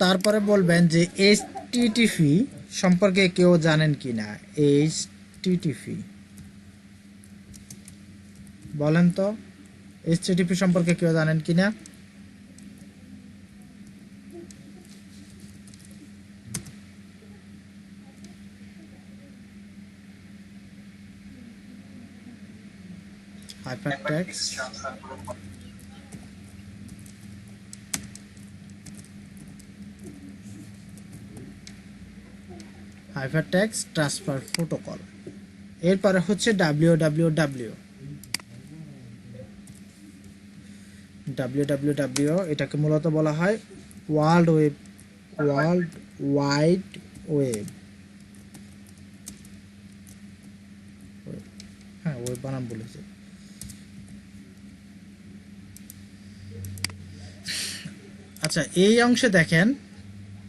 তারপরে বলবেন যে এইচটিটিপি সম্পর্কে কেউ জানেন কিনা। এইচটিটিপি বলেন তো, এইচটিটিপি সম্পর্কে কেউ জানেন কিনা? Hypertext hypertext transfer protocol. এরপরে হচ্ছে ডাব্লিউডাব্লিউডাব্লিউ। ডাব্লিউডাব্লিউডাব্লিউ এটাকে মূলত বলা হয় ওয়ার্ল্ড ওয়াইড ওয়েব। হ্যাঁ, ওয়েব বানাম বলেছে। আচ্ছা, এই অংশে দেখেন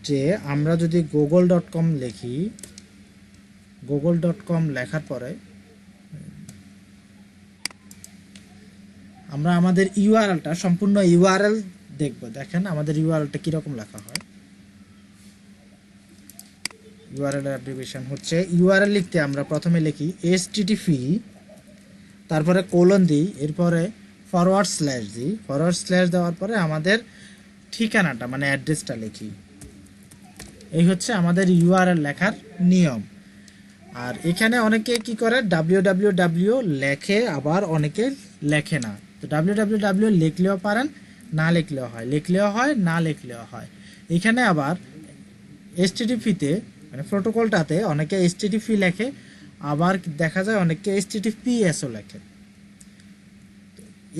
যে আমরা যদি google.com লিখি, google.com লেখার পরে আমরা আমাদের ইউআরএলটা, সম্পূর্ণ ইউআরএল দেখব। দেখেন আমাদের ইউআরএলটা কিরকম লেখা হয়। ইউআরএল এর অ্যাব্রিভিয়েশন হচ্ছে, ইউআরএল লিখতে আমরা প্রথমে লিখি http, তারপরে কোলন দিই, এরপরে ফরওয়ার্ড স্ল্যাশ দিই। ফরওয়ার্ড স্ল্যাশ দেওয়ার পরে আমাদের ঠিকানাটা মানে অ্যাড্রেসটা লিখি। এই হচ্ছে আমাদের ইউআরএল লেখার নিয়ম। আর এখানে অনেকে কি করে www লেখে, আবার অনেকে লেখে না। তো www লিখলেও পারেন, না লিখলেও হয়, লিখলেও হয়, না লিখলেও হয়। এখানে আবার এইচটিটিপিতে মানে প্রোটোকলটাতে অনেকে এইচটিটিপি লেখে, আবার দেখা যায় অনেকে এইচটিটিপিএসও লেখে।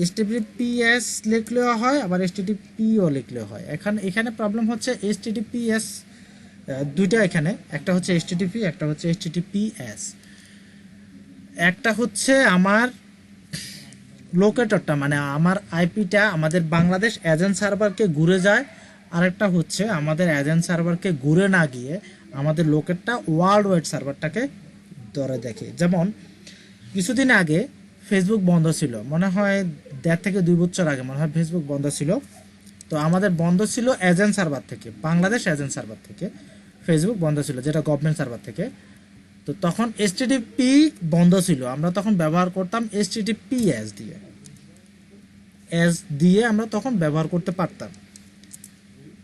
এইচটিটিপিএস লিখলেও হয়, আবার এইচটিটিপিও লিখলেও হয়। এখানে প্রবলেম হচ্ছে এইচটিটিপিএস দুইটা, এখানে একটা হচ্ছে এইচটিটিপি, একটা হচ্ছে এইচটিটিপিএস। একটা হচ্ছে আমার লোকেটরটা মানে আমার আইপিটা আমাদের বাংলাদেশ এজেন্ট সার্ভারকে ঘুরে যায়, আরেকটা হচ্ছে আমাদের এজেন্ট সার্ভারকে ঘুরে না গিয়ে আমাদের লোকেটটা ওয়ার্ল্ড ওয়াইড সার্ভারটাকে ধরে দেখে। যেমন কিছুদিন আগে ফেসবুক বন্ধ ছিল, মনে হয় 1.5 থেকে 2 বছর আগে মনে হয় ফেসবুক বন্ধ ছিল। তো আমাদের বন্ধ ছিল এজেন্ট সার্ভার থেকে, বাংলাদেশ এজেন্ট সার্ভার থেকে ফেসবুক বন্ধ ছিল, যেটা গভর্নমেন্ট সার্ভার থেকে। তো তখন এইচটিটিপি বন্ধ ছিল, আমরা তখন ব্যবহার করতাম এইচটিটিপিএস দিয়ে আমরা তখন ব্যবহার করতে পারতাম।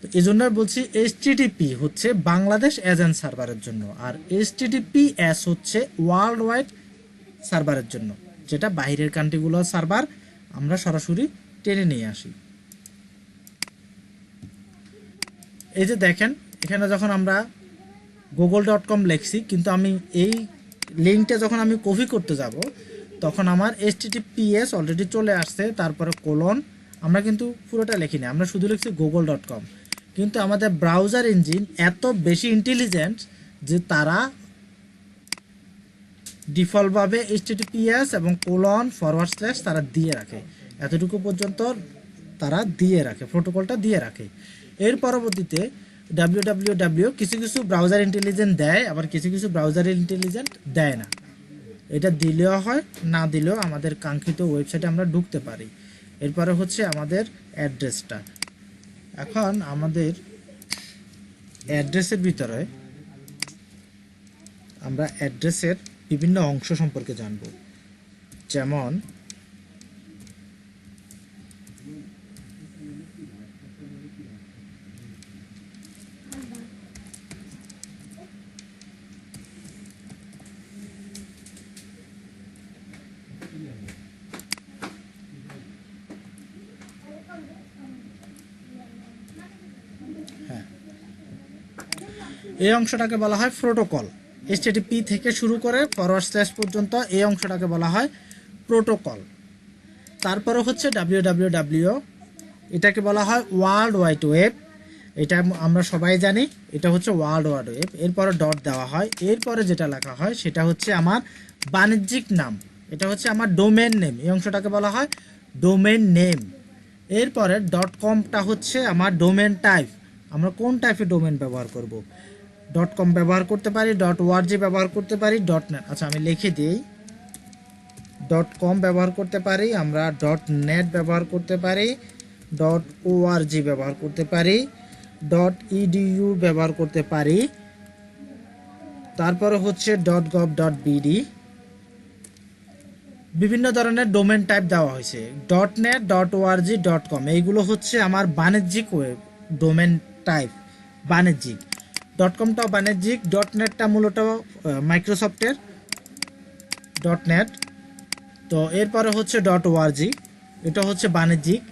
তো এই জন্য বলছি এইচটিটিপি হচ্ছে বাংলাদেশ এজেন্ট সার্ভারের জন্য, আর এইচটিটিপিএস হচ্ছে ওয়ার্ল্ড ওয়াইড সার্ভারের জন্য, যেটা বাইরের কান্ট্রিগুলোর সার্ভার আমরা সরাসরি টেনে নিয়ে আসি। এই যে দেখেন এখানে যখন আমরা google.com লিখছি, কিন্তু আমি এই লিঙ্কটা যখন আমি কপি করতে যাব তখন আমার https অলরেডি চলে আসছে, তারপরে কোলন। আমরা কিন্তু পুরোটা লিখিনি, আমরা শুধু লিখছি google.com। কিন্তু আমাদের ব্রাউজার ইঞ্জিন এত বেশি ইন্টেলিজেন্ট যে তারা ডিফল্টভাবে https এবং কোলন ফরওয়ার্ড স্ল্যাশ তারা দিয়ে রাখে, এতটুকু পর্যন্ত তারা দিয়ে রাখে, প্রোটোকলটা দিয়ে রাখে। এর পরবর্তীতে www কিছু কিছু ব্রাউজার ইন্টেলিজেন্ট দেয়, আবার কিছু কিছু ব্রাউজার ইন্টেলিজেন্ট দেয় না। এটা দিলেও হয়, না দিলেও আমাদের কাঙ্ক্ষিত ওয়েবসাইটে আমরা ঢুকতে পারি। এরপরে হচ্ছে আমাদের অ্যাড্রেসটা। এখন আমাদের অ্যাড্রেসের ভিতরে আমরা অ্যাড্রেসের বিভিন্ন অংশ সম্পর্কে জানব। যেমন এই অংশটাকে বলা হয় প্রোটোকল। এইচটিটিপি থেকে শুরু করে ফরওয়ার্ড স্ল্যাশ পর্যন্ত এই অংশটাকে বলা হয় প্রোটোকল। তারপরে হচ্ছে www, এটাকে বলা হয় ওয়ার্ল্ড ওয়াইড ওয়েব। এটা আমরা সবাই জানি, এটা হচ্ছে ওয়ার্ল্ড ওয়াইড ওয়েব। এরপরে ডট দেওয়া হয়, এরপরে যেটা লেখা হয় সেটা হচ্ছে আমার বাণিজ্যিক নাম, এটা হচ্ছে আমার ডোমেন নেম, এই অংশটাকে বলা হয় ডোমেন নেম। এরপরে .comটা হচ্ছে আমার ডোমেন টাইপ, আমরা কোন টাইপের ডোমেন ব্যবহার করব। .com ব্যবহার করতে পারি, .org ব্যবহার করতে পারি, .net, আচ্ছা আমি লিখে দিই, .com ব্যবহার করতে পারি, আমরা .net ব্যবহার করতে পারি, .org ব্যবহার করতে পারি, .edu ব্যবহার করতে পারি। তারপরে হচ্ছে .gov.bd। বিভিন্ন ধরনের ডোমেন টাইপ দেওয়া হয়েছে। .net, .org, .com এইগুলো হচ্ছে আমার বাণিজ্যিক ওয়েব ডোমেন টাইপ, বাণিজ্যিক। .comটাও বাণিজ্যিক, .netটা মূলত মাইক্রোসফটের .net। তো এরপরে হচ্ছে .org, এটা হচ্ছে বাণিজ্যিক।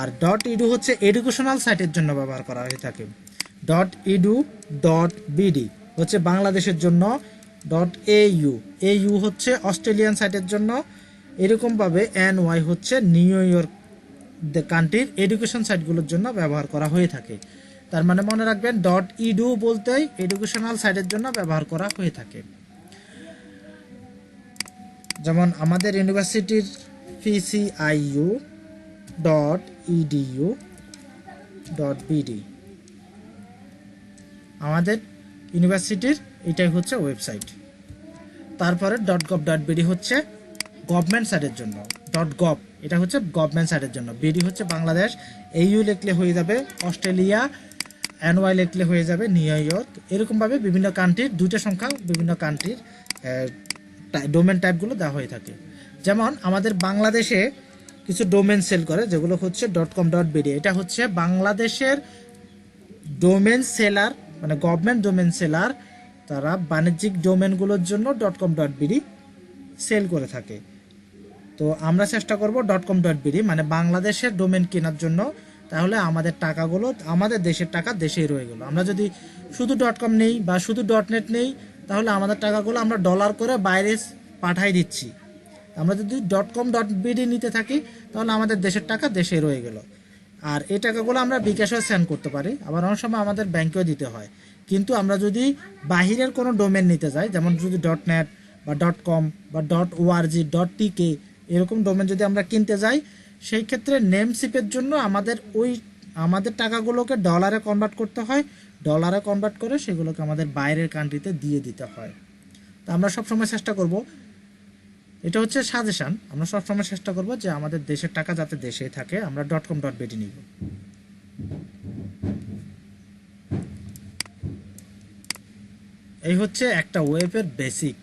আর .edu হচ্ছে এডুকেশনাল সাইটের জন্য ব্যবহার করা হয়ে থাকে। .edu.bd হচ্ছে বাংলাদেশের জন্য। .au হচ্ছে অস্ট্রেলিয়ান সাইটের জন্য। এরকমভাবে NY হচ্ছে নিউ ইয়র্ক কান্ট্রির এডুকেশন সাইটগুলোর জন্য ব্যবহার করা হয়ে থাকে। তার মানে মনে রাখবেন .edu বলতেই এডুকেশনাল সাইটের জন্য ব্যবহার করা হয়ে থাকে। যেমন আমাদের ইউনিভার্সিটির pciu.edu.bd আমাদের ইউনিভার্সিটির এটাই হচ্ছে ওয়েবসাইট। তারপরে .gov.bd হচ্ছে গভর্নমেন্ট সাইটের জন্য। .gov এটা হচ্ছে গভর্নমেন্ট সাইটের জন্য। বিডি হচ্ছে বাংলাদেশ। EU লিখলে হয়ে যাবে অস্ট্রেলিয়া, NY লিখলে হয়ে যাবে নিউ ইয়র্ক। এরকমভাবে বিভিন্ন কান্ট্রির দুইটা সংখ্যা বিভিন্ন কান্ট্রির ডোমেন টাইপগুলো দেওয়া হয়ে থাকে। যেমন আমাদের বাংলাদেশে কিছু ডোমেন সেল করে যেগুলো হচ্ছে .com.bd। এটা হচ্ছে বাংলাদেশের ডোমেন সেলার, মানে গভর্নমেন্ট ডোমেন সেলার, তারা বাণিজ্যিক ডোমেনগুলোর জন্য .com.bd সেল করে থাকে। তো আমরা চেষ্টা করব .com.bd মানে বাংলাদেশের ডোমেন কেনার জন্য। তাহলে আমাদের টাকাগুলো, আমাদের দেশের টাকা দেশেই রয়ে গেল। আমরা যদি শুধু .com নেই বা শুধু .net নেই, তাহলে আমাদের টাকাগুলো আমরা ডলার করে বাইরে পাঠাই দিচ্ছি। আমরা যদি .com.bd নিতে থাকি, তাহলে আমাদের দেশের টাকা দেশেই রয়ে গেল। আর এই টাকাগুলো আমরা বিকাশেও সেন্ড করতে পারি, আবার অনেক সময় আমাদের ব্যাংকেও দিতে হয়। কিন্তু আমরা যদি বাহিরের কোনো ডোমেন নিতে যাই, যেমন যদি .net বা .com বা .org, .tk এরকম ডোমেন যদি আমরা কিনতে যাই, সেই ক্ষেত্রে নেমশিপের জন্য আমাদের টাকাগুলোকে ডলারে কনভার্ট করতে হয়। ডলারে কনভার্ট করে সেগুলোকে আমাদের বাইরের কান্ট্রিতে দিয়ে দিতে হয়। তো আমরা সবসময় চেষ্টা করব, এটা হচ্ছে সাজেশন, আমরা সবসময় চেষ্টা করব যে আমাদের দেশের টাকা যাতে দেশেই থাকে। আমরা .com.bd নিব। এই হচ্ছে একটা ওয়েবের বেসিক।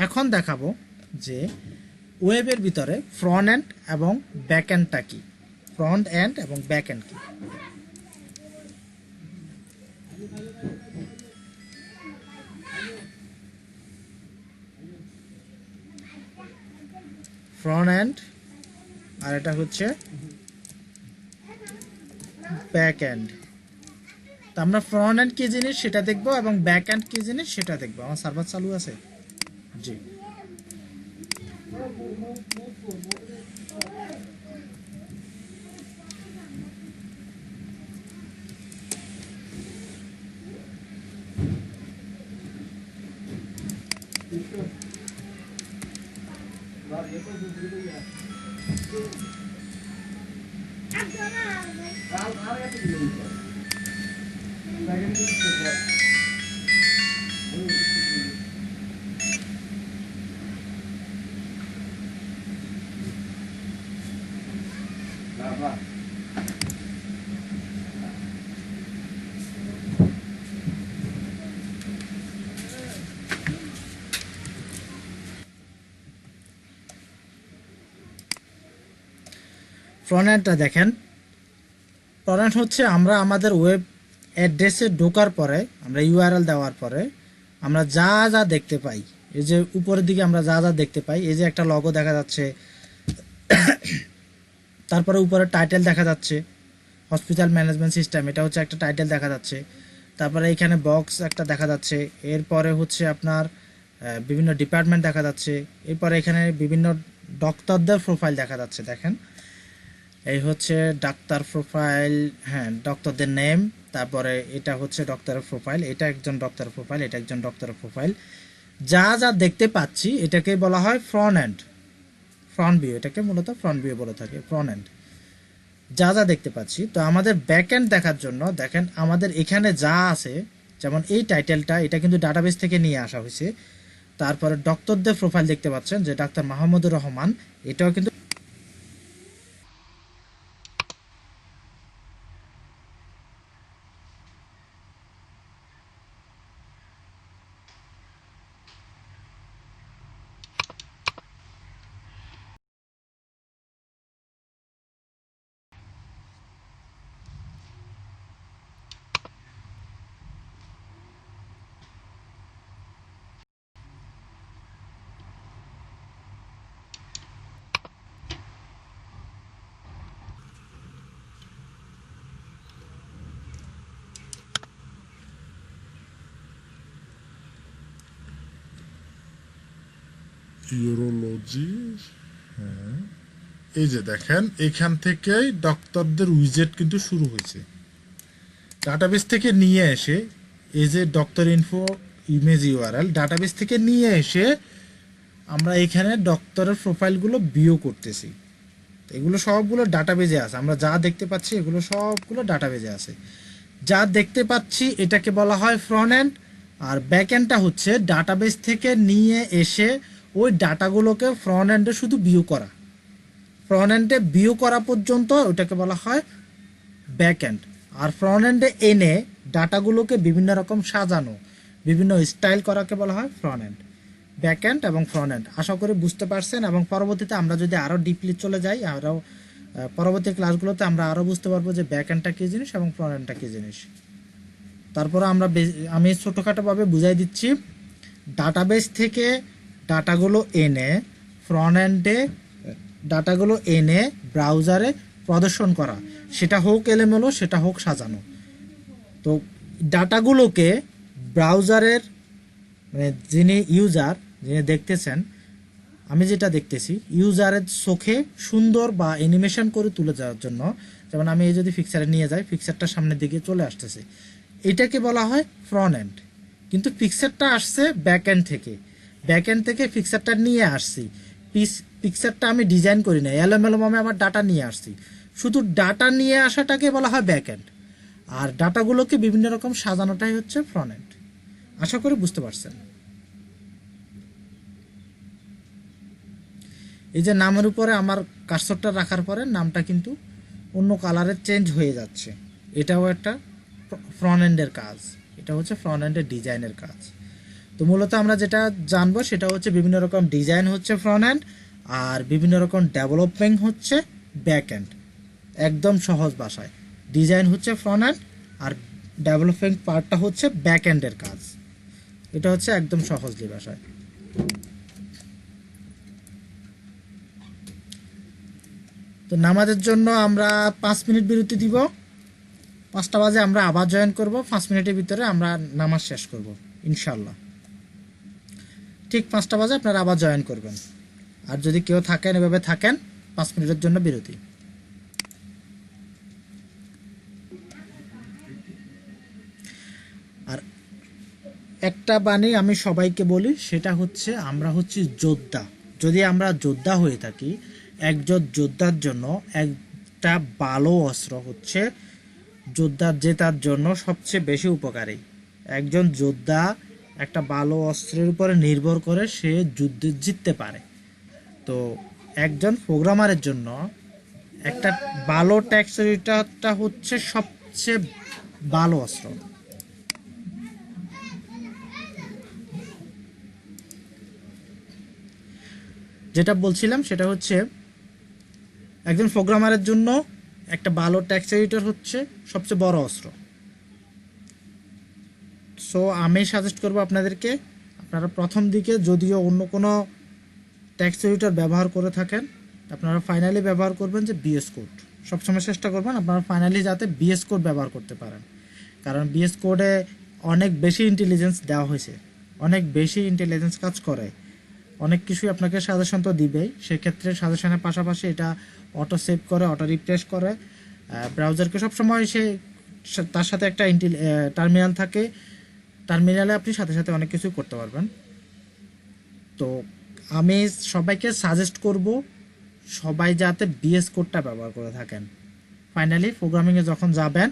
এখন দেখাবো যে ওয়েবের ভিতরে ফ্রন্ট এন্ড এবং ব্যাক এন্ডটা কি, ফ্রন্ট এন্ড এবং ব্যাক এন্ড কি। ফ্রন্ট এন্ড আর এটা হচ্ছে ব্যাক এন্ড। তো আমরা ফ্রন্ট এন্ড কি জিনিস সেটা দেখবো এবং ব্যাক এন্ড কি জিনিস সেটা দেখবো। আমার সার্ভার চালু আছে? জি। ফ্রন্ট এন্ডটা দেখেন। ফ্রন্ট এন্ড হচ্ছে আমরা আমাদের ওয়েব অ্যাড্রেসে ঢোকার পরে, আমরা URL দেওয়ার পরে আমরা যা যা দেখতে পাই, এই যে উপরের দিকে আমরা যা যা দেখতে পাই, এই যে একটা লগো দেখা যাচ্ছে, তারপরে উপরে টাইটেল দেখা যাচ্ছে হসপিটাল ম্যানেজমেন্ট সিস্টেম, এটা হচ্ছে একটা টাইটেল দেখা যাচ্ছে। তারপরে এখানে বক্স একটা দেখা যাচ্ছে। এরপরে হচ্ছে আপনার বিভিন্ন ডিপার্টমেন্ট দেখা যাচ্ছে। এরপরে এখানে বিভিন্ন ডক্টরদের প্রোফাইল দেখা যাচ্ছে। দেখেন এই হচ্ছে ডাক্তার প্রোফাইল, হ্যাঁ ডক্টরদের নেম। তারপরে এটা হচ্ছে ডক্টরের প্রোফাইল, এটা একজন ডক্টরের প্রোফাইল, এটা একজন ডক্টরের প্রোফাইল। যা যা দেখতে পাচ্ছি এটাকে বলা হয় ফ্রন্ট এন্ড, ফ্রন্ট ভিউ, এটাকে মূলত ফ্রন্ট ভিউ বলে থাকে, ফ্রন্ট এন্ড। যা যা দেখতে পাচ্ছি। তো আমাদের ব্যাক এন্ড দেখার জন্য দেখেন আমাদের এখানে যা আছে, যেমন এই টাইটেলটা, এটা কিন্তু ডাটাবেস থেকে নিয়ে আসা হয়েছে। তারপরে ডক্টরদের প্রোফাইল দেখতে পাচ্ছেন যে ডাক্তার মাহমুদুর রহমান, এটাও কিন্তু ইউরোলজি। হ্যাঁ, এই যে দেখেন এখান থেকেই ডক্টরদের উইজেট কিন্তু শুরু হয়েছে। ডাটাবেস থেকে নিয়ে এসে এই যে doctor info image URL database থেকে নিয়ে এসে আমরা এখানে ডক্টরের প্রোফাইলগুলো ভিউ করতেছি। এগুলো সবগুলো ডাটাবেজে আছে, আমরা যা দেখতে পাচ্ছি এগুলো সবগুলো ডাটাবেজে আছে। যা দেখতে পাচ্ছি এটাকে বলা হয় ফ্রন্ট এন্ড, আর ব্যাক এন্ডটা হচ্ছে ডাটাবেস থেকে নিয়ে এসে ওই ডাটাগুলোকে ফ্রন্ট এন্ডে শুধু ভিউ করা। ফ্রন্ট এন্ডে ভিউ করা পর্যন্ত ওটাকে বলা হয় ব্যাক এন্ড। আর ফ্রন্ট এন্ডে এনে ডাটাগুলোকে বিভিন্ন রকম সাজানো, বিভিন্ন স্টাইল করাকে বলা হয় ফ্রন্ট এন্ড। ব্যাক এন্ড এবং ফ্রন্ট এন্ড আশা করি বুঝতে পারছেন, এবং পরবর্তীতে আমরা যদি আরও ডিপলি চলে যাই, আরও পরবর্তী ক্লাসগুলোতে আমরা আরও বুঝতে পারবো যে ব্যাক এন্ডটা কী জিনিস এবং ফ্রন্ট এন্ডটা কী জিনিস। তারপরে আমি ছোটোখাটোভাবে বুঝাই দিচ্ছি। ডাটাবেস থেকে ডাটাগুলো এনে ফ্রন্ট এন্ডে ডাটাগুলো এনে ব্রাউজারে প্রদর্শন করা, সেটা হোক এলোমেলো সেটা হোক সাজানো। তো ডাটাগুলোকে ব্রাউজারের মানে যিনি দেখতেছেন, আমি যেটা দেখতেছি ইউজারের চোখে সুন্দর বা অ্যানিমেশন করে তুলে যাওয়ার জন্য, যেমন আমি এই যদি পিকচারে নিয়ে যাই, পিকচারটা সামনের দিকে চলে আসতেছে, এটাকে বলা হয় ফ্রন্ট এন্ড। কিন্তু পিকচারটা আসছে ব্যাক এন্ড থেকে, ব্যাক এন্ড থেকে পিকচারটা নিয়ে আসছি। পিকচারটা আমি ডিজাইন করি না, এলোমেলোভাবে আমার ডাটা নিয়ে আসছি, শুধু ডাটা নিয়ে আসাটাকে বলা হয় ব্যাক এন্ড। আর ডাটাগুলোকে বিভিন্ন রকম সাজানোটাই হচ্ছে ফ্রন্ট এন্ড। আশা করি বুঝতে পারছেন। এই যে নামের উপরে আমার কার্সরটা রাখার পরে নামটা কিন্তু অন্য কালারের চেঞ্জ হয়ে যাচ্ছে, এটাও একটা ফ্রন্ট এন্ডের কাজ, এটা হচ্ছে ফ্রন্ট এন্ডের ডিজাইনের কাজ। তো মূলত আমরা যেটা জানবো সেটা হচ্ছে বিভিন্ন রকম ডিজাইন হচ্ছে ফ্রন্ট এন্ড, আর বিভিন্ন রকম ডেভেলপমেন্ট হচ্ছে ব্যাক এন্ড। একদম সহজ ভাষায় ডিজাইন হচ্ছে ফ্রন্ট এন্ড, আর ডেভেলপমেন্ট পার্টটা হচ্ছে ব্যাক এন্ডের কাজ। এটা হচ্ছে একদম সহজলি ভাষায়। তো নামাজের জন্য আমরা 5 মিনিট বিরতি দিব, 5টা বাজে আমরা আবার জয়েন করব, 5 মিনিটের ভিতরে আমরা নামাজ শেষ করব ইনশাল্লাহ। ঠিক 5টা বাজে আপনারা আবার জয়েন করবেন। আর যদি কেউ থাকেন এভাবে থাকেন, 5 মিনিটের জন্য বিরতি। আর একটা বাণী আমি সবাইকে বলি, সেটা হচ্ছে আমরা হচ্ছি যোদ্ধা। যদি আমরা যোদ্ধা হয়ে থাকি, একজন যোদ্ধার জন্য একটা ভালো অস্ত্র হচ্ছে যোদ্ধার জেতার জন্য সবচেয়ে বেশি উপকারী। একজন যোদ্ধা একটা ভালো অস্ত্রের উপরে নির্ভর করে সে যুদ্ধে জিততে পারে। তো একজন প্রোগ্রামারের জন্য একটা ভালো টেক্সট এডিটরটা হচ্ছে সবচেয়ে ভালো অস্ত্র। যেটা বলছিলাম সেটা হচ্ছে একজন প্রোগ্রামারের জন্য একটা ভালো টেক্সট এডিটর হচ্ছে সবচেয়ে বড় অস্ত্র। সো আমি সাজেস্ট করব আপনাদেরকে, আপনারা প্রথম দিকে যদিও অন্য কোনো টেক্সট এডিটর ব্যবহার করে থাকেন, আপনারা ফাইনালি ব্যবহার করবেন যে বিএস কোড। সবসময় চেষ্টা করবেন আপনারা ফাইনালি যাতে বিএস কোড ব্যবহার করতে পারেন, কারণ বিএস কোডে অনেক বেশি ইন্টেলিজেন্স দেওয়া হয়েছে, অনেক বেশি ইন্টেলিজেন্স কাজ করে, অনেক কিছুই আপনাকে সাজেশন তো দিবেই। সেক্ষেত্রে সাজেশনের পাশাপাশি এটা অটো সেভ করে, অটো রিফ্রেশ করে, ব্রাউজারকে সবসময় তার সাথে একটা টার্মিনাল থাকে, টার্মিনালে আপনি সাথে সাথে অনেক কিছু করতে পারবেন। তো আমি সবাইকে সাজেস্ট করব সবাই যাতে বিএস কোডটা ব্যবহার করে থাকেন। ফাইনালি প্রোগ্রামিংয়ে যখন যাবেন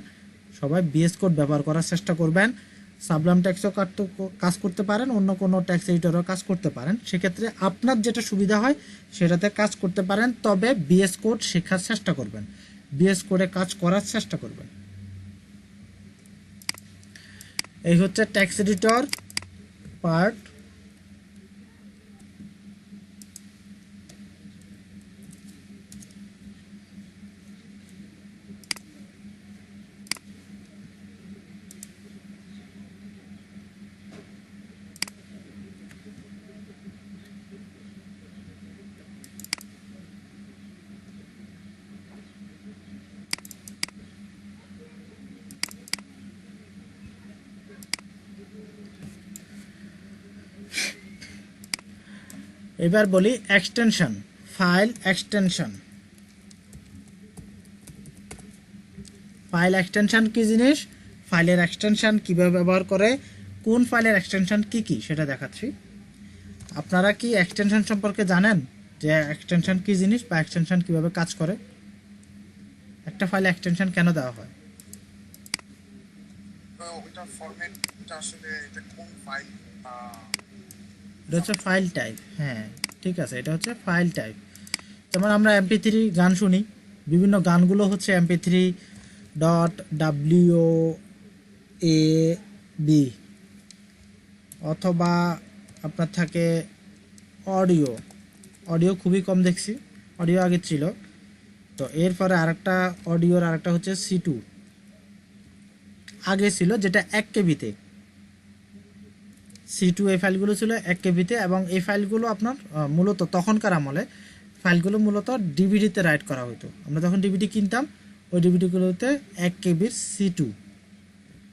সবাই বিএস কোড ব্যবহার করার চেষ্টা করবেন। সাবলাম টেক্সটও কাজ করতে পারেন, অন্য কোনো টেক্সট এডিটরও কাজ করতে পারেন, সেক্ষেত্রে আপনার যেটা সুবিধা হয় সেটাতে কাজ করতে পারেন। তবে বিএস কোড শেখার চেষ্টা করবেন, বিএস কোডে কাজ করার চেষ্টা করবেন। এই হচ্ছে টেক্সট এডিটর পার্ট। এবার বলি extension, file extension. File extension কি জিনিস, ফাইলের এক্সটেনশন কিভাবে ব্যবহার করে, কোন ফাইলের এক্সটেনশন কি কি সেটা দেখাচ্ছি। আপনারা কি এক্সটেনশন সম্পর্কে জানেন, যে এক্সটেনশন কি জিনিস বা এক্সটেনশন কিভাবে কাজ করে? একটা ফাইলে এক্সটেনশন কেন দেওয়া হয়? ওটা ফরম্যাট, এটা আসলে এটা কোন ফাইল? এটা হচ্ছে ফাইল টাইপ। হ্যাঁ ঠিক আছে, এটা হচ্ছে ফাইল টাইপ। যেমন আমরা MP3 গান শুনি, বিভিন্ন গানগুলো হচ্ছে MP3.WAV, অথবা আপনার থাকে অডিও। অডিও খুবই কম দেখছি, অডিও আগে ছিল। তো এরপরে আরেকটা অডিওর আরেকটা হচ্ছে C2 আগে ছিল, যেটা 1 কেবিতে। C2 এই ফাইলগুলো ছিল 1 কেবিতে, এবং এই ফাইলগুলো আপনার মূলত তখনকার আমলে ফাইলগুলো মূলত ডিভিডিতে রাইট করা হতো। আমরা যখন ডিভিডি কিনতাম, ওই ডিভিডিগুলোতে 1 কেবির C2।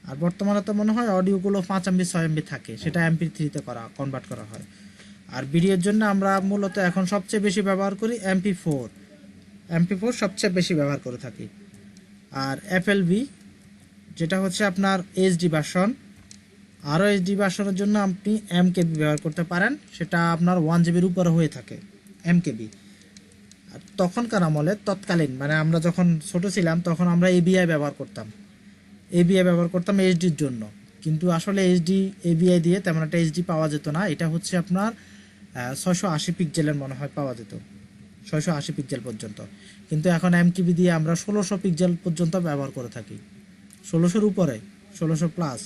আর বর্তমানে তো মনে হয় অডিওগুলো 5 MB 6 MB থাকে, সেটা MP3 তে কনভার্ট করা হয়। আর ভিডিওর জন্য আমরা মূলত এখন সবচেয়ে বেশি ব্যবহার করি MP4। MP4 সবচেয়ে বেশি ব্যবহার করে থাকি। আর FLV, যেটা হচ্ছে আপনার HD ভার্সন। আরও HD ভার্সনের জন্য আপনি MKB ব্যবহার করতে পারেন, সেটা আপনার 1 GB উপরে হয়ে থাকে MKB। আর তখনকার আমলে তৎকালীন, মানে আমরা যখন ছোট ছিলাম তখন আমরা AVI ব্যবহার করতাম। AVI ব্যবহার করতাম HDর জন্য, কিন্তু আসলে AVI দিয়ে তেমন একটা HD পাওয়া যেত না। এটা হচ্ছে আপনার 680 পিক্সেলের মনে হয় পাওয়া যেত, 680 পিক্সেল পর্যন্ত। কিন্তু এখন MKB দিয়ে আমরা 1600 পিক্সেল পর্যন্ত ব্যবহার করে থাকি, 1600-র উপরে, 1600 প্লাস।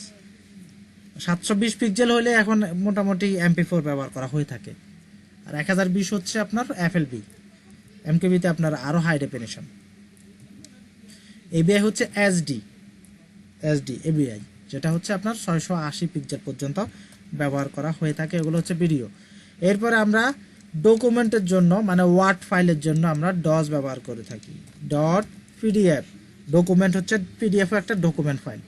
720 পিক্সেল হলে এখন মোটামুটি MP4 ব্যবহার করা হয়ে থাকে। আর 1020 হচ্ছে আপনার FLV। MKB-তে আপনার আরও হাই ডেফিনেশন। AVI হচ্ছে SD AVI, যেটা হচ্ছে আপনার 680 পিক্সেল পর্যন্ত ব্যবহার করা হয়ে থাকে। এগুলো হচ্ছে ভিডিও। এরপরে আমরা ডকুমেন্টের জন্য, মানে ওয়ার্ড ফাইলের জন্য আমরা DOS ব্যবহার করে থাকি, .pdf। ডকুমেন্ট হচ্ছে PDF একটা ডকুমেন্ট ফাইল।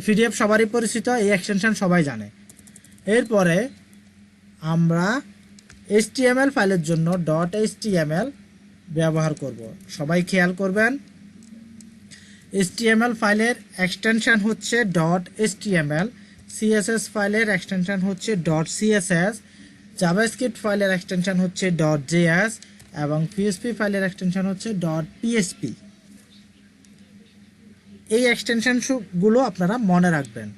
PDF সবারই পরিচিত, এই এক্সটেনশন সবাই জানে। এরপরে আমরা HTML ফাইলের জন্য .html ব্যবহার করব। সবাই খেয়াল করবেন, HTML ফাইলের এক্সটেনশন হচ্ছে .html, CSS ফাইলের এক্সটেনশন হচ্ছে .css, জাভাস্ক্রিপ্ট ফাইলের এক্সটেনশন হচ্ছে .js, এবং PHP ফাইলের এক্সটেনশন হচ্ছে .php। এই এক্সটেনশনগুলো আপনারা মনে রাখবেন।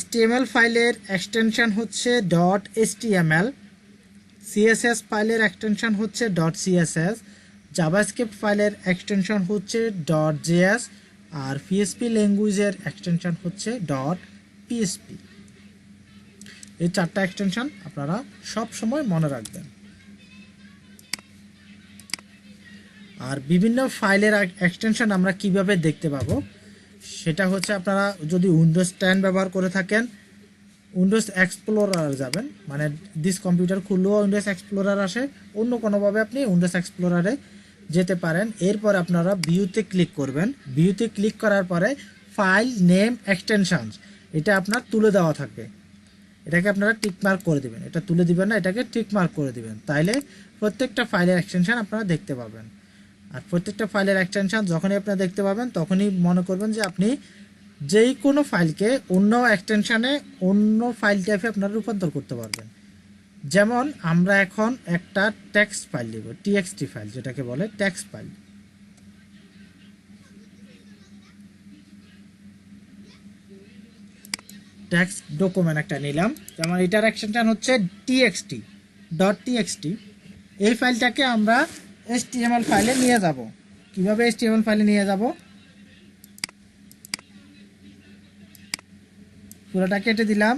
HTML ফাইলের এক্সটেনশন হচ্ছে .html, CSS ফাইলের এক্সটেনশন হচ্ছে .css, জাভাস্ক্রিপ্ট ফাইলের এক্সটেনশন হচ্ছে .js, আর PHP ল্যাঙ্গুয়েজের এক্সটেনশন হচ্ছে .php। এই 4টা এক্সটেনশন আপনারা সব সময় মনে রাখবেন। আর বিভিন্ন ফাইলের এক্সটেনশন আমরা কিভাবে দেখতে পাবো, সেটা হচ্ছে আপনারা যদি উইন্ডোজ 10 ব্যবহার করে থাকেন, উইন্ডোজ এক্সপ্লোরার যাবেন, মানে দিস কম্পিউটার খুললেও উইন্ডোজ এক্সপ্লোরার আসে, অন্য কোনোভাবে আপনি উইন্ডোজ এক্সপ্লোরারে যেতে পারেন। এরপর আপনারা ভিউতে ক্লিক করবেন। ভিউতে ক্লিক করার পরে ফাইল নেম এক্সটেনশনস, এটা আপনার তুলে দেওয়া থাকবে। এটাকে আপনারা টিক মার্ক করে দেবেন, এটা তুলে দিবেন না, এটাকে টিক মার্ক করে দিবেন। তাইলে প্রত্যেকটা ফাইলের এক্সটেনশন আপনারা দেখতে পাবেন। আর প্রত্যেকটা ফাইলের এক্সটেনশন যখনই আপনারা দেখতে পাবেন, তখনই মনে করবেন যে আপনি যেই কোনো ফাইলকে অন্য এক্সটেনশনে, অন্য ফাইল টাইপে আপনারা রূপান্তর করতে পারবেন। যেমন আমরা এখন একটা টেক্সট ফাইল দেব, TXT ফাইল, যেটাকে বলে টেক্সট ফাইল। টেক্সট ডকুমেন্ট একটা নিলাম, যেমন এটার এক্সটেনশন হচ্ছে .txt। এই ফাইলটাকে আমরা HTML ফাইলে নিয়ে যাব। কিভাবে HTML ফাইলে নিয়ে যাব? পুরোটা কেটে দিলাম,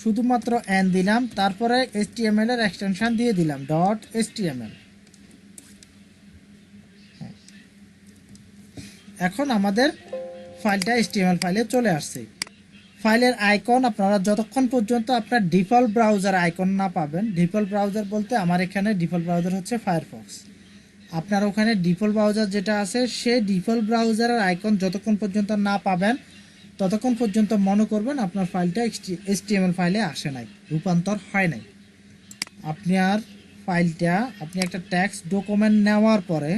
শুধুমাত্র n দিলাম, তারপরে HTML এর এক্সটেনশন দিয়ে দিলাম .html। এখন আমাদের ফাইলটা HTML ফাইলে চলে আসছে। ফাইলের আইকন আপনারা যতক্ষণ পর্যন্ত আপনার ডিফল্ট ব্রাউজার আইকন না পাবেন, ডিফল্ট ব্রাউজার বলতে আমার এখানে ডিফল্ট ব্রাউজার হচ্ছে ফায়ারফক্স। আপনার ওখানে ডিফল্ট ব্রাউজার যেটা আছে, সেই ডিফল্ট ব্রাউজারের আইকন যতক্ষণ পর্যন্ত না পাবেন, ততক্ষণ পর্যন্ত মনে করবেন আপনার ফাইলটা HTML ফাইলে আসে নাই, রূপান্তর হয় নাই। আপনার ফাইলটা আপনি একটা টেক্সট ডকুমেন্ট নেওয়ার পরে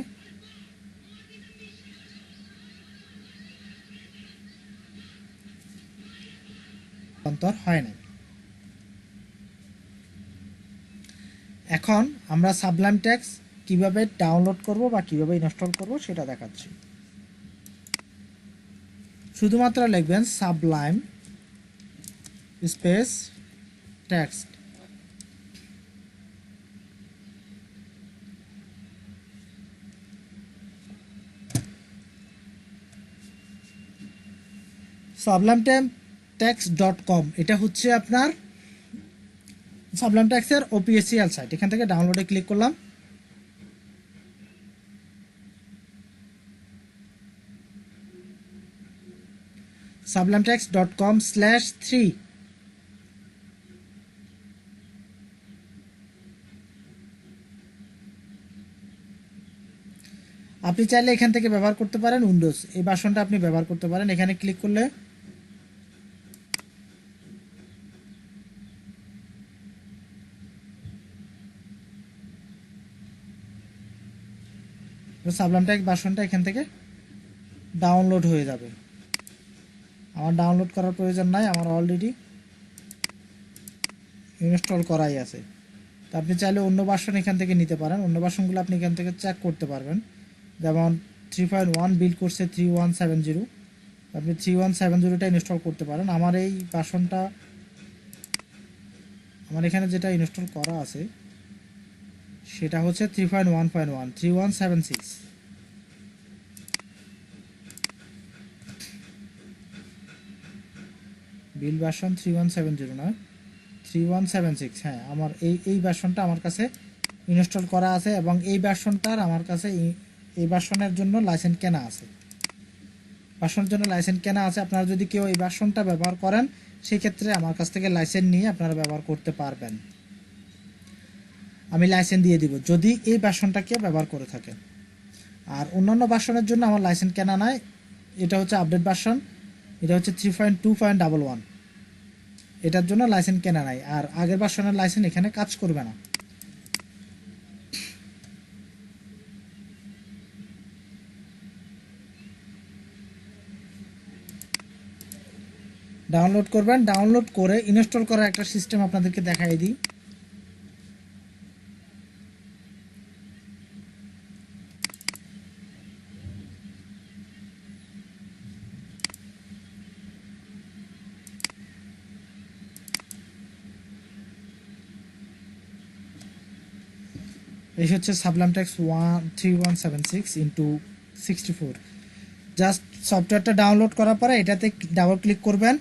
অন্তর হয় না। এখন আমরা সাবলাইম টেক্সট কিভাবে ডাউনলোড করব বা কিভাবে ইনস্টল করব সেটা দেখাচ্ছি। শুধুমাত্র লিখবেন সাবলাইম স্পেস টেক্সট। sublimetext.com এটা হচ্ছে আপনার সাবলাইম টেক্সটের অফিসিয়াল সাইট। এখান থেকে ডাউনলোডে ক্লিক করলাম। sublimetext.com/3 আপনি চাইলে এখান থেকে ব্যবহার করতে পারেন উইন্ডোজ, এই ভার্সনটা আপনি ব্যবহার করতে পারেন। এখানে ক্লিক করলে সাবলাইম টেক্সট ভার্সনটা এখান থেকে ডাউনলোড হয়ে যাবে। আমার ডাউনলোড করার প্রয়োজন নাই, আমার অলরেডি ইনস্টল করাই আছে। তো আপনি চাইলে অন্য ভার্সন এখান থেকে নিতে পারেন। অন্য ভার্সনগুলো আপনি এখান থেকে চেক করতে পারবেন। যেমন 3.1 বিল্ড করছে 3170, আপনি 3170টা ইনস্টল করতে পারেন। আমার এই ভার্সনটা, আমার এখানে যেটা ইনস্টল করা আছে সেটা হচ্ছে 3.1.1 3176। বিল ভার্সন 3170 না 3176। হ্যাঁ, আমার এই ভার্সনটা আমার কাছে ইনস্টল করা আছে এবং এই ভার্সনটার আমার কাছে এই ভার্সনের জন্য লাইসেন্স কেনা আছে। ভার্সনের জন্য লাইসেন্স কেনা আছে। আপনারা যদি কেউ এই ভার্সনটা ব্যবহার করেন সেই ক্ষেত্রে আমার কাছ থেকে লাইসেন্স নিয়ে আপনারা ব্যবহার করতে পারবেন। আমি লাইসেন্স দিয়ে দিব যদি এই ভার্সনটাকে ব্যবহার করে থাকেন। আর অন্যান্য ভার্সনের জন্য আমার লাইসেন্স কেনা নাই। এটা হচ্ছে আপডেট ভার্সন, এটা হচ্ছে 3.2.11, এটার জন্য লাইসেন্স কেনা নাই। আর আগের ভার্সনের লাইসেন্স এখানে কাজ করবে না। ডাউনলোড করবেন, ডাউনলোড করে ইনস্টল করার একটা সিস্টেম আপনাদেরকে দেখাই দিই। এই হচ্ছে সাবলাইম টেক্সট 3176 × 64। জাস্ট সফটওয়্যারটা ডাউনলোড করার পরে এটাতে ডাবল ক্লিক করবেন।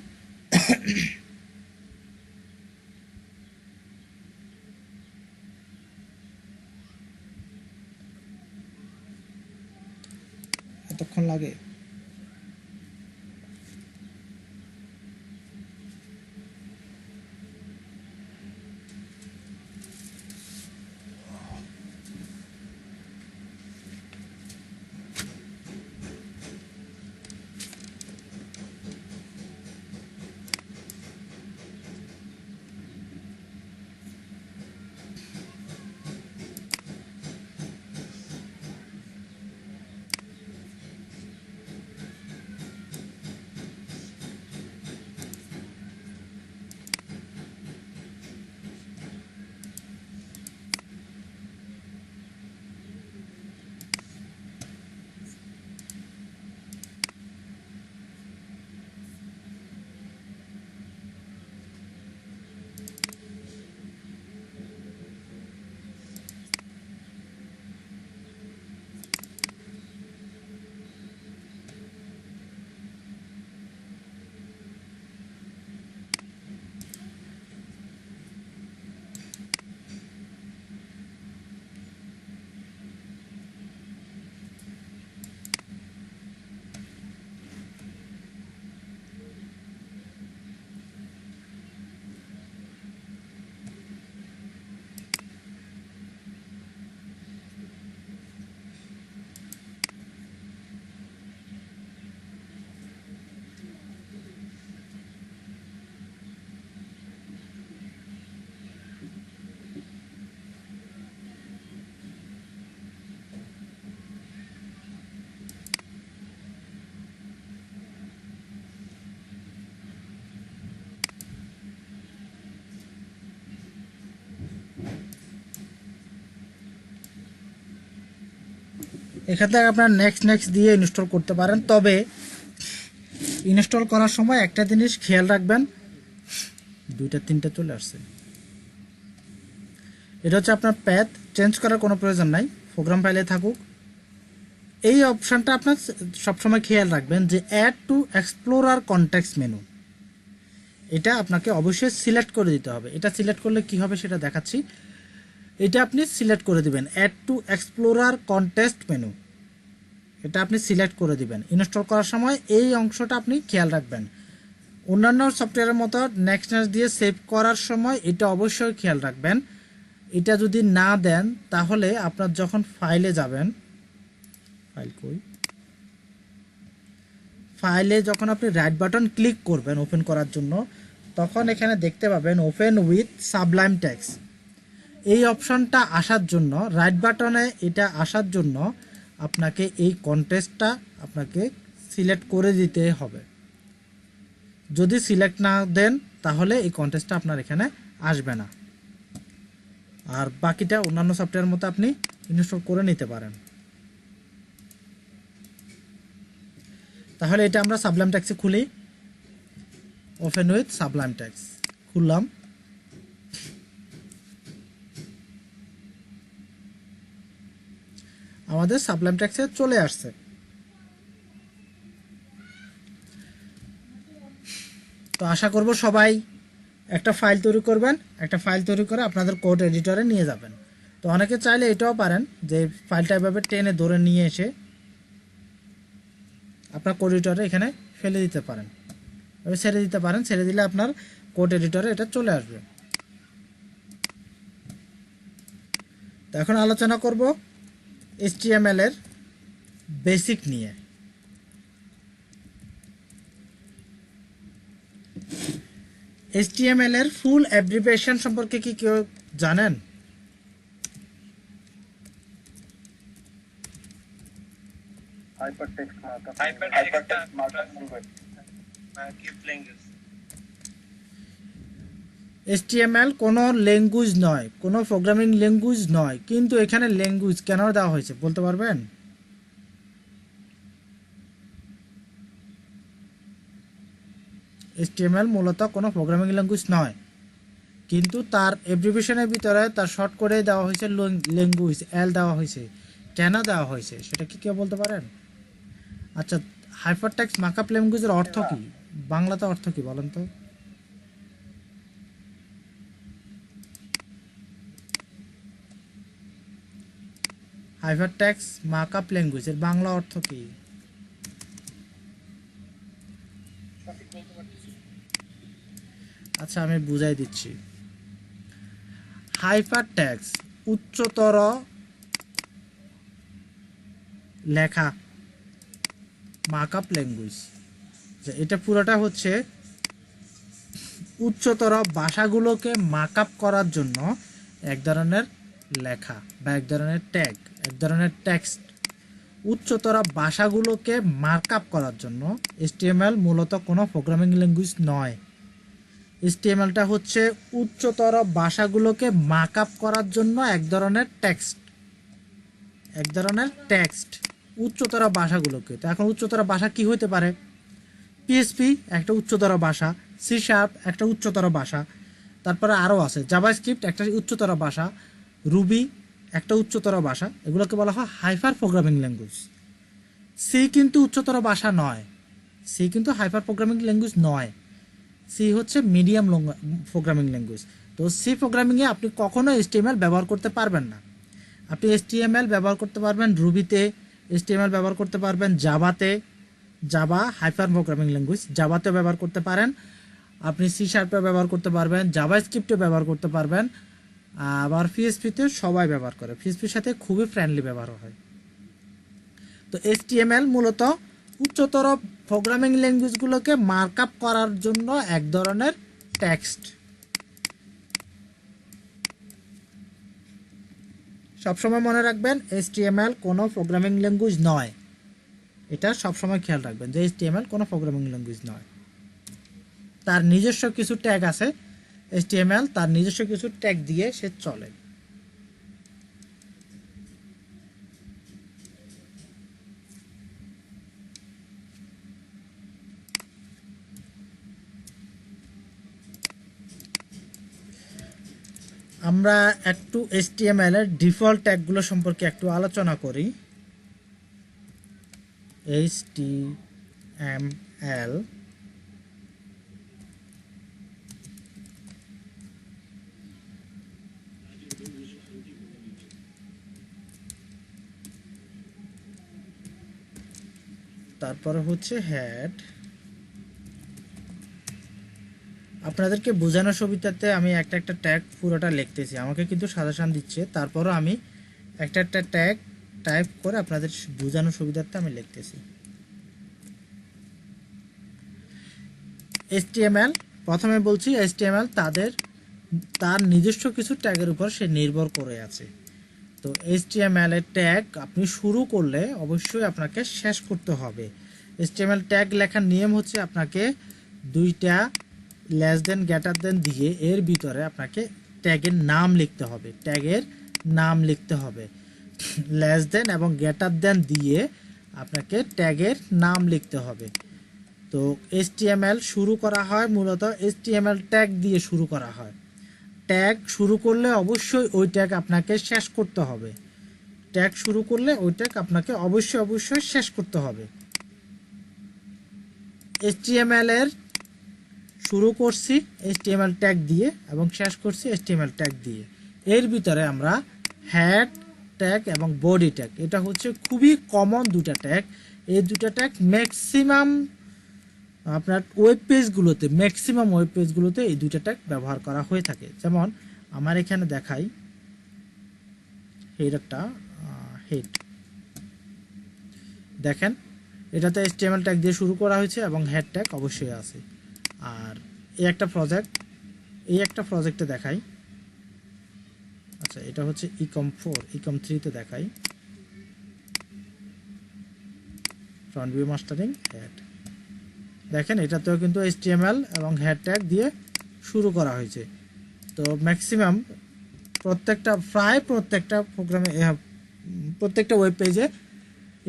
এতক্ষণ লাগে। এখান থেকে আপনার নেক্সট দিয়ে ইনস্টল করতে পারেন। তবে ইনস্টল করার সময় একটা জিনিস খেয়াল রাখবেন, 2টা 3টা চলে আসছে। এটা হচ্ছে আপনার প্যাথ, চেঞ্জ করার কোনো প্রয়োজন নাই, প্রোগ্রাম ফাইলে থাকুক। এই অপশানটা আপনার সবসময় খেয়াল রাখবেন যে add to explorer context menu, এটা আপনাকে অবশ্যই সিলেক্ট করে দিতে হবে। এটা সিলেক্ট করলে কি হবে সেটা দেখাচ্ছি। এটা আপনি সিলেক্ট করে দিবেন, add to explorer context menu, এটা আপনি সিলেক্ট করে দিবেন। ইনস্টল করার সময় এই অংশটা আপনি খেয়াল রাখবেন। অন্যান্য সফটওয়্যারের মতো নেক্সট দিয়ে সেভ করার সময় এটা অবশ্যই খেয়াল রাখবেন। এটা যদি না দেন তাহলে আপনার যখন ফাইলে যাবেন, ফাইলে যখন আপনি রাইট বাটন ক্লিক করবেন ওপেন করার জন্য, তখন এখানে দেখতে পাবেন ওপেন উইথ সাবলাইম টেক্সট। এই অপশনটা আসার জন্য, রাইট বাটনে এটা আসার জন্য আপনাকে এই কনটেক্সটটা আপনাকে সিলেক্ট করে দিতে হবে। যদি সিলেক্ট না দেন তাহলে এই কনটেক্সটটা আপনার এখানে আসবে না। আর বাকিটা অন্যান্য সফটওয়্যারের মতো আপনি ইনস্টল করে নিতে পারেন। তাহলে এটা আমরা সাবলাইম টেক্সটে খুলি, ওপেন উইথ সাবলাইম টেক্সট খুললাম। আমাদের সাবলাইম টেক্সটে চলে আসছে। তো আশা করব সবাই একটা ফাইল তৈরি করবেন, একটা ফাইল তৈরি করে আপনাদের কোড এডিটরে নিয়ে যাবেন। তো অনেকে চাইলে এটাও পারেন যে ফাইলটা এভাবে টেনে ধরে নিয়ে এসে আপনার কোড এডিটরে এখানে ফেলে দিতে পারেন, ছেড়ে দিতে পারেন। ছেড়ে দিলে আপনার কোড এডিটরে এটা চলে আসবে। তো এখন আলোচনা করব HTML এর বেসিক নিয়ে। HTML এর ফুল অ্যাব্রিভিয়েশন সম্পর্কে কি কেউ জানেন? hypertext markup language. HTML কোনো ল্যাঙ্গুয়েজ নয়, কোনো প্রোগ্রামিং ল্যাঙ্গুয়েজ নয়, কিন্তু এখানে ল্যাঙ্গুয়েজ কেন দেওয়া হয়েছে বলতে পারবেন? HTML মূলত কোনো প্রোগ্রামিং ল্যাঙ্গুয়েজ নয়, কিন্তু তার অ্যাব্রিভিয়েশনের ভিতরে তার শর্ট করে দেওয়া হয়েছে ল্যাঙ্গুয়েজ, এল দেওয়া হয়েছে। কেন দেওয়া হয়েছে সেটা কি কেউ বলতে পারেন? আচ্ছা, হাইপারটেক্সট মার্কআপ ল্যাঙ্গুয়েজের অর্থ কি, বাংলাতে অর্থ কি বলেন তো? হাইপারটেক্সট মার্কআপ ল্যাঙ্গুয়েজের বাংলা অর্থ কি? আচ্ছা, আমি বুঝাই দিচ্ছি। হাইপারটেক্সট উচ্চতর লেখা মার্কআপ ল্যাঙ্গুয়েজ, এটা পুরোটা হচ্ছে উচ্চতর ভাষাগুলোকে মার্কআপ করার জন্য এক ধরনের লেখা বা এক ধরনের ট্যাগ, এক ধরনের টেক্সট। উচ্চতর ভাষাগুলোকে মার্কআপ করার জন্য HTML মূলত কোনো প্রোগ্রামিং ল্যাঙ্গুয়েজ নয়। HTMLটা হচ্ছে উচ্চতর ভাষাগুলোকে মার্কআপ করার জন্য এক ধরনের টেক্সট, এক ধরনের টেক্সট উচ্চতর ভাষাগুলোকে। তো এখন উচ্চতর ভাষা কি হতে পারে? PHP একটা উচ্চতর ভাষা, C# একটা উচ্চতর ভাষা, তারপরে আরও আছে জাভাস্ক্রিপ্ট একটা উচ্চতর ভাষা, রুবি একটা উচ্চতর ভাষা। এগুলোকে বলা হয় হাইপার প্রোগ্রামিং ল্যাঙ্গুয়েজ। সি কিন্তু উচ্চতর ভাষা নয়, সি কিন্তু হাইপার প্রোগ্রামিং ল্যাঙ্গুয়েজ নয়। সি হচ্ছে মিডিয়াম প্রোগ্রামিং ল্যাঙ্গুয়েজ। তো সি প্রোগ্রামিংয়ে আপনি কখনো HTML ব্যবহার করতে পারবেন না। আপনি HTML ব্যবহার করতে পারবেন রুবিতে, HTML ব্যবহার করতে পারবেন জাভাতে, জাভা হাইপার প্রোগ্রামিং ল্যাঙ্গুয়েজ, জাভাতে ব্যবহার করতে পারেন। আপনি C# ব্যবহার করতে পারবেন, জাভাস্ক্রিপ্টে ব্যবহার করতে পারবেন, আবার PHPতে সবাই ব্যবহার করে, PHPর সাথে খুবই ফ্রেন্ডলি ব্যবহার হয়। তো HTML মূলত উচ্চতর প্রোগ্রামিং ল্যাঙ্গুয়েজগুলোকে মার্কআপ করার জন্য এক ধরনের টেক্সট। সবসময় মনে রাখবেন HTML কোনো প্রোগ্রামিং ল্যাঙ্গুয়েজ নয়, এটা সবসময় খেয়াল রাখবেন যে HTML কোনো প্রোগ্রামিং ল্যাঙ্গুয়েজ নয়। তার নিজস্ব কিছু ট্যাগ আছে, HTML তার নিজস্ব কিছু ট্যাগ দিয়ে সে চলে। আমরা একটু HTML এর ডিফল্ট ট্যাগগুলো সম্পর্কে একটু আলোচনা করি। HTML তারপরে হচ্ছে হেড। আপনাদেরকে বোঝানোর সুবিধাতে আমি একটা একটা ট্যাগ পুরোটা লিখতেছি, আমাকে কিন্তু সাজেশন দিচ্ছে, তারপরও আমি একটা একটা ট্যাগ টাইপ করে আপনাদের বোঝানোর সুবিধার্থে আমি লিখতেছি। HTML প্রথমে বলছি, HTML তার নিজস্ব কিছু ট্যাগের উপর সে নির্ভর করে আছে। তো HTML এর ট্যাগ আপনি শুরু করলে অবশ্যই আপনাকে শেষ করতে হবে। HTML ট্যাগ লেখার নিয়ম হচ্ছে আপনাকে দুইটা লেস দেন গ্রেটার দেন দিয়ে এর ভিতরে আপনাকে ট্যাগের নাম লিখতে হবে, ট্যাগের নাম লিখতে হবে। লেস দেন এবং গ্রেটার দেন দিয়ে আপনাকে ট্যাগের নাম লিখতে হবে। তো HTML শুরু করা হয় মূলত HTML ট্যাগ দিয়ে শুরু করা হয়। ট্যাগ শুরু করলে অবশ্যই ওই ট্যাগ আপনাকে শেষ করতে হবে। ট্যাগ শুরু করলে ওই ট্যাগ আপনাকে অবশ্যই শেষ করতে হবে। HTML এর শুরু করছি HTML ট্যাগ দিয়ে এবং শেষ করছি HTML ট্যাগ দিয়ে। এর ভিতরে আমরা হেড ট্যাগ এবং বডি ট্যাগ, এটা হচ্ছে খুবই কমন দুটা ট্যাগ। এই দুটা ট্যাগ ম্যাক্সিমাম আপনার ওয়েব পেজগুলোতে এই দুইটা ট্যাগ ব্যবহার করা হয়ে থাকে। যেমন আমার এখানে দেখাই, হেড দেখেন, এটাতে HTML ট্যাগ দিয়ে শুরু করা হয়েছে এবং হেড ট্যাগ অবশ্যই আছে। আর এই একটা প্রজেক্টে দেখাই, আচ্ছা এটা হচ্ছে ecom 3 তে দেখাই, ফ্রন্ট ভিউ মাস্টারিং হেড। দেখেন এটাতেও কিন্তু HTML এবং হেড ট্যাগ দিয়ে শুরু করা হয়েছে। তো ম্যাক্সিমাম প্রায় প্রত্যেকটা প্রোগ্রামে প্রত্যেকটা ওয়েব পেজে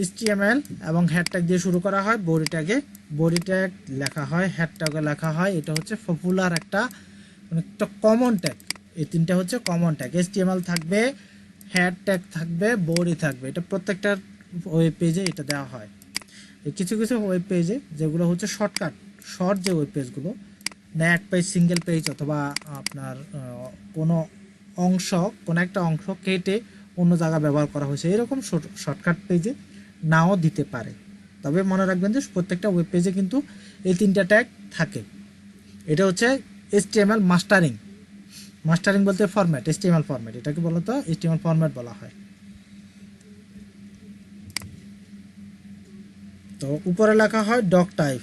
HTML এবং হেড ট্যাগ দিয়ে শুরু করা হয়। বডি ট্যাগ লেখা হয়, হেড ট্যাগও লেখা হয়। এটা হচ্ছে পপুলার একটা কমন ট্যাগ। এই তিনটা হচ্ছে কমন ট্যাগ। HTML থাকবে, হেড ট্যাগ থাকবে, বডি থাকবে। এটা প্রত্যেকটা ওয়েব পেজে এটা দেওয়া হয়। কিছু কিছু ওয়েব পেজে যেগুলো হচ্ছে শর্ট যে ওয়েব পেজগুলো, না এক পেজ সিঙ্গেল পেজ অথবা আপনার কোনো একটা অংশ কেটে অন্য জায়গা ব্যবহার করা হয়েছে, এরকম শর্টকাট পেজে নাও দিতে পারে। তবে মনে রাখবেন যে প্রত্যেকটা ওয়েব পেজে কিন্তু এই তিনটা ট্যাগ থাকে। এটা হচ্ছে HTML মাস্টারিং বলতে ফরম্যাট, HTML ফরম্যাট, এটাকে বলতো HTML ফরম্যাট বলা হয়। তো উপরে লেখা হয় ডক টাইপ।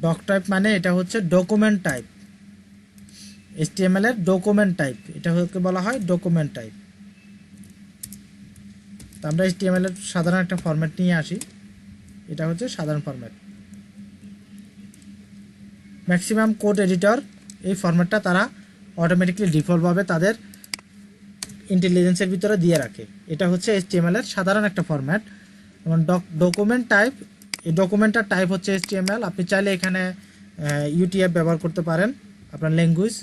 ডক টাইপ মানে এটা হচ্ছে ডকুমেন্ট টাইপ। HTML এর ডকুমেন্ট টাইপ, এটা হচ্ছে বলা হয় ডকুমেন্ট টাইপ। তো আমরা HTML এর সাধারণ একটা ফরম্যাট নিয়ে আসি, এটা হচ্ছে সাধারণ ফরম্যাট। ম্যাক্সিমাম কোড এডিটর এই ফরম্যাটটা তারা অটোমেটিকলি ডিফল্টভাবে তাদের ইন্টেলিজেন্সের ভিতরে দিয়ে রাখে। এটা হচ্ছে HTML এর সাধারণ একটা ফরম্যাট। যেমন ডকুমেন্ট টাইপ, এই ডকুমেন্টটার টাইপ হচ্ছে HTML। আপনি চাইলে এখানে UTF ব্যবহার করতে পারেন, আপনার language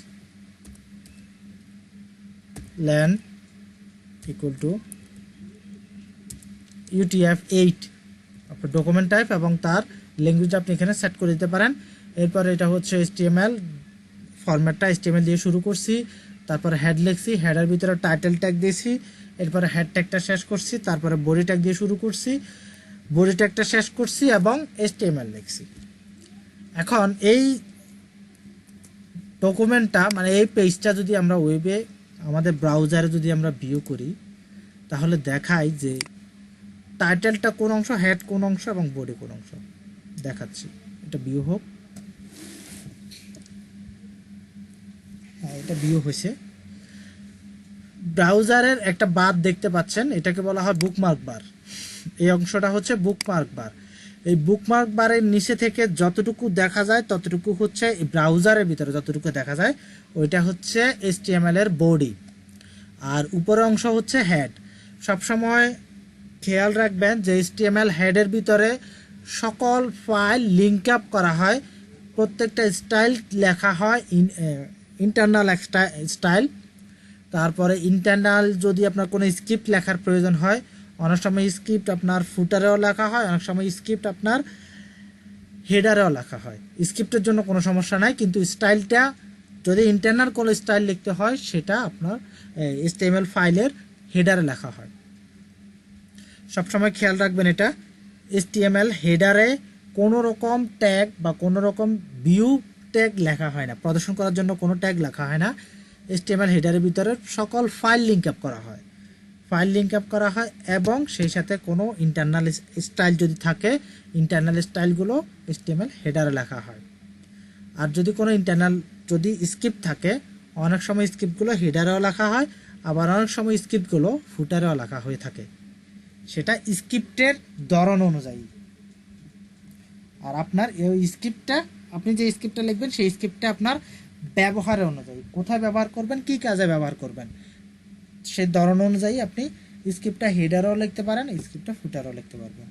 LAN equal to UTF-8 আপনার ডকুমেন্ট টাইপ এবং তার ল্যাঙ্গুয়েজ আপনি এখানে সেট করে দিতে পারেন। এরপর এটা হচ্ছে HTML ফরম্যাটটা, HTML দিয়ে শুরু করছি, তারপরে হেড লিখছি, হেডের ভিতরে টাইটেল ট্যাগ দিয়েছি, এরপরে হেড ট্যাগটা শেষ করছি, তারপরে বডি ট্যাগ দিয়ে শুরু করছি, বডি ট্যাগটা শেষ করছি এবং HTML লিখছি। এখন এই ডকুমেন্টটা মানে এই পেজটা যদি আমরা ওয়েবে আমাদের ব্রাউজারে যদি আমরা ভিউ করি, তাহলে দেখাই যে টাইটেলটা কোন অংশ, হেড কোন অংশ এবং বডি কোন অংশ দেখাচ্ছি। এটা ভিউ হোক, এটা ভিউ হয়েছে। ব্রাউজারের একটা বার দেখতে পাচ্ছেন, এটাকে বলা হয় বুকমার্ক বার। এই অংশটা হচ্ছে বুকমার্ক বার। এই বুকমার্ক বারের নিচে থেকে যতটুকু দেখা যায় ততটুকু হচ্ছে ব্রাউজারের ভিতরে যতটুকু দেখা যায় ওইটা হচ্ছে HTML এর বডি, আর উপরের অংশ হচ্ছে হেড। সবসময় খেয়াল রাখবেন যে HTML হেডের ভিতরে সকল ফাইল লিঙ্ক আপ করা হয়, প্রত্যেকটা স্টাইল লেখা হয় ইন্টারনাল স্টাইল। তারপরে ইন্টারনাল যদি আপনার কোনো স্ক্রিপ্ট লেখার প্রয়োজন হয়, অনেক সময় স্ক্রিপ্ট আপনার ফুটারেও লেখা হয়, অনেক সময় স্ক্রিপ্ট আপনার হেডারেও লেখা হয়। স্ক্রিপ্টের জন্য কোনো সমস্যা নাই, কিন্তু স্টাইলটা যদি ইন্টারনাল কোনো স্টাইল লিখতে হয় সেটা আপনার HTML ফাইলের হেডারে লেখা হয়। সবসময় খেয়াল রাখবেন এটা, HTML হেডারে কোনো রকম ট্যাগ বা কোনো রকম ভিউ ট্যাগ লেখা হয় না, প্রদর্শন করার জন্য কোনো ট্যাগ লেখা হয় না। HTML হেডারের ভিতরে সকল ফাইল লিঙ্ক আপ করা হয়, এবং সেই সাথে কোনো ইন্টারনাল স্টাইল যদি থাকে, ইন্টারনাল স্টাইলগুলো HTML হেডারে লেখা হয়। আর যদি কোনো ইন্টারনাল যদি স্ক্রিপ্ট থাকে, অনেক সময় স্ক্রিপ্টগুলো হেডারেও লেখা হয়, আবার অনেক সময় স্ক্রিপ্টগুলো ফুটারেও লেখা হয়ে থাকে, সেটা স্ক্রিপ্টের ধরন অনুযায়ী। আর আপনার এই স্ক্রিপ্টটা, আপনি যে স্ক্রিপ্টটা লিখবেন সেই স্ক্রিপ্টটা আপনার ব্যবহারের অনুযায়ী, কোথায় ব্যবহার করবেন, কি কাজে ব্যবহার করবেন, সেই ধরন অনুযায়ী আপনি স্ক্রিপ্টটা হেডারও লিখতে পারেন, স্ক্রিপ্টটা ফুটারও লিখতে পারবেন।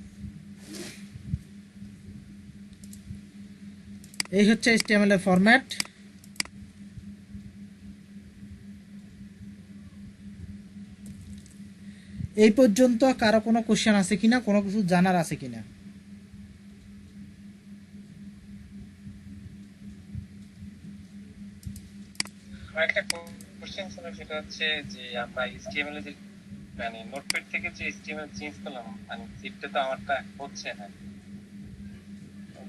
এই হচ্ছে HTML এর ফরম্যাট। এই পর্যন্ত কারো কোনো কোশ্চেন আছে কিনা, কোনো কিছু জানার আছে কিনা? একটা কোশ্চেন ছিল, সেটা হচ্ছে যে আমরা HTML এ যে মানে নোটপ্যাড থেকে যে HTML চেঞ্জ করলাম, মানে সেটা তো আমারটা হচ্ছে না,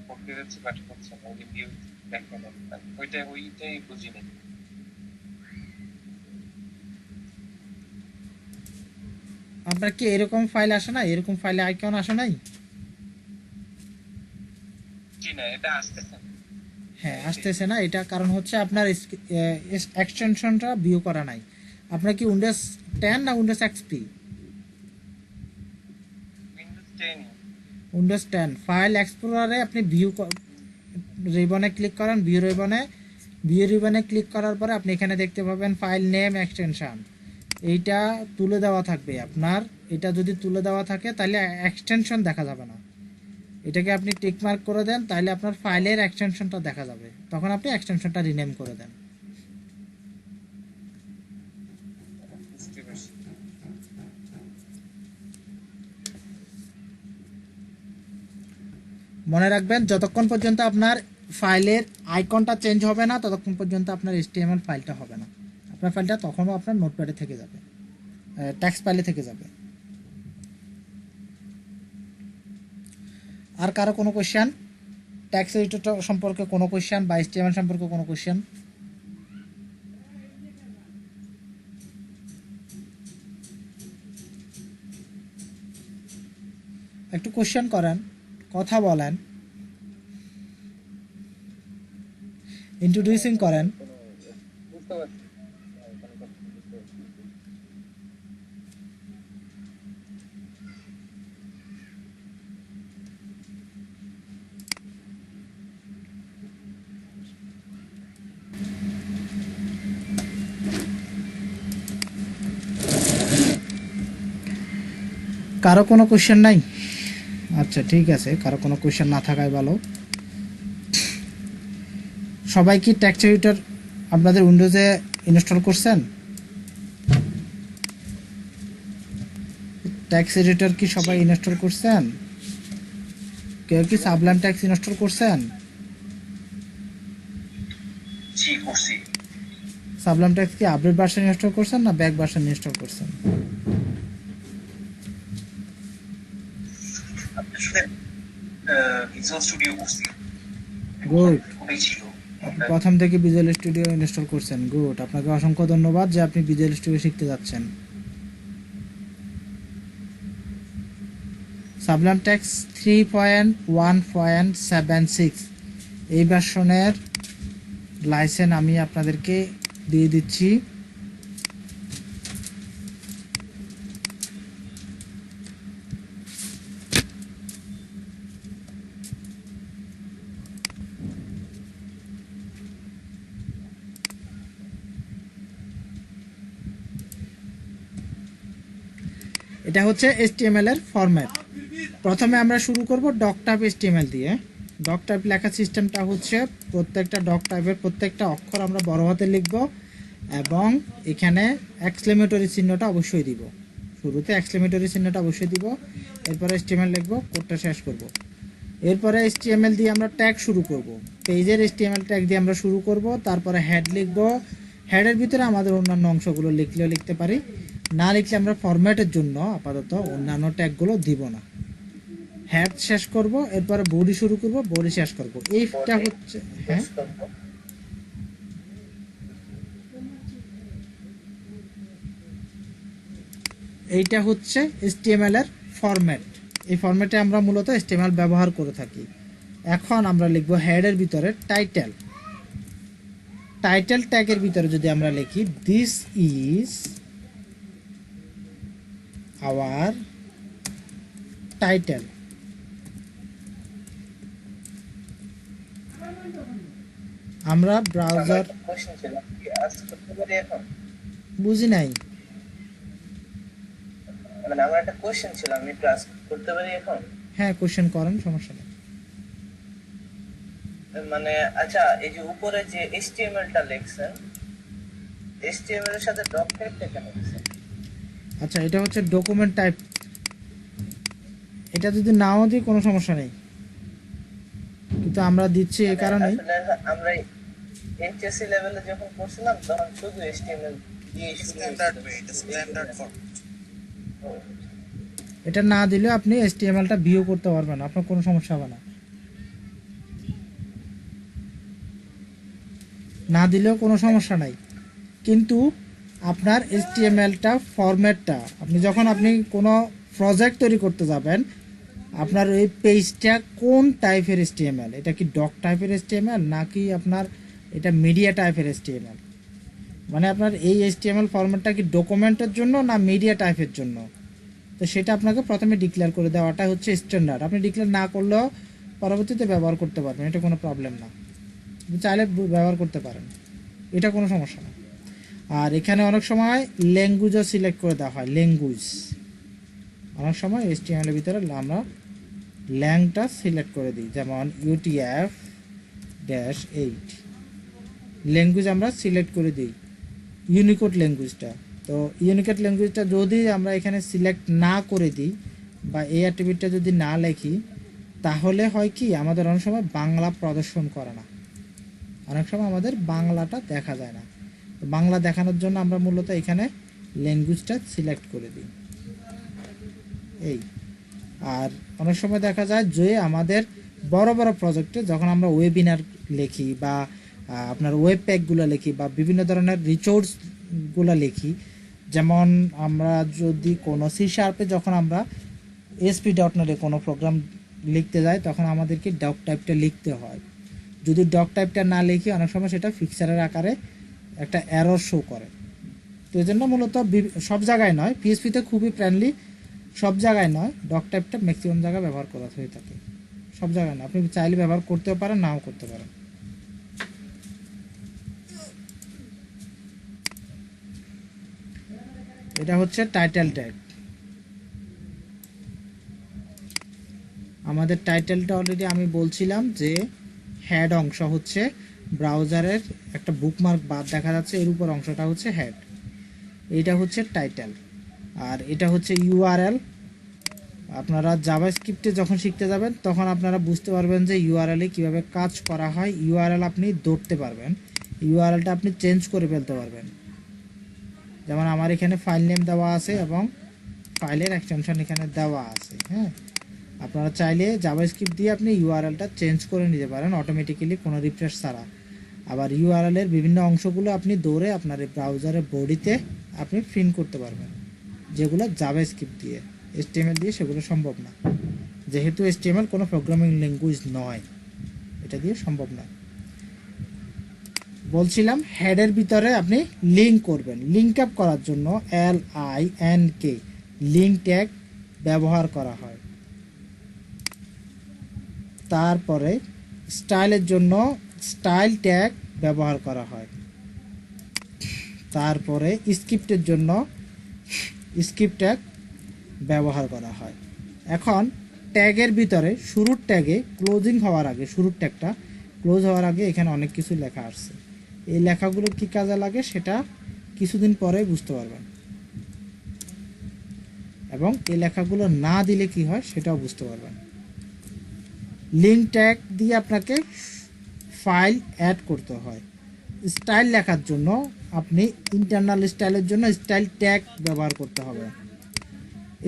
করতে যাচ্ছি বাট হচ্ছে না, ওই ভিউ দেখা না, ওইটাই বুঝিনি। আপনার কি এরকম ফাইল আসে না, এরকম ফাইলে আইকন আসে নাই? জি না, এটা আসতেছে না। হ্যাঁ, আসতেছে না, এটা কারণ হচ্ছে আপনার এক্সটেনশনটা ভিউ করা নাই। আপনার কি উইন্ডোজ 10 না Windows XP? Windows 10 Windows 10 file এক্সপ্লোরারে আপনি ভিউ রিবনে ক্লিক করেন, ভিউ রিবনে ক্লিক করার পরে আপনি এখানে দেখতে পাবেন ফাইল নেম এক্সটেনশন, এইটা তুলে দেওয়া থাকবে আপনার। এটা যদি তুলে দেওয়া থাকে তাহলে এক্সটেনশন দেখা যাবে না, এটাকে আপনি টিক মার্ক করে দেন, তাহলে আপনার ফাইলের এক্সটেনশনটা দেখা যাবে, তখন আপনি এক্সটেনশনটা রিনেম করে দেন। বুঝতে পারছি। মনে রাখবেন, যতক্ষণ পর্যন্ত আপনার ফাইলের আইকনটা চেঞ্জ হবে না, ততক্ষণ পর্যন্ত আপনার HTML ফাইলটা হবে না। আপনার ফাইলটা তখনও আপনার নোটপ্যাডে থেকে যাবে, টেক্সট ফাইলে থেকে যাবে। আর কারো কোনো কোশ্চেন, টেক্সট এডিটর সম্পর্কে কোনো কোশ্চেন বা HTML সম্পর্কে কোনো কোশ্চেন? একটু কোশ্চেন করেন, কথা বলেন, ইন্ট্রোডিউসিং করেন। বুঝতে পারছি। কারো কোনো কোশ্চেন নাই? আচ্ছা, ঠিক আছে, কারো কোনো কোশ্চেন না থাকাই ভালো। সবাই কি টেক্সট এডিটর আপনাদের উইন্ডোজে ইনস্টল করছেন? টেক্সট এডিটর কি সবাই ইনস্টল করছেন? কেউ কি সাবলাইম টেক্সট ইনস্টল করছেন? জি করছি। সাবলাইম টেক্সট কি আপডেট ভার্সন ইনস্টল করছেন না ব্যাক ভার্সন ইনস্টল করছেন? আসলে ভিজুয়াল স্টুডিও করছি। গুড, ওটাই ছিল। প্রথম থেকে ভিজুয়াল স্টুডিও ইনস্টল করছেন, গুড। আপনাকে অসংখ্য ধন্যবাদ যে আপনি ভিজুয়াল স্টুডিও শিখতে যাচ্ছেন। সাবলাইম টেক্সট 3.1.76 এই ভার্সনের লাইসেন্স আমি আপনাদেরকে দিয়ে দিচ্ছি। এটা হচ্ছে HTML এর ফরম্যাট। প্রথমে আমরা শুরু করব ডক টাইপ HTML দিয়ে। ডক টাইপ লেখার সিস্টেমটা হচ্ছে প্রত্যেকটা ডক টাইপের প্রত্যেকটা অক্ষর আমরা বড় হাতে লিখব এবং এখানে এক্সক্লেমেটরি চিহ্নটা অবশ্যই দিব। শুরুতে এক্সক্লেমেটরি চিহ্নটা অবশ্যই দিব, এরপরে HTML লিখব, কোডটা শেষ করব। এরপরে HTML দিয়ে আমরা ট্যাগ শুরু করব, পেজের HTML ট্যাগ দিয়ে আমরা শুরু করব। তারপরে হেড লিখব, হেডের ভিতরে আমাদের অন্যান্য অংশগুলো লিখলেও লিখতে পারি, না লিখলে আমরা ফরম্যাটের জন্য আপাতত অন্যান্য ট্যাগগুলো দিব না। হেড শেষ করব, এরপরে বডি শুরু করব, বডি শেষ করব। এইটা হচ্ছে হ্যাঁ এইটা হচ্ছে HTML এর ফরম্যাট। এই ফরম্যাটে আমরা মূলত HTML ব্যবহার করে থাকি। এখন আমরা লিখব হেডের ভিতরে টাইটেল। টাইটেল ট্যাগের ভিতরে যদি আমরা লিখি দিস ইজ আওয়ার টাইটেল, আমরা ব্রাউজার কোশ্চেন ছিল কি আজ করতে পারি এখন? বুঝি নাই। মানে আমার একটা কোশ্চেন ছিল, আমি একটু আস্ক করতে পারি এখন? হ্যাঁ, কোশ্চেন করেন, সমস্যা নেই। মানে আচ্ছা, এই যে উপরে যে HTML টা লিখছেন, HTML এর সাথে ডক টাইপটা কেন লিখছেন? আচ্ছা, এটা হচ্ছে ডকুমেন্ট টাইপ। এটা যদি নাও দিই কোনো সমস্যা নেই, কিন্তু আমরা দিচ্ছি এই কারণেই। আসলে আমরা HSC লেভেলে যখন পড়ছিলাম তখন শুধু HTML দিয়ে স্ট্যান্ডার্ড ফরম্যাট। এটা না দিলে আপনি HTML-টা ভিউ করতে পারবেন, আপনার কোনো সমস্যা হবে না। না দিলেও কোনো সমস্যা নাই, কিন্তু আপনার HTML-টা ফরম্যাটটা আপনি কোনো প্রজেক্ট তৈরি করতে যাবেন, আপনার ওই পেজটা কোন টাইপের HTML, এটা কি ডক টাইপের HTML নাকি আপনার এটা মিডিয়া টাইপের HTML, মানে আপনার এই HTML ফরম্যাটটা কি ডকুমেন্টের জন্য না মিডিয়া টাইপের জন্য, তো সেটা আপনাকে প্রথমে ডিক্লেয়ার করে দেওয়াটা হচ্ছে স্ট্যান্ডার্ড। আপনি ডিক্লেয়ার না করলেও পরবর্তীতে ব্যবহার করতে পারবেন, এটা কোনো প্রবলেম না, চাইলে ব্যবহার করতে পারেন, এটা কোনো সমস্যা না। আর এখানে অনেক সময় ল্যাঙ্গুয়েজও সিলেক্ট করে দেওয়া হয়, ল্যাঙ্গুয়েজ অনেক সময় HTML এর ভিতরে আমরা ল্যাংটা সিলেক্ট করে দিই, যেমন UTF-8 ল্যাঙ্গুয়েজ আমরা সিলেক্ট করে দিই, ইউনিকোড ল্যাঙ্গুয়েজটা। তো ইউনিকোড ল্যাঙ্গুয়েজটা যদি আমরা এখানে সিলেক্ট না করে দিই বা এই অ্যাট্রিবিউটটা যদি না লিখি, তাহলে হয় কি আমাদের অনেক সময় বাংলা প্রদর্শন করে না, অনেক সময় আমাদের বাংলাটা দেখা যায় না। তো বাংলা দেখানোর জন্য আমরা মূলত এখানে ল্যাঙ্গুয়েজটা সিলেক্ট করে দিই এই। আর অনেক সময় দেখা যায় যে আমাদের বড় বড় প্রজেক্টে যখন আমরা ওয়েবিনার লিখি বা আপনার ওয়েব প্যাকগুলো লিখি বা বিভিন্ন ধরনের রিসোর্সগুলো লিখি, যেমন আমরা যদি কোনো C# যখন আমরা ASP.NET এ কোনো প্রোগ্রাম লিখতে যাই তখন আমাদেরকে ডক টাইপটা লিখতে হয়। যদি ডক টাইপটা না লিখি অনেক সময় সেটা ফিক্সারের আকারে একটা এরর শো করে। তো এই জন্য মূলত সব জায়গায় নয়, PHP-তে খুবই ফ্রেন্ডলি, সব জায়গায় নয়, ডক টাইপটা ম্যাক্সিমাম জায়গায় ব্যবহার করা হয়ে থাকে, সব জায়গায় না, আপনি চাইলে ব্যবহার করতেও পারেন নাও করতে পারেন। এটা হচ্ছে টাইটেল ট্যাগ। আমাদের টাইটেলটা অলরেডি আমি বলছিলাম যে হেড অংশ হচ্ছে ব্রাউজারের একটা বুকমার্ক বাদ দেখা যাচ্ছে, এর উপর অংশটা হচ্ছে হেড, এইটা হচ্ছে টাইটেল। আর এটা হচ্ছে URL। আপনারা জাভাস্ক্রিপ্টে যখন শিখতে যাবেন তখন আপনারা বুঝতে পারবেন যে URL-এ কীভাবে কাজ করা হয়। URL আপনি ধরতে পারবেন, URL-টা আপনি চেঞ্জ করে ফেলতে পারবেন। যেমন আমার এখানে ফাইল নেম দেওয়া আছে এবং ফাইলের এক্সটেনশন এখানে দেওয়া আছে। হ্যাঁ, আপনারা চাইলে জাভাস্ক্রিপ্ট দিয়ে আপনি URL-টা চেঞ্জ করে নিতে পারেন অটোমেটিক্যালি, কোনো রিফ্রেশ ছাড়া। আবার URL-এর বিভিন্ন অংশগুলো আপনি দৌড়ে আপনার এই ব্রাউজারের বডিতে আপনি প্রিন্ট করতে পারবেন, যেগুলো জাভাস্ক্রিপ্ট দিয়ে, HTML দিয়ে সেগুলো সম্ভব না, যেহেতু HTML কোনো প্রোগ্রামিং ল্যাঙ্গুয়েজ নয়, এটা দিয়ে সম্ভব না। বলছিলাম হেডের ভিতরে আপনি লিঙ্ক করবেন, লিঙ্ক আপ করার জন্য LINK লিঙ্ক ট্যাগ ব্যবহার করা হয়। তারপরে স্টাইলের জন্য স্টাইল ট্যাগ ব্যবহার করা হয়। তারপরে স্ক্রিপ্টের জন্য স্ক্রিপ্ট ট্যাগ ব্যবহার করা হয়। এখন ট্যাগের ভিতরে শুরুর ট্যাগে ক্লোজিং হওয়ার আগে, শুরুর ট্যাগটা ক্লোজ হওয়ার আগে এখানে অনেক কিছু লেখা আসছে। এই লেখাগুলো কি কাজে লাগে সেটা কিছুদিন পরে বুঝতে পারবেন, এবং এই লেখাগুলো না দিলে কি হয় সেটাও বুঝতে পারবেন। লিঙ্ক ট্যাগ দিয়ে আপনাকে ফাইল অ্যাড করতে হয়। স্টাইল লেখার জন্য আপনি ইন্টারনাল স্টাইলের জন্য স্টাইল ট্যাগ ব্যবহার করতে হবে।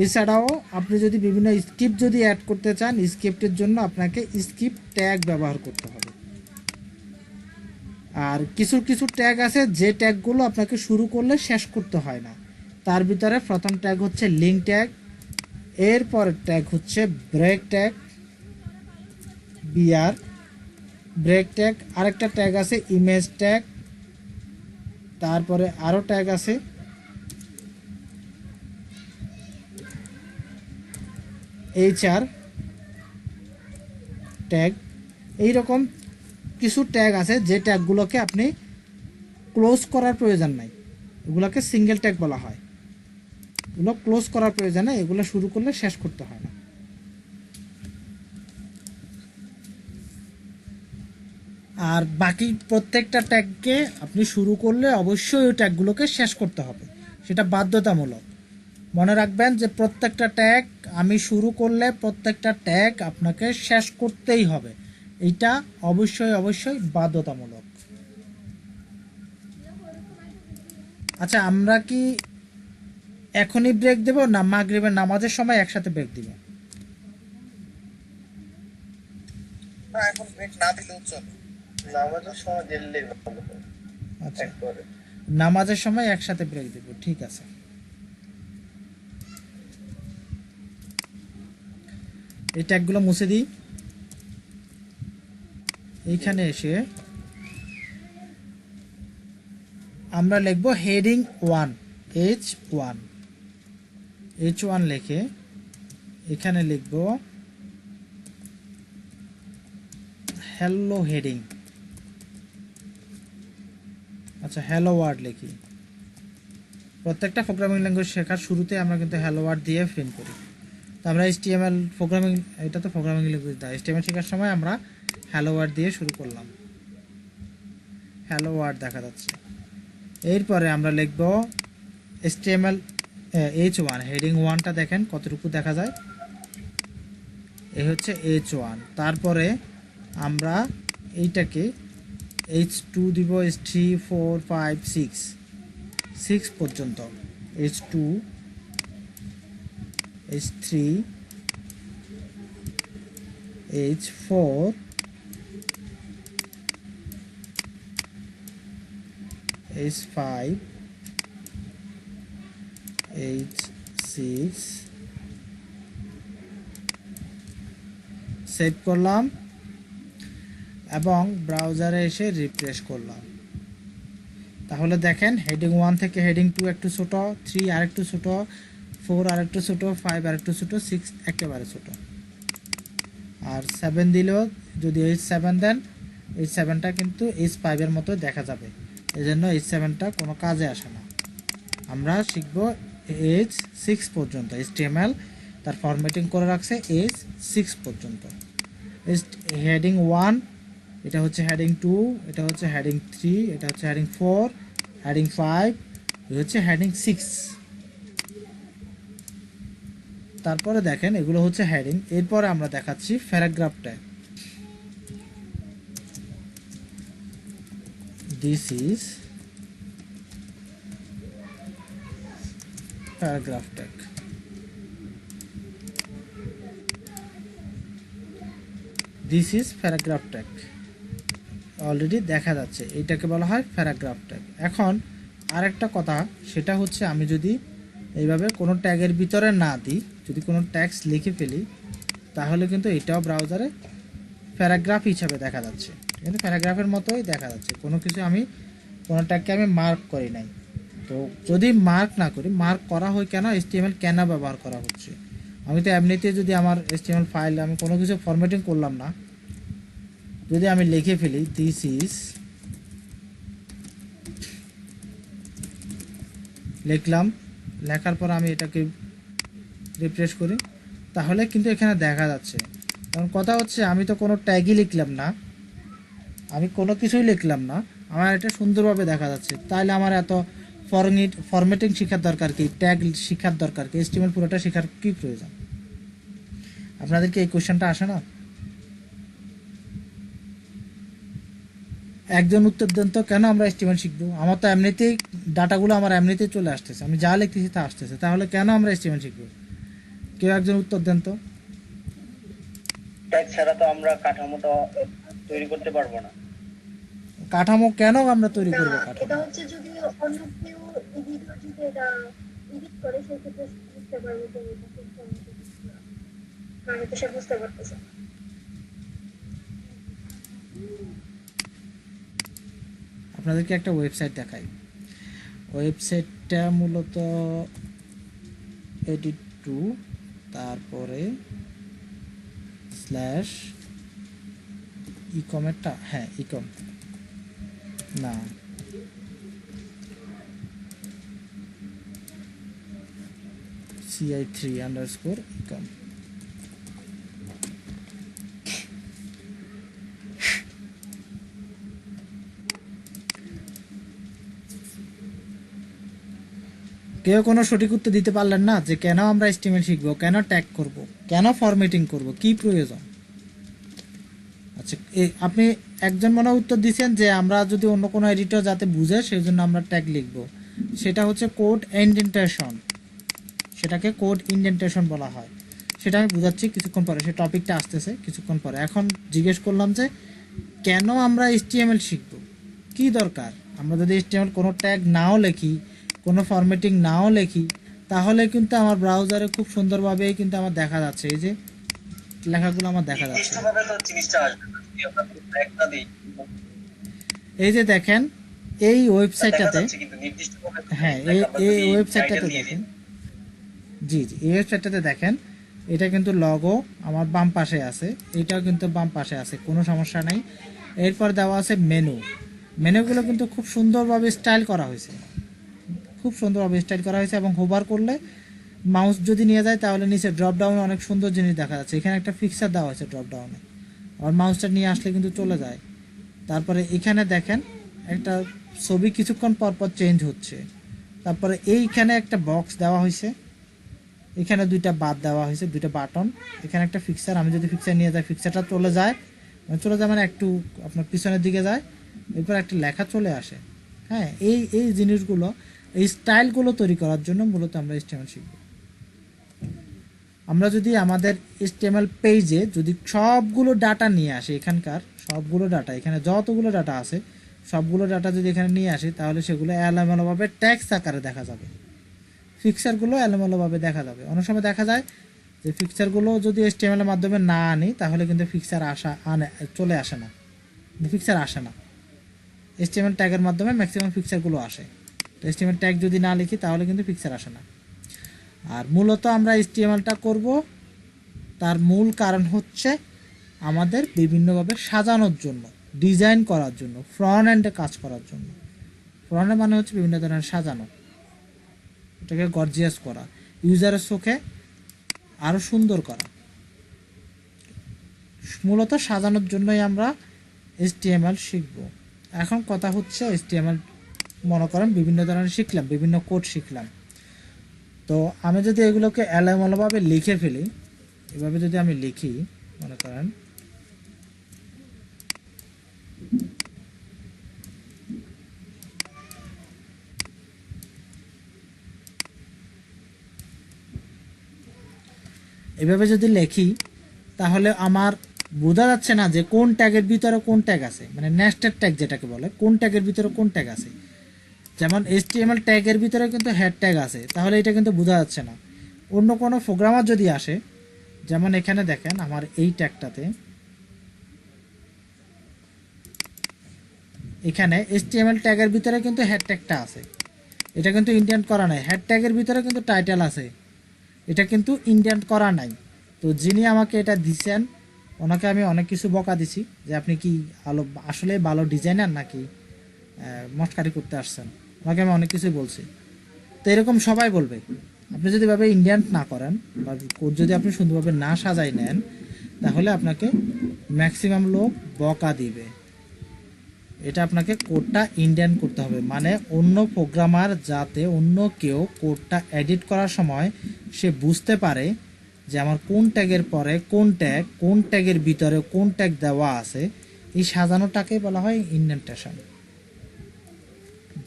এছাড়াও আপনি যদি বিভিন্ন স্ক্রিপ্ট যদি অ্যাড করতে চান, স্ক্রিপ্টের জন্য আপনাকে স্ক্রিপ্ট ট্যাগ ব্যবহার করতে হবে। আর কিছু কিছু ট্যাগ আছে যে ট্যাগগুলো আপনাকে শুরু করলে শেষ করতে হয় না। তার ভিতরে প্রথম ট্যাগ হচ্ছে লিঙ্ক ট্যাগ, এরপরের ট্যাগ হচ্ছে break tag, BR break tag. আরেকটা ট্যাগ আছে ইমেজ ট্যাগ, তারপরে আরও ট্যাগ আছে এইচআর ট্যাগ। এইরকম কিছু ট্যাগ আছে যে ট্যাগগুলোকে আপনি ক্লোজ করার প্রয়োজন নাই, এগুলোকে সিঙ্গেল ট্যাগ বলা হয়। এগুলো ক্লোজ করার প্রয়োজন নেই, এগুলো শুরু করলে শেষ করতে হয় না। আর বাকি প্রত্যেকটা ট্যাগকে আপনি শুরু করলে অবশ্যই ওই ট্যাগগুলোকে শেষ করতে হবে, সেটা বাধ্যতামূলক। মনে রাখবেন যে প্রত্যেকটা ট্যাগ আমি শুরু করলে প্রত্যেকটা ট্যাগ আপনাকে শেষ করতেই হবে, এটা অবশ্যই অবশ্যই বাধ্যতামূলক। আচ্ছা, আমরা কি এখনই ব্রেক দেব না মাগরিবের নামাজের সময় একসাথে ব্রেক দিব? না, এখন ব্রেক না দিলেও চলে, নামাজের সময় দিলেই ভালো হয়। আচ্ছা, একবারে নামাজের সময় একসাথে ব্রেক দেব, ঠিক আছে। এই ট্যাগগুলো মুছে দিই। এইখানে এসে আমরা লিখব হেডিং 1 H1 H1 লিখে এখানে লিখব হ্যালো হেডিং। আচ্ছা, হ্যালো ওয়ার্ড লিখি। প্রত্যেকটা প্রোগ্রামিং ল্যাঙ্গুয়েজ শেখার শুরুতে আমরা কিন্তু হ্যালো ওয়ার্ড দিয়ে প্রিন্ট করি। তো আমরা HTML প্রোগ্রামিং, এটা তো প্রোগ্রামিং ল্যাঙ্গুয়েজ না, HTML শেখার সময় আমরা হ্যালো ওয়ার্ড দিয়ে শুরু করলাম। হ্যালো ওয়ার্ড দেখা যাচ্ছে। এরপরে আমরা লিখব HTML H1 হেডিং 1টা দেখেন কতটুকু দেখা যায়, এই হচ্ছে H1। তারপরে আমরা এইটাকে H2 দিব, H3 4 5 6 পর্যন্ত, H2 H3 H4 H5 H6 save করলাম এবং ব্রাউজারে এসে রিফ্রেশ করলাম। তাহলে দেখেন হেডিং 1 থেকে হেডিং 2 একটু ছোট, 3 আরেকটু ছোট, 4 আরেকটু ছোট, 5 আরেকটু ছোট, 6 একেবারে ছোট। আর 7 দিলেও যদি H7 দেন, H7টা কিন্তু H5 এর মতো দেখা যাবে, এই জন্য H7টা কোনো কাজে আসে না। আমরা শিখব H6 পর্যন্ত। HTML তার ফরম্যাটিং করে রাখছে H6 পর্যন্ত। হেডিং 1, এটা হচ্ছে হেডিং 2, এটা হচ্ছে হেডিং 3, এটা হচ্ছে হেডিং 4, হেডিং 5, এটা হচ্ছে হেডিং 6। তারপরে দেখেন এগুলো হচ্ছে হেডিং। এরপরে আমরা দেখাচ্ছি paragraph tag. This is paragraph tag. This is paragraph tag, already দেখা যাচ্ছে, এইটাকে বলা হয় প্যারাগ্রাফ ট্যাগ। এখন আরেকটা কথা, সেটা হচ্ছে আমি যদি এইভাবে কোনো ট্যাগের ভিতরে না দিই, যদি কোনো ট্যাগস লিখে ফেলি, তাহলে কিন্তু এটাও ব্রাউজারে প্যারাগ্রাফ হিসাবে দেখা যাচ্ছে, কিন্তু প্যারাগ্রাফের মতোই দেখা যাচ্ছে। কোনো কিছু আমি কোনো ট্যাগকে আমি মার্ক করি নাই। তো যদি মার্ক না করি, মার্ক করা হয় কেন, HTML কেন ব্যবহার করা হচ্ছে? আমি তো এমনিতে যদি আমার HTML ফাইল আমি কোনো কিছু ফরম্যাটিং করলাম না, যদি আমি লিখে ফেলি দিস ইজ, লিখলাম, লেখার পর আমি এটাকে রিফ্রেশ করি, তাহলে কিন্তু এখানে দেখা যাচ্ছে। কারণ কথা হচ্ছে আমি তো কোনো ট্যাগই লিখলাম না, আমি কোনো কিছুই লিখলাম না, আমার এটা সুন্দরভাবে দেখা যাচ্ছে। তাহলে আমার এত ফরম্যাটিং শেখার দরকার কি, ট্যাগ শেখার দরকার কি, HTML পুরোটা শেখার কি প্রয়োজন? আপনাদের কি এই কোশ্চেনটা আসে না? একজন উত্তর দেন তো, কেন আমরা HTML শিখবো? আমার তো এমনিতেই ডাটাগুলো আমার এমনিতেই চলে আসতেছে, আমি যা লিখতেছি তা আসতেছে, তাহলে কেন আমরা HTML শিখবো? কেউ একজন উত্তর দেন তো। ট্যাগ ছাড়া তো আমরা কাঠামোটা তৈরি করতে পারবো না। কাঠামো কেন আমরা তৈরি করবো? এটা কাঠামো হচ্ছে যদি অন্য কেউ এই ভিডিও যদি এটা এডিট করে সেক্ষেত্রে বুঝতে পারবে যে এটা ঠিক মানে তো সে বুঝতে পারতেছে না। আপনাদেরকে একটা ওয়েবসাইট দেখাই। ওয়েবসাইটটা মূলত এডিট টু, তারপরে স্ল্যাশ ইকমেরটা, হ্যাঁ ইকম না, CI3_ইকম। কেউ কোনো সঠিক উত্তর দিতে পারলেন না যে কেন আমরা HTML শিখবো, কেন ট্যাগ করব, কেন ফরম্যাটিং করব, কি প্রয়োজন? আচ্ছা, আপনি একজন মনে হয় উত্তর দিচ্ছেন যে আমরা যদি অন্য কোনো এডিটর যাতে বুঝে সেই জন্য আমরা ট্যাগ লিখব। সেটা হচ্ছে কোড ইন্ডেন্টেশন, সেটাকে কোড ইন্ডেন্টেশন বলা হয়। সেটা আমি বুঝাচ্ছি কিছুক্ষণ পরে, সে টপিকটা আসতেছে কিছুক্ষণ পরে। এখন জিজ্ঞেস করলাম যে কেন আমরা HTML শিখব, কি দরকার? আমরা যদি HTML কোনো ট্যাগ নাও লিখি, কোনো ফরম্যাটিং নাও লিখি, তাহলে কিন্তু আমার ব্রাউজারে খুব সুন্দরভাবেই কিন্তু আমার দেখা যাচ্ছে, এই যে লেখাগুলো আমার দেখা যাচ্ছে। নির্দিষ্টভাবে তো জিনিসটা আসবে না যদি আমরা ট্যাগ না দিই। এই যে দেখেন এই দেখা ওয়েবসাইটটাতে, যাচ্ছে কিন্তু নির্দিষ্টভাবে হ্যাঁ এই ওয়েবসাইটটাতে দেখেন, জি এই ওয়েবসাইটটাতে দেখেন, এটা কিন্তু লগো আমার বাম পাশে আছে, এটাও কিন্তু বাম পাশে আছে, কোনো সমস্যা নেই। এরপর দেওয়া আছে মেনু, মেনুগুলো কিন্তু খুব সুন্দরভাবে স্টাইল করা হয়েছে, খুব সুন্দরভাবে স্টাইল করা হয়েছে। এবং হোভার করলে মাউস যদি নিয়ে যায় তাহলে নিচে ড্রপ ডাউনে অনেক সুন্দর জিনিস দেখা যাচ্ছে। এখানে একটা ফিক্সার দেওয়া হয়েছে ড্রপ ডাউনে, আর মাউসটা নিয়ে আসলে কিন্তু চলে যায়। তারপরে এখানে দেখেন একটা ছবি কিছুক্ষণ পর পর চেঞ্জ হচ্ছে। তারপরে এইখানে একটা বক্স দেওয়া হয়েছে, এখানে দুইটা বাদ দেওয়া হয়েছে, দুইটা বাটন, এখানে একটা ফিক্সার, আমি যদি ফিক্সার নিয়ে যাই ফিক্সারটা চলে যায়, মানে একটু আপনার পিছনের দিকে যায়, এরপর একটা লেখা চলে আসে। হ্যাঁ, এই জিনিসগুলো, এই স্টাইলগুলো তৈরি করার জন্য মূলত আমরা HTML শিখব। আমরা যদি আমাদের HTML পেজে যদি সবগুলো ডাটা নিয়ে আসি, এখানকার সবগুলো ডাটা, এখানে যতগুলো ডাটা আছে সবগুলো ডাটা যদি এখানে নিয়ে আসি, তাহলে সেগুলো এলোমেলোভাবে ট্যাক্স আকারে দেখা যাবে, ফিক্সারগুলো এলোমেলোভাবে দেখা যাবে। অনেক সময় দেখা যায় যে ফিক্সারগুলো যদি HTML এর মাধ্যমে না আনি তাহলে কিন্তু ফিক্সার চলে আসে না, ফিক্সার আসে না। HTML ট্যাগের মাধ্যমে ম্যাক্সিমাম ফিক্সারগুলো আসে। তো HTML ট্যাগ যদি না লিখি তাহলে কিন্তু ফিক্সার আসে না। আর মূলত আমরা HTMLটা করব, তার মূল কারণ হচ্ছে আমাদের বিভিন্নভাবে সাজানোর জন্য, ডিজাইন করার জন্য, ফ্রন্ট এন্ডে কাজ করার জন্য। ফ্রন্ট এন্ড মানে হচ্ছে বিভিন্ন ধরনের সাজানো, এটাকে গর্জিয়াস করা, ইউজারের চোখে আরও সুন্দর করা। মূলত সাজানোর জন্যই আমরা HTML শিখব। এখন কথা হচ্ছে HTML মনে করেন বিভিন্ন ধরনের শিখলাম, বিভিন্ন কোড শিখলাম, তো আমি যদি এগুলোকে এলোমেলোভাবে লিখে ফেলি, এভাবে যদি আমি লিখি, মনে করেন এভাবে যদি লিখি, তাহলে আমার বোঝা যাচ্ছে না যে কোন ট্যাগের ভিতরে কোন ট্যাগ আছে, মানে নেস্টেড ট্যাগ যেটাকে বলে, কোন ট্যাগের ভিতরে কোন ট্যাগ আছে। যেমন HTML ট্যাগের ভিতরে কিন্তু হেড ট্যাগ আছে, তাহলে এটা কিন্তু বোঝা যাচ্ছে না। অন্য কোনো প্রোগ্রামার যদি আসে, যেমন এখানে দেখেন আমার এই ট্যাগটাতে, এখানে HTML ট্যাগের ভিতরে কিন্তু হেড ট্যাগটা আছে, এটা কিন্তু ইন্ডেন্ট করা নাই। হেড ট্যাগের ভিতরে কিন্তু টাইটেল আছে, এটা কিন্তু ইন্ডেন্ট করা নাই। তো যিনি আমাকে এটা দিচ্ছেন ওনাকে আমি অনেক কিছু বকা দিছি যে আপনি কি আসলে ভালো ডিজাইনার নাকি মস্কারি করতে আসছেন, ওনাকে আমি অনেক কিছুই বলছি। তো এরকম সবাই বলবে, আপনি যদি এভাবে ইন্ডিয়ান না করেন বা কোড যদি আপনি সুন্দরভাবে না সাজাই নেন, তাহলে আপনাকে ম্যাক্সিমাম লোক বকা দিবে। এটা আপনাকে কোডটা ইন্ডিয়ান করতে হবে, মানে অন্য প্রোগ্রামার যাতে অন্য কেউ কোডটা এডিট করার সময় সে বুঝতে পারে যে আমার কোন ট্যাগের পরে কোন ট্যাগের ভিতরে কোন ট্যাগ দেওয়া আছে। এই সাজানোটাকে বলা হয় ইন্ডেন্টেশন।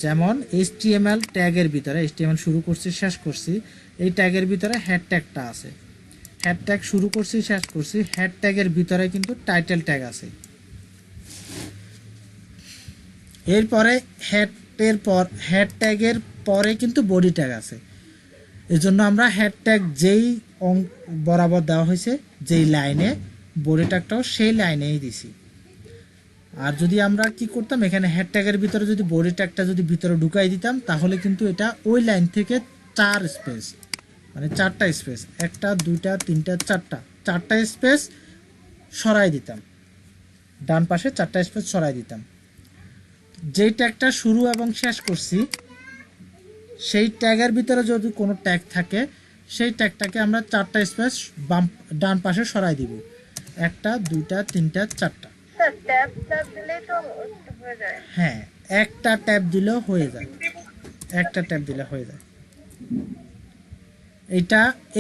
যেমন HTML ট্যাগের ভিতরে, HTML শুরু করছি শেষ করছি, এই ট্যাগের ভিতরে হেড ট্যাগটা আছে, হেড ট্যাগ শুরু করছি শেষ করছি, হেড ট্যাগের ভিতরে কিন্তু টাইটেল ট্যাগ আছে। এরপরে হেড ট্যাগের পরে কিন্তু বডি ট্যাগ আছে। এজন্য আমরা হেড ট্যাগ যেই বরাবর দেওয়া হয়েছে, যেই লাইনে, বডি ট্যাগটাও সেই লাইনেই দিছি। আর যদি আমরা কি করতাম, এখানে হেড ট্যাগের ভিতরে যদি বডি ট্যাগটা যদি ভিতরে ঢুকাই দিতাম, তাহলে কিন্তু এটা ওই লাইন থেকে 4 স্পেস, মানে 4টা স্পেস, 1টা 2টা 3টা 4টা স্পেস সরাই দিতাম, ডান পাশে 4টা স্পেস সরাই দিতাম। যেই ট্যাগটা শুরু এবং শেষ করছি, সেই ট্যাগের ভিতরে যদি কোনো ট্যাগ থাকে, সেই ট্যাগটাকে আমরা 4টা স্পেস ডান পাশে সরাই দিব, 1টা 2টা 3টা 4টা। স্যার ট্যাব দিলেই তো হয়ে যায়। হ্যাঁ, একটা ট্যাব দিলেও হয়ে যায়, একটা ট্যাব দিলে হয়ে যায়।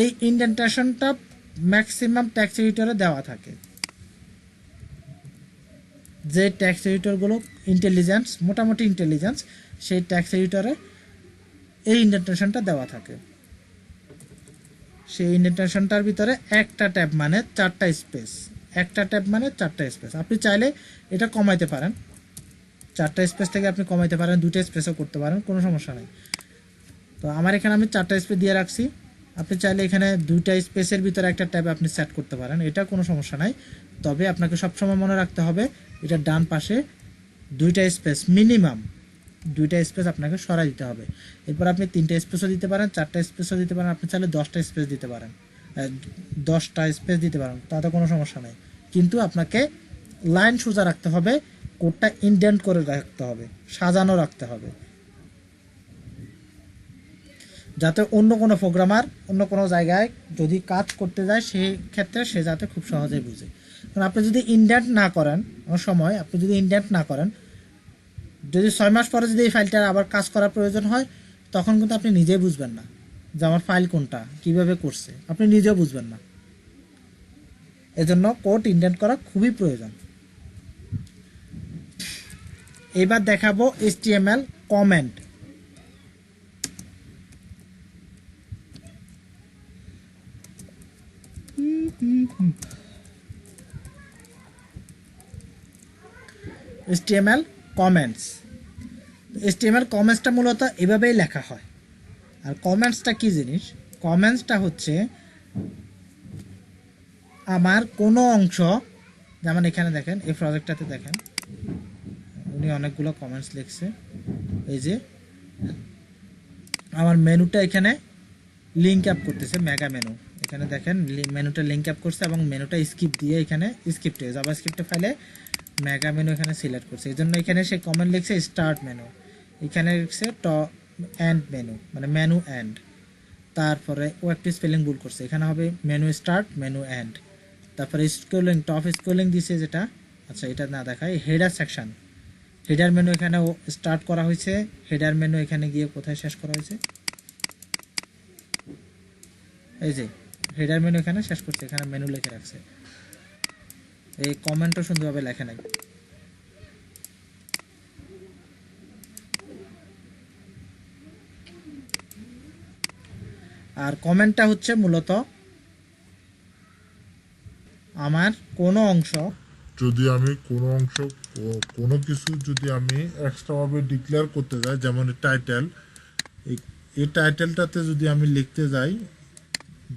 এই ইন্ডেন্টেশনটা ম্যাক্সিমাম ট্যাক্স এডিটরে দেওয়া থাকে। যে ট্যাক্স এডিটরগুলো মোটামুটি ইন্টেলিজেন্স, সেই ট্যাক্স এডিটরে এই ইন্ডেন্টেশনটা দেওয়া থাকে। সেই ইন্ডেন্টেশনটার ভিতরে একটা ট্যাব মানে 4টা স্পেস, একটা ট্যাব মানে 4টা স্পেস। আপনি চাইলে এটা কমাইতে পারেন, 4টা স্পেস থেকে আপনি কমাইতে পারেন, 2টা স্পেসও করতে পারেন, কোনো সমস্যা নেই। তো আমার এখানে আমি 4টা স্পেস দিয়ে রাখছি। আপনি চাইলে এখানে 2টা স্পেসের ভিতরে একটা ট্যাব আপনি সেট করতে পারেন, এটা কোনো সমস্যা নাই। তবে আপনাকে সবসময় মনে রাখতে হবে, এটা ডান পাশে 2টা স্পেস, মিনিমাম 2টা স্পেস আপনাকে সরাই দিতে হবে। এরপর আপনি 3টা স্পেসও দিতে পারেন, 4টা স্পেসও দিতে পারেন, আপনি চাইলে 10টা স্পেস দিতে পারেন, 10টা স্পেস দিতে পারেন, তাতে কোনো সমস্যা নেই। কিন্তু আপনাকে লাইন সোজা রাখতে হবে, কোডটা ইনডেন্ট করে রাখতে হবে, সাজানো রাখতে হবে, যাতে অন্য কোনো প্রোগ্রামার অন্য কোনো জায়গায় যদি কাজ করতে যায়, সেই ক্ষেত্রে সে যাতে খুব সহজেই বুঝে। কারণ আপনি যদি ইনডেন্ট না করেন, আপনি যদি ইনডেন্ট না করেন, যদি 6 মাস পরে যদি এই ফাইলটার আবার কাজ করার প্রয়োজন হয়, তখন কিন্তু আপনি নিজেই বুঝবেন না যে আমার ফাইল কোনটা, কিভাবে করছে, আপনি নিজেও বুঝবেন না। এজন্য কোড ইনডেন্ট করা খুবই প্রয়োজন। এবার দেখাবো HTML comment. HTML comments. HTML কমেন্টসটা মূলত এভাবেই লেখা হয়। আর কমেন্টসটা কি জিনিস? কমেন্টসটা হচ্ছে আমার কোনো অংশ, যেমন এখানে দেখেন, এই প্রজেক্টটাতে দেখেন উনি অনেকগুলো কমেন্টস লিখছে। এই যে আমার মেনুটা এখানে লিঙ্ক আপ করতেছে, মেগা মেনু, এখানে দেখেন মেনুটা লিঙ্ক আপ করছে এবং মেনুটা স্কিপ দিয়ে এখানে স্ক্রিপ্টে জাভাস্ক্রিপ্টে ফাইলে মেগা মেনু এখানে সিলেক্ট করছে। এই জন্য এখানে সে কমেন্ট লিখছে স্টার্ট মেনু, এখানে লিখছে এন্ড মেনু, মানে মেনু এন্ড। তারপরে ও একটি স্পেলিং ভুল করছে, এখানে হবে মেনু স্টার্ট মেনু এন্ড। তারপরে স্ক্রলিং, টপ স্ক্রলিং দিছে যেটা, আচ্ছা এটা না দেখায়, হেডার সেকশন, হেডার মেনু এখানে স্টার্ট করা হয়েছে, হেডার মেনু এখানে গিয়ে কোথায় শেষ করা হয়েছে, এই যে হেডার মেনু এখানে শেষ করছে, এখানে মেনু লিখে রাখছে। এই কমেন্টও সুন্দরভাবে লেখে নাই। আর কমেন্টটা হচ্ছে মূলত আমার কোনো অংশ, যদি আমি কোনো অংশ কোনো কিছু যদি আমি এক্সট্রাভাবে ডিক্লেয়ার করতে যাই, যেমন টাইটেল, এই টাইটেলটাতে যদি আমি লিখতে যাই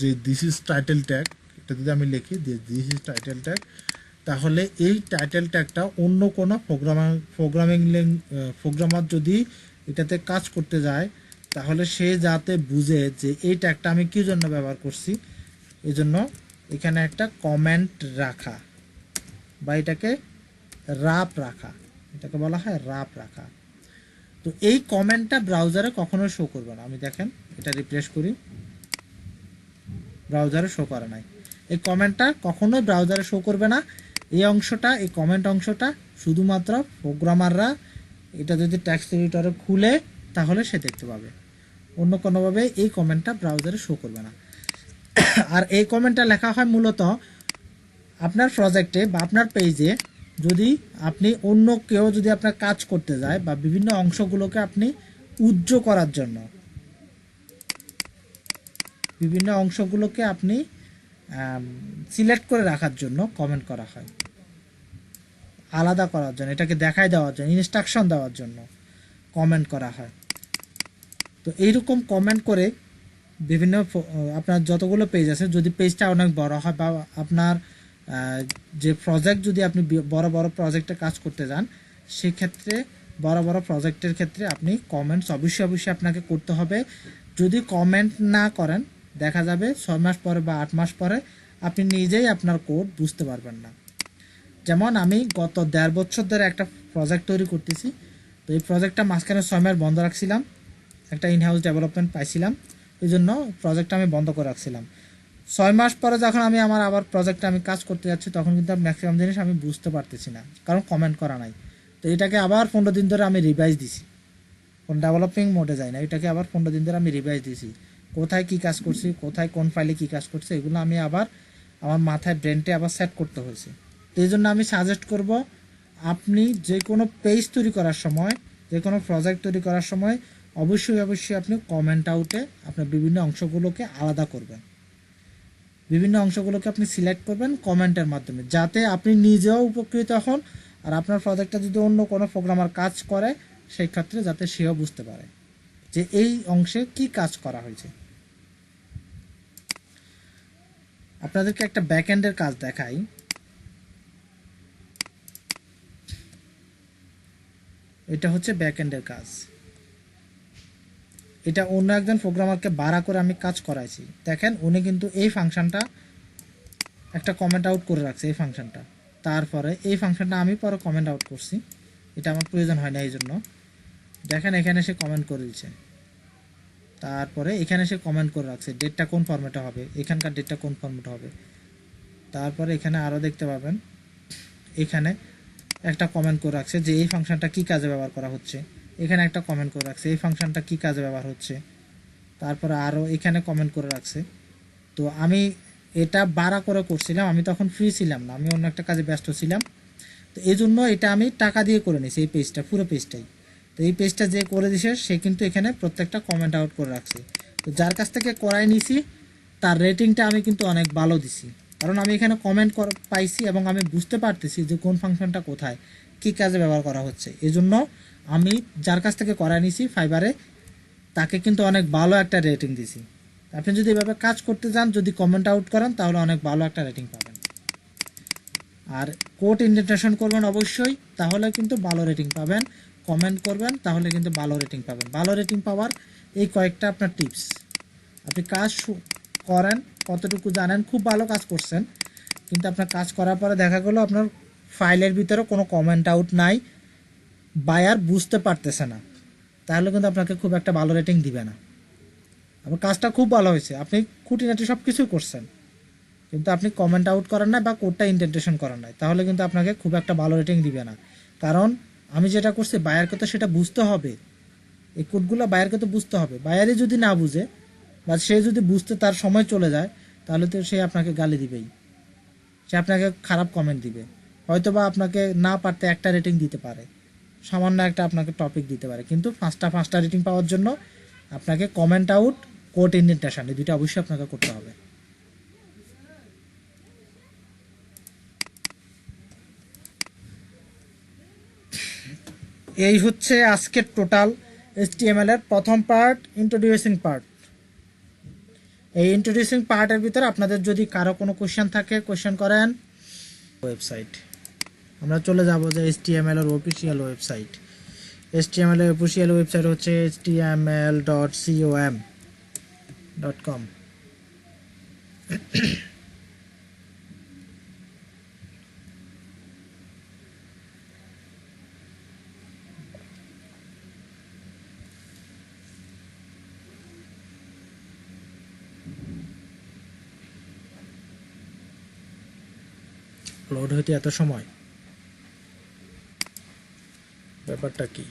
যে দিস ইজ টাইটেল ট্যাগ, এটা যদি আমি লিখি দিস ইজ টাইটেল ট্যাগ, তাহলে এই টাইটেল ট্যাগটা অন্য কোনো প্রোগ্রামার যদি এটাতে কাজ করতে যায়, তাহলে সে যাতে বুঝে যে এই ট্যাগটা আমি কী জন্য ব্যবহার করছি, এই জন্য এখানে একটা কমেন্ট রাখা বা এটাকে রাপ রাখা, এটাকে বলা হয় রাপ রাখা। তো এই কমেন্টটা ব্রাউজারে কখনো শো করবে না। আমি দেখেন এটা রিফ্রেশ করি, ব্রাউজারে শো করে নাই। এই কমেন্টটা কখনোই ব্রাউজারে শো করবে না। এই অংশটা, এই কমেন্ট অংশটা শুধুমাত্র প্রোগ্রামাররা এটা যদি টেক্সট এডিটরে খুলে তাহলে সে দেখতে পাবে, অন্য কোনোভাবে এই কমেন্টটা ব্রাউজারে শো করবে না। আর এই কমেন্টটা লেখা হয় মূলত আপনার প্রজেক্টে বা আপনার পেজে যদি আপনি অন্য কেউ যদি আপনার কাজ করতে যায় বা বিভিন্ন অংশগুলোকে আপনি উজ্জ্বল করার জন্য, বিভিন্ন অংশগুলোকে আপনি সিলেক্ট করে রাখার জন্য কমেন্ট করা হয়, আলাদা করার জন্য, এটাকে দেখায় দেওয়ার জন্য, ইনস্ট্রাকশন দেওয়ার জন্য কমেন্ট করা হয়। তো এইরকম কমেন্ট করে বিভিন্ন আপনার যতগুলো পেজ আছে, যদি পেজটা অনেক বড় হয় বা আপনার যে প্রজেক্ট যদি আপনি বড় বড় প্রজেক্টে কাজ করতে যান, সেক্ষেত্রে বড় বড় প্রজেক্টের ক্ষেত্রে আপনি কমেন্টস অবশ্যই আপনাকে করতে হবে। যদি কমেন্ট না করেন দেখা যাবে 6 মাস পরে বা 8 মাস পরে আপনি নিজেই আপনার কোড বুঝতে পারবেন না। যেমন আমি গত 1.5 বছর ধরে একটা প্রজেক্ট তৈরি করতেছি। তো এই প্রজেক্টটা মাঝখানে 6 মাস বন্ধ রাখছিলাম, একটা ইনহাউস ডেভেলপমেন্ট পাইছিলাম, এই জন্য প্রজেক্টটা আমি বন্ধ করে রাখছিলাম। 6 মাস পরে যখন আমি আমার আবার প্রজেক্টে আমি কাজ করতে যাচ্ছি, তখন কিন্তু ম্যাক্সিমাম জিনিস আমি বুঝতে পারতেছি না, কারণ কমেন্ট করা নাই। তো এটাকে আবার 15 দিন ধরে আমি রিভাইজ দিছি, কোন ডেভেলপিং মোডে যাই না, এটাকে আবার 15 দিন ধরে আমি রিভাইজ দিছি, কোথায় কি কাজ করছি, কোথায় কোন ফাইলে কি কাজ করছে, এগুলো আমি আবার আমার মাথায় ব্রেনটে আবার সেট করতে হয়েছে। এই জন্য আমি সাজেস্ট করব আপনি যে কোনো পেজ তৈরি করার সময়, যে কোনো প্রজেক্ট তৈরি করার সময় অবশ্যই আপনি কমেন্ট আউটে আপনার বিভিন্ন অংশগুলোকে আলাদা করবেন, বিভিন্ন অংশগুলোকে আপনি সিলেক্ট করবেন কমেন্টের মাধ্যমে, যাতে আপনি নিজেও উপকৃত হন আর আপনার প্রজেক্টটা যদি অন্য কোনো প্রোগ্রামার কাজ করে সেই ক্ষেত্রে যাতে সেও বুঝতে পারে যে এই অংশে কি কাজ করা হয়েছে। আপনাদেরকে একটা ব্যাকএন্ডের কাজ দেখাই। এটা হচ্ছে ব্যাকএন্ডের কাজ, এটা অন্য একজন প্রোগ্রামারকে ভাড়া করে আমি কাজ করাইছি। দেখেন উনি কিন্তু এই ফাংশনটা একটা কমেন্ট আউট করে রাখছে, এই ফাংশনটা, তারপরে এই ফাংশনটা আমি পরে কমেন্ট আউট করছি, এটা আমার প্রয়োজন হয় না এই জন্য। দেখেন এখানে সে কমেন্ট করে দিচ্ছে, তারপরে এখানে সে কমেন্ট করে রাখছে ডেটটা কোন ফরম্যাটে হবে, এখানকার ডেটটা কোন ফরম্যাটে হবে। তারপরে এখানে আরও দেখতে পাবেন এখানে একটা কমেন্ট করে রাখছে যে এই ফাংশনটা কী কাজে ব্যবহার করা হচ্ছে, এখানে একটা কমেন্ট করে রাখছে এই ফাংশনটা কী কাজে ব্যবহার হচ্ছে, তারপরে আরও এখানে কমেন্ট করে রাখছে। তো আমি এটা বাড়া করে করছিলাম, আমি তখন ফ্রি ছিলাম না, আমি অন্য একটা কাজে ব্যস্ত ছিলাম। তো এই জন্য এটা আমি টাকা দিয়ে করে নিয়েছি, এই পেজটা পুরো পেজটাই। তো এই পেজটা যে করে দিছে সে কিন্তু এখানে প্রত্যেকটা কমেন্ট আউট করে রাখছে। তো যার কাছ থেকে করাই নিছি তার রেটিংটা আমি কিন্তু অনেক ভালো দিছি, কারণ আমি এখানে কমেন্ট পাইছি এবং আমি বুঝতে পারতেছি যে কোন ফাংশনটা কোথায় কী কাজে ব্যবহার করা হচ্ছে। এই জন্য আমি যার কাছ থেকে করাই নিছি ফাইবারে তাকে কিন্তু অনেক ভালো একটা রেটিং দিছি। আপনি যদি এভাবে কাজ করতে যান, যদি কমেন্ট আউট করেন তাহলে অনেক ভালো একটা রেটিং পাবেন। আর কোড ইন্ডেন্টেশন করবেন অবশ্যই, তাহলে কিন্তু ভালো রেটিং পাবেন। কমেন্ট করবেন তাহলে কিন্তু ভালো রেটিং পাবেন। ভালো রেটিং পাওয়ার এই কয়েকটা আপনার টিপস, আপনি কাজ করেন কতটুকু জানেন, খুব ভালো কাজ করছেন, কিন্তু আপনার কাজ করার পরে দেখা গেলো আপনার ফাইলের ভিতরে কোনো কমেন্ট আউট নাই, বায়ার বুঝতে পারতেছে না, তাহলে কিন্তু আপনাকে খুব একটা ভালো রেটিং দিবে না। আপনার কাজটা খুব ভালো হয়েছে, আপনি খুঁটিনাটি সব কিছুই করছেন, কিন্তু আপনি কমেন্ট আউট করেন না বা কোডটা ইন্ডেন্টেশন করেন না, তাহলে কিন্তু আপনাকে খুব একটা ভালো রেটিং দিবে না। কারণ আমি যেটা করছি বায়ারকে তো সেটা বুঝতে হবে, এই কোডগুলো বায়ারকে তো বুঝতে হবে। বায়ারই যদি না বুঝে বা সে যদি বুঝতে তার সময় চলে যায়, তাহলে তো সে আপনাকে গালি দিবেই, সে আপনাকে খারাপ কমেন্ট দিবে, হয়তো বা আপনাকে না পারতে একটা রেটিং দিতে পারে, সামান্য একটা আপনাকে টপিক দিতে পারে, কিন্তু পাঁচটা রেটিং পাওয়ার জন্য আপনাকে কমেন্ট আউট, কোড ইন্ডেন্টেশন এই দুটো অবশ্যই আপনাকে করতে হবে। এই হচ্ছে আজকের টোটাল HTML এর প্রথম পার্ট, ইন্ট্রোডিউসিং পার্ট। এই ইন্ট্রোডিউসিং পার্টের ভিতরে আপনাদের যদি কারো কোনো কোশ্চেন থাকে কোশ্চেন করেন। ওয়েবসাইট আমরা চলে যাব যে HTML এর অফিসিয়াল ওয়েবসাইট। HTML এর অফিসিয়াল ওয়েবসাইট হচ্ছে html.com. লোড হইতে এত সময়, ব্যাপারটা কি?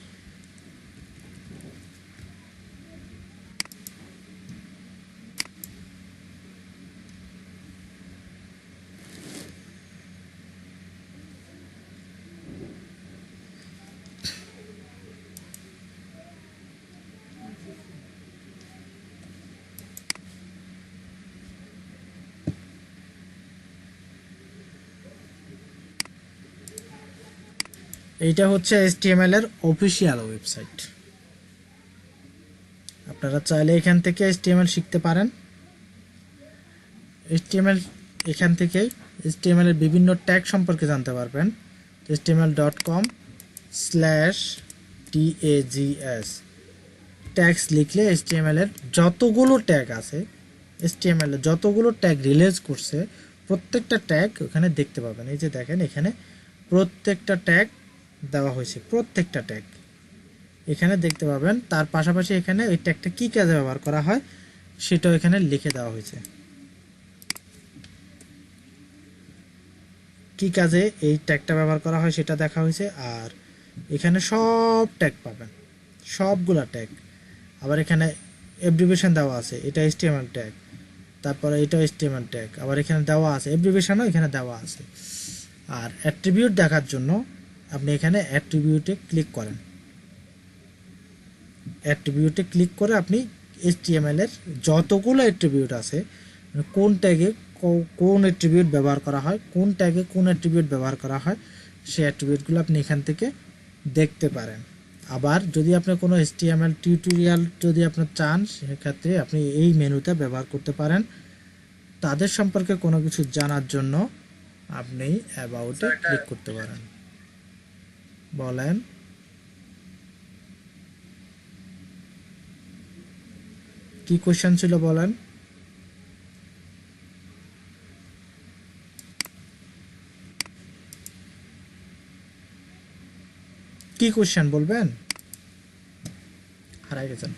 এইটা হচ্ছে HTML এর অফিসিয়াল ওয়েবসাইট। আপনারা চাইলে এখান থেকে HTML শিখতে পারেন। HTML এখান থেকে HTML এর বিভিন্ন ট্যাগ সম্পর্কে জানতে পারবেন। html.com/tags ট্যাগস লিখলে HTML এর যতগুলো ট্যাগ আছে, HTML এর যতগুলো ট্যাগ রিলিজ করছে প্রত্যেকটা ট্যাগ ওখানে দেখতে পাবেন। এই যে দেখেন এখানে প্রত্যেকটা ট্যাগ দেওয়া হয়েছে, প্রত্যেকটা ট্যাগ এখানে দেখতে পাবেন। তার পাশাপাশি এখানে এই ট্যাগটা কি কাজে ব্যবহার করা হয় সেটাও এখানে লিখে দেওয়া হয়েছে, কি কাজে এই ট্যাগটা ব্যবহার করা হয় সেটা দেখা হয়েছে। আর এখানে সব ট্যাগ পাবেন, সবগুলা ট্যাগ। আবার এখানে অ্যাব্রিভিয়েশন দেওয়া আছে, এটা HTML ট্যাগ, তারপরে এটা HTML ট্যাগ, আবার এখানে দেওয়া আছে অ্যাব্রিভিয়েশনও এখানে দেওয়া আছে। আর অ্যাট্রিবিউট দেখার জন্য আপনি এখানে অ্যাট্রিবিউটে ক্লিক করেন। অ্যাট্রিবিউটে ক্লিক করে আপনি HTML এর যতগুলো অ্যাট্রিবিউট আছে, মানে কোন ট্যাগে কোন অ্যাট্রিবিউট ব্যবহার করা হয়, কোন ট্যাগে কোন অ্যাট্রিবিউট ব্যবহার করা হয়, সেই অ্যাট্রিবিউটগুলো আপনি এখান থেকে দেখতে পারেন। আবার যদি আপনি কোনো HTML টিউটোরিয়াল যদি আপনি চান, সেক্ষেত্রে আপনি এই মেনুতে ব্যবহার করতে পারেন। তাদের সম্পর্কে কোনো কিছু জানার জন্য আপনি অ্যাবাউটে ক্লিক করতে পারেন। বলেন, কি কোশ্চেন ছিল বলেন? কি কোশ্চেন বলবেন? হারাই গেছেন।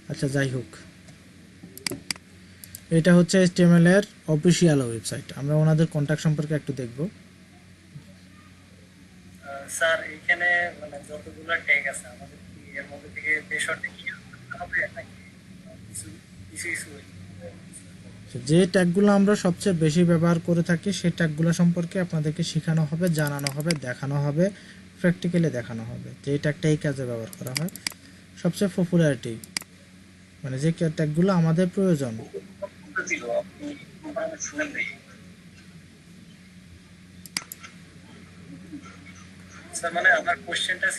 আচ্ছা যাই হোক, এটা হচ্ছে HTML এর অফিসিয়াল ওয়েবসাইট। আমরা ওনাদের কন্ট্যাক্ট সম্পর্কে একটু দেখব। স্যার এখানে মানে যতগুলো ট্যাগ আছে আমাদের কি এর মধ্যে থেকে বেসরকারি কি হবে নাকি কিছু কিছু কিছু যে ট্যাগগুলো আমরা সবচেয়ে বেশি ব্যবহার করে থাকি সেই ট্যাগগুলো সম্পর্কে আপনাদেরকে শেখানো হবে, জানানো হবে, দেখানো হবে, প্র্যাকটিক্যালি দেখানো হবে যে এই ট্যাগটা এই কাজে ব্যবহার করা হয়। সবচেয়ে পপুলারিটি মানে যে ট্যাগগুলো আমাদের প্রয়োজন। ছিল আপনি শুনেন নাই স্যার? মানে আমার কোশ্চেনটা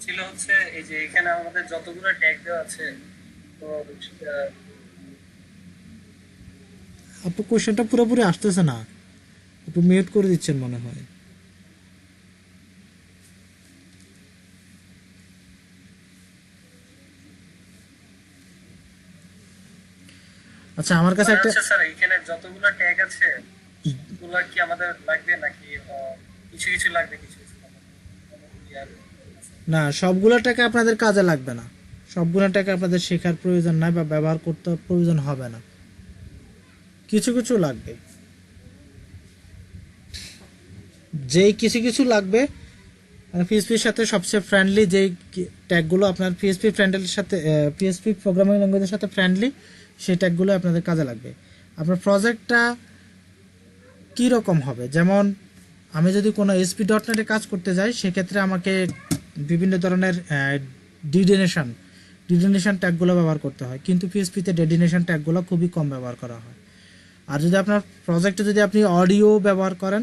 ছিল হচ্ছে এই যে এখানে আমাদের যতগুলো ট্যাগ দেওয়া আছে তো আপনি কোশ্চেনটা পুরোপুরি আসতেছে না, একটু মিউট করে দিচ্ছেন মনে হয়। আচ্ছা আমার কাছে একটা স্যার এখানে যতগুলো ট্যাগ আছে এগুলো কি আমাদের লাগবে নাকি কিছু কিছু লাগবে কিছু কিছু না, সবগুলো টাকা আপনাদের কাজে লাগবে না, সবগুলো টাকা আপনাদের শেখার প্রয়োজন নাই বা ব্যবহার করতে প্রয়োজন হবে না, কিছু কিছু লাগবে। যেই কিছু কিছু লাগবে মানে পিএইচপির সাথে সবচেয়ে ফ্রেন্ডলি যেই ট্যাগগুলো আপনার পিএইচপি ফ্রেন্ডের সাথে পিএইচপি প্রোগ্রামিং ল্যাঙ্গুয়েজের সাথে ফ্রেন্ডলি, সেই ট্যাগগুলো আপনাদের কাজে লাগবে। আপনার প্রজেক্টটা কী রকম হবে, যেমন আমি যদি কোনো ASP.NET কাজ করতে যাই সেক্ষেত্রে আমাকে বিভিন্ন ধরনের ডিডিনেশন ট্যাগগুলো ব্যবহার করতে হয়, কিন্তু পিএইচপিতে ডেডিনেশন ট্যাগগুলো খুবই কম ব্যবহার করা হয়। আর যদি আপনার প্রজেক্টে যদি আপনি অডিও ব্যবহার করেন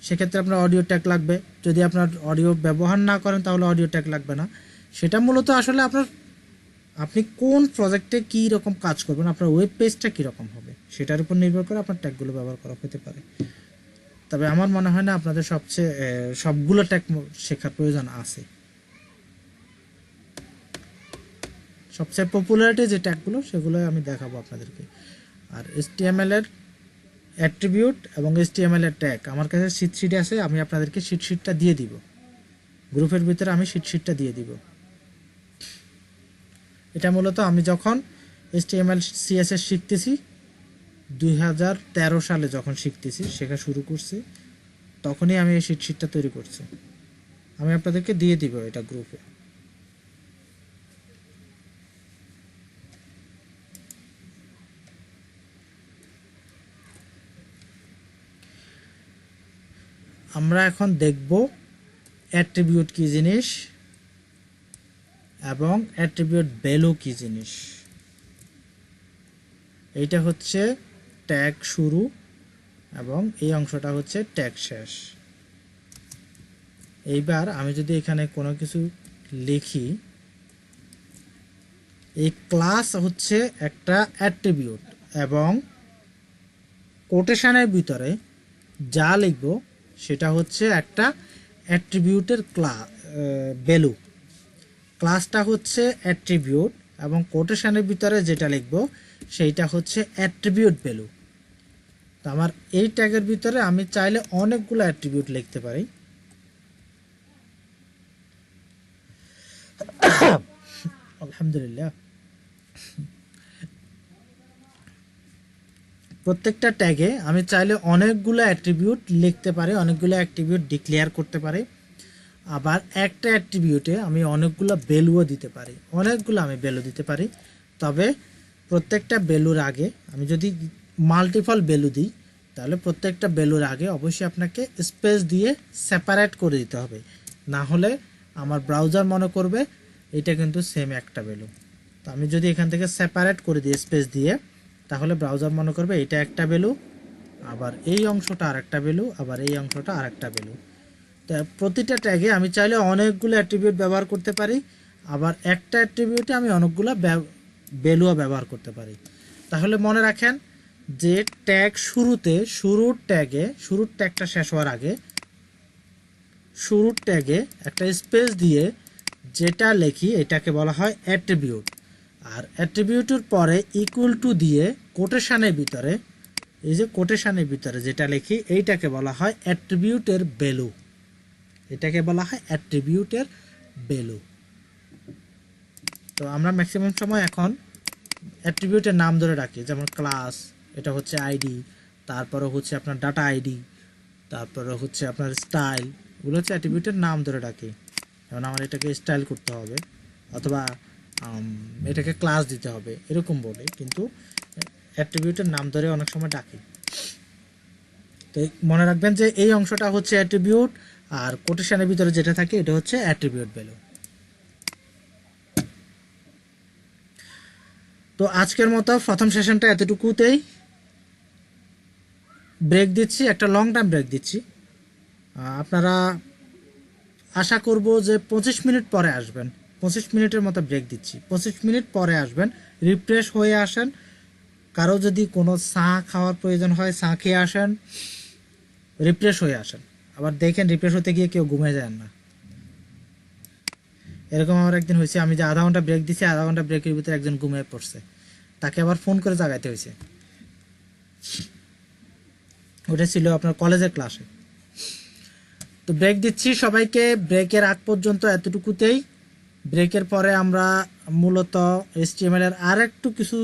সেক্ষেত্রে আপনার অডিও ট্যাগ লাগবে, যদি আপনার অডিও ব্যবহার না করেন তাহলে অডিও ট্যাগ লাগবে না। সেটা মূলত আসলে আপনি কোন প্রজেক্টে কী রকম কাজ করবেন, আপনার ওয়েব পেজটা কীরকম হবে সেটার উপর নির্ভর করে আপনার ট্যাগগুলো ব্যবহার করা হতে পারে। তবে আমার মনে হয় না আপনাদের সবগুলো ট্যাগ শেখার প্রয়োজন আছে। সবচেয়ে পপুলারিটি যে ট্যাগগুলো সেগুলোই আমি দেখাবো আপনাদেরকে। আর HTML এর অ্যাট্রিবিউট এবং HTML এর ট্যাগ আমার কাছে শিট আছে, আমি আপনাদেরকে শিটটা দিয়ে দিব, গ্রুপের ভিতরে আমি শিটটা দিয়ে দিব। এটা মূলত আমি যখন HTML CSS শিখতেছি 2013 সালে যখন শিখতেছি, শেখা শুরু করছি তখনই আমি এই শিটটা তৈরি করছি। আমি আপনাদেরকে দিয়ে দিব এটা গ্রুপে। আমরা এখন দেখব অ্যাট্রিবিউট কি জিনিস এবং অ্যাট্রিবিউট ভ্যালু কি জিনিস। এইটা হচ্ছে ট্যাগ শুরু এবং এই অংশটা হচ্ছে ট্যাগ শেষ। এইবার আমি যদি এখানে কোনো কিছু লিখি, এই ক্লাস হচ্ছে একটা অ্যাট্রিবিউট এবং কোটেশনের ভিতরে যা লিখব সেটা হচ্ছে একটা অ্যাট্রিবিউটের ভ্যালু। ক্লাসটা হচ্ছে অ্যাট্রিবিউট এবং কোটেশনের ভিতরে যেটা লিখব সেইটা হচ্ছে অ্যাট্রিবিউট ভ্যালু। তো আমার এই ট্যাগের ভিতরে আমি চাইলে অনেকগুলো অ্যাট্রিবিউট লিখতে পারি। আলহামদুলিল্লাহ। প্রত্যেকটা ট্যাগে আমি চাইলে অনেকগুলো অ্যাট্রিবিউট লিখতে পারি, অনেকগুলো অ্যাট্রিবিউট ডিক্লেয়ার করতে পারি। আবার একটা অ্যাট্রিবিউটে আমি অনেকগুলো ভ্যালুও দিতে পারি, অনেকগুলো আমি ভ্যালু দিতে পারি। তবে প্রত্যেকটা ভ্যালুর আগে আমি যদি মাল্টিপল ভ্যালু দিই তাহলে প্রত্যেকটা ভ্যালুর আগে অবশ্যই আপনাকে স্পেস দিয়ে সেপারেট করে দিতে হবে, না হলে আমার ব্রাউজার মনে করবে এটা কিন্তু সেম একটা ভ্যালু। তো আমি যদি এখান থেকে সেপারেট করে দিই স্পেস দিয়ে, তাহলে ব্রাউজার মনে করবে এটা একটা ভ্যালু, আবার এই অংশটা আরেকটা ভ্যালু, আবার এই অংশটা আরেকটা ভ্যালু। তো প্রতিটা ট্যাগে আমি চাইলে অনেকগুলো অ্যাট্রিবিউট ব্যবহার করতে পারি, আবার একটা অ্যাট্রিবিউটে আমি অনেকগুলো ভ্যালুও ব্যবহার করতে পারি। তাহলে মনে রাখেন যে ট্যাগ শুরুতে শুরুর ট্যাগটা শেষ হওয়ার আগে শুরুর ট্যাগে একটা স্পেস দিয়ে যেটা লিখি এটাকে বলা হয় অ্যাট্রিবিউট। আর অ্যাট্রিবিউটের পরে ইকুয়াল টু দিয়ে কোটেশনের ভিতরে, এই যে কোটেশনের ভিতরে যেটা লিখি এইটাকে বলা হয় অ্যাট্রিবিউটের ভ্যালু। এটাকে বলা হয় অ্যাট্রিবিউটের ভ্যালু। তো আমরা ম্যাক্সিমাম সময় এখন অ্যাট্রিবিউটের নাম ধরে রাখি, যেমন ক্লাস, এটা হচ্ছে আইডি, তারপরে হচ্ছে আপনার ডাটা আইডি, তারপরে হচ্ছে আপনার স্টাইল, এগুলো হচ্ছে অ্যাট্রিবিউটের নাম ধরে রাখি। যেমন আমার এটাকে স্টাইল করতে হবে অথবা এটাকে ক্লাস দিতে হবে এরকম বলে, কিন্তু অ্যাট্রিবিউটের নাম ধরে অনেক সময় ডাকি। তো মনে রাখবেন যে এই অংশটা হচ্ছে অ্যাট্রিবিউট, আর কোটেশনের ভিতরে যেটা থাকে এটা হচ্ছে অ্যাট্রিবিউট ভ্যালু। তো আজকের মতো প্রথম সেশনটা এতটুকুতেই। ব্রেক দিচ্ছি, একটা লং টাইম ব্রেক দিচ্ছি। আপনারা আশা করব যে 25 মিনিট পরে আসবেন, 25 মিনিটের মতো ব্রেক দিচ্ছি, 25 মিনিট পরে আসবেন, রিফ্রেশ হয়ে আসেন। কারো যদি কোনো চা খাওয়ার প্রয়োজন হয় চা খেয়ে আসেন, রিফ্রেশ হয়ে আসেন। আবার দেখেন রিফ্রেশ হতে গিয়ে কেউ ঘুমিয়ে যান না। এরকম আমার একদিন হয়েছে, আমি যে আধা ঘন্টা ব্রেক দিচ্ছি, আধা ঘন্টা ব্রেকের ভিতরে একজন ঘুমিয়ে পড়ছে, তাকে আবার ফোন করে জাগাইতে হয়েছে। ওটা ছিল আপনার কলেজের ক্লাসে। তো ব্রেক দিচ্ছি সবাইকে, ব্রেকের আগ পর্যন্ত এতটুকুতেই। ব্রেকের পরে আমরা মূলত HTML এর আর একটু কিছু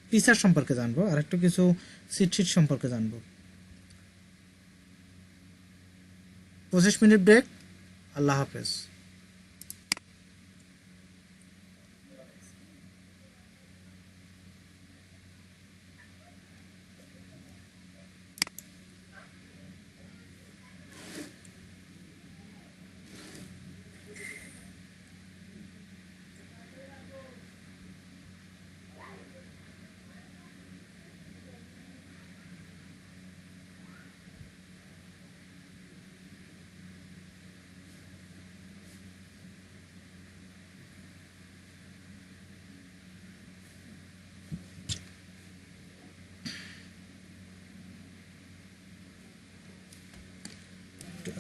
ফিচার সম্পর্কে জানবো, আর একটু কিছু সিট সম্পর্কে জানবো। 25 মিনিট ব্রেক। আল্লাহ হাফেজ।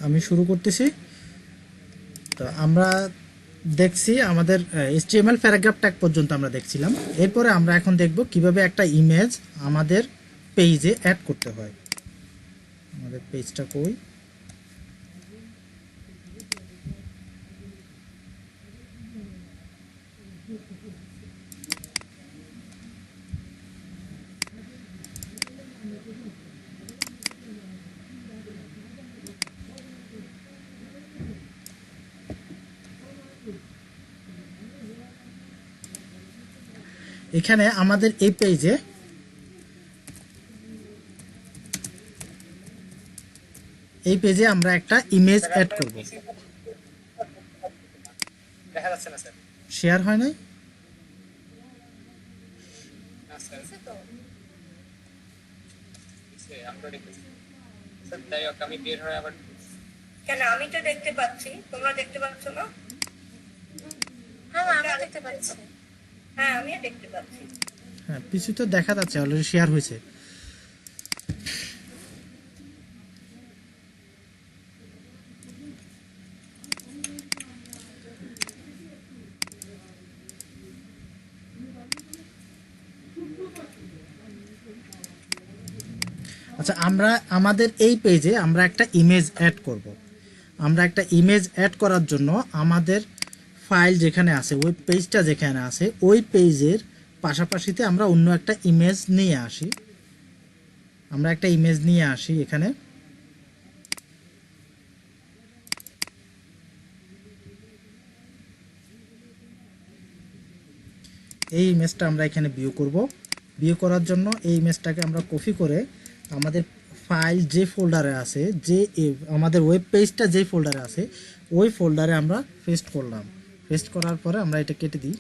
আমি শুরু করতেছি। তো আমরা দেখছি আমাদের HTML প্যারাগ্রাফ ট্যাগ পর্যন্ত আমরা দেখছিলাম। এরপরে আমরা এখন দেখব কিভাবে একটা ইমেজ আমাদের পেজে অ্যাড করতে হয়। আমাদের পেজটা কই? এখানে আমাদের এই পেজে আমরা একটা ইমেজ অ্যাড করব। দেখা যাচ্ছে না স্যার। শেয়ার হয় নাই? আমরা দেখতেছি স্যার, যাই হোক আমি বের হয়ে আবার কেন আমি তো দেখতে পাচ্ছি, তোমরা দেখতে পাচ্ছ না? হ্যাঁ আমি দেখতে পাচ্ছি। হ্যাঁ আমিও দেখতে পাচ্ছি। হ্যাঁ, কিছু তো দেখা যাচ্ছে, অলরেডি শেয়ার হয়েছে। আচ্ছা, আমরা আমাদের এই পেজে আমরা একটা ইমেজ অ্যাড করব। আমরা একটা ইমেজ অ্যাড করার জন্য আমাদের ফাইল যেখানে আছে, ওই পেজটা যেখানে আছে, ওই পেজের পাশাপাশিতে আমরা অন্য একটা ইমেজ নিয়ে আসি। আমরা একটা ইমেজ নিয়ে আসি এখানে। এই ইমেজটা আমরা এখানে ভিউ করব। ভিউ করার জন্য এই ইমেজটাকে আমরা কপি করে আমাদের ফাইল যে ফোল্ডারে আছে, আমাদের ওয়েব পেজটা যে ফোল্ডারে আছে, ওই ফোল্ডারে আমরা পেস্ট করলাম। পেস্ট করার পরে আমরা এটা কেটে দিই।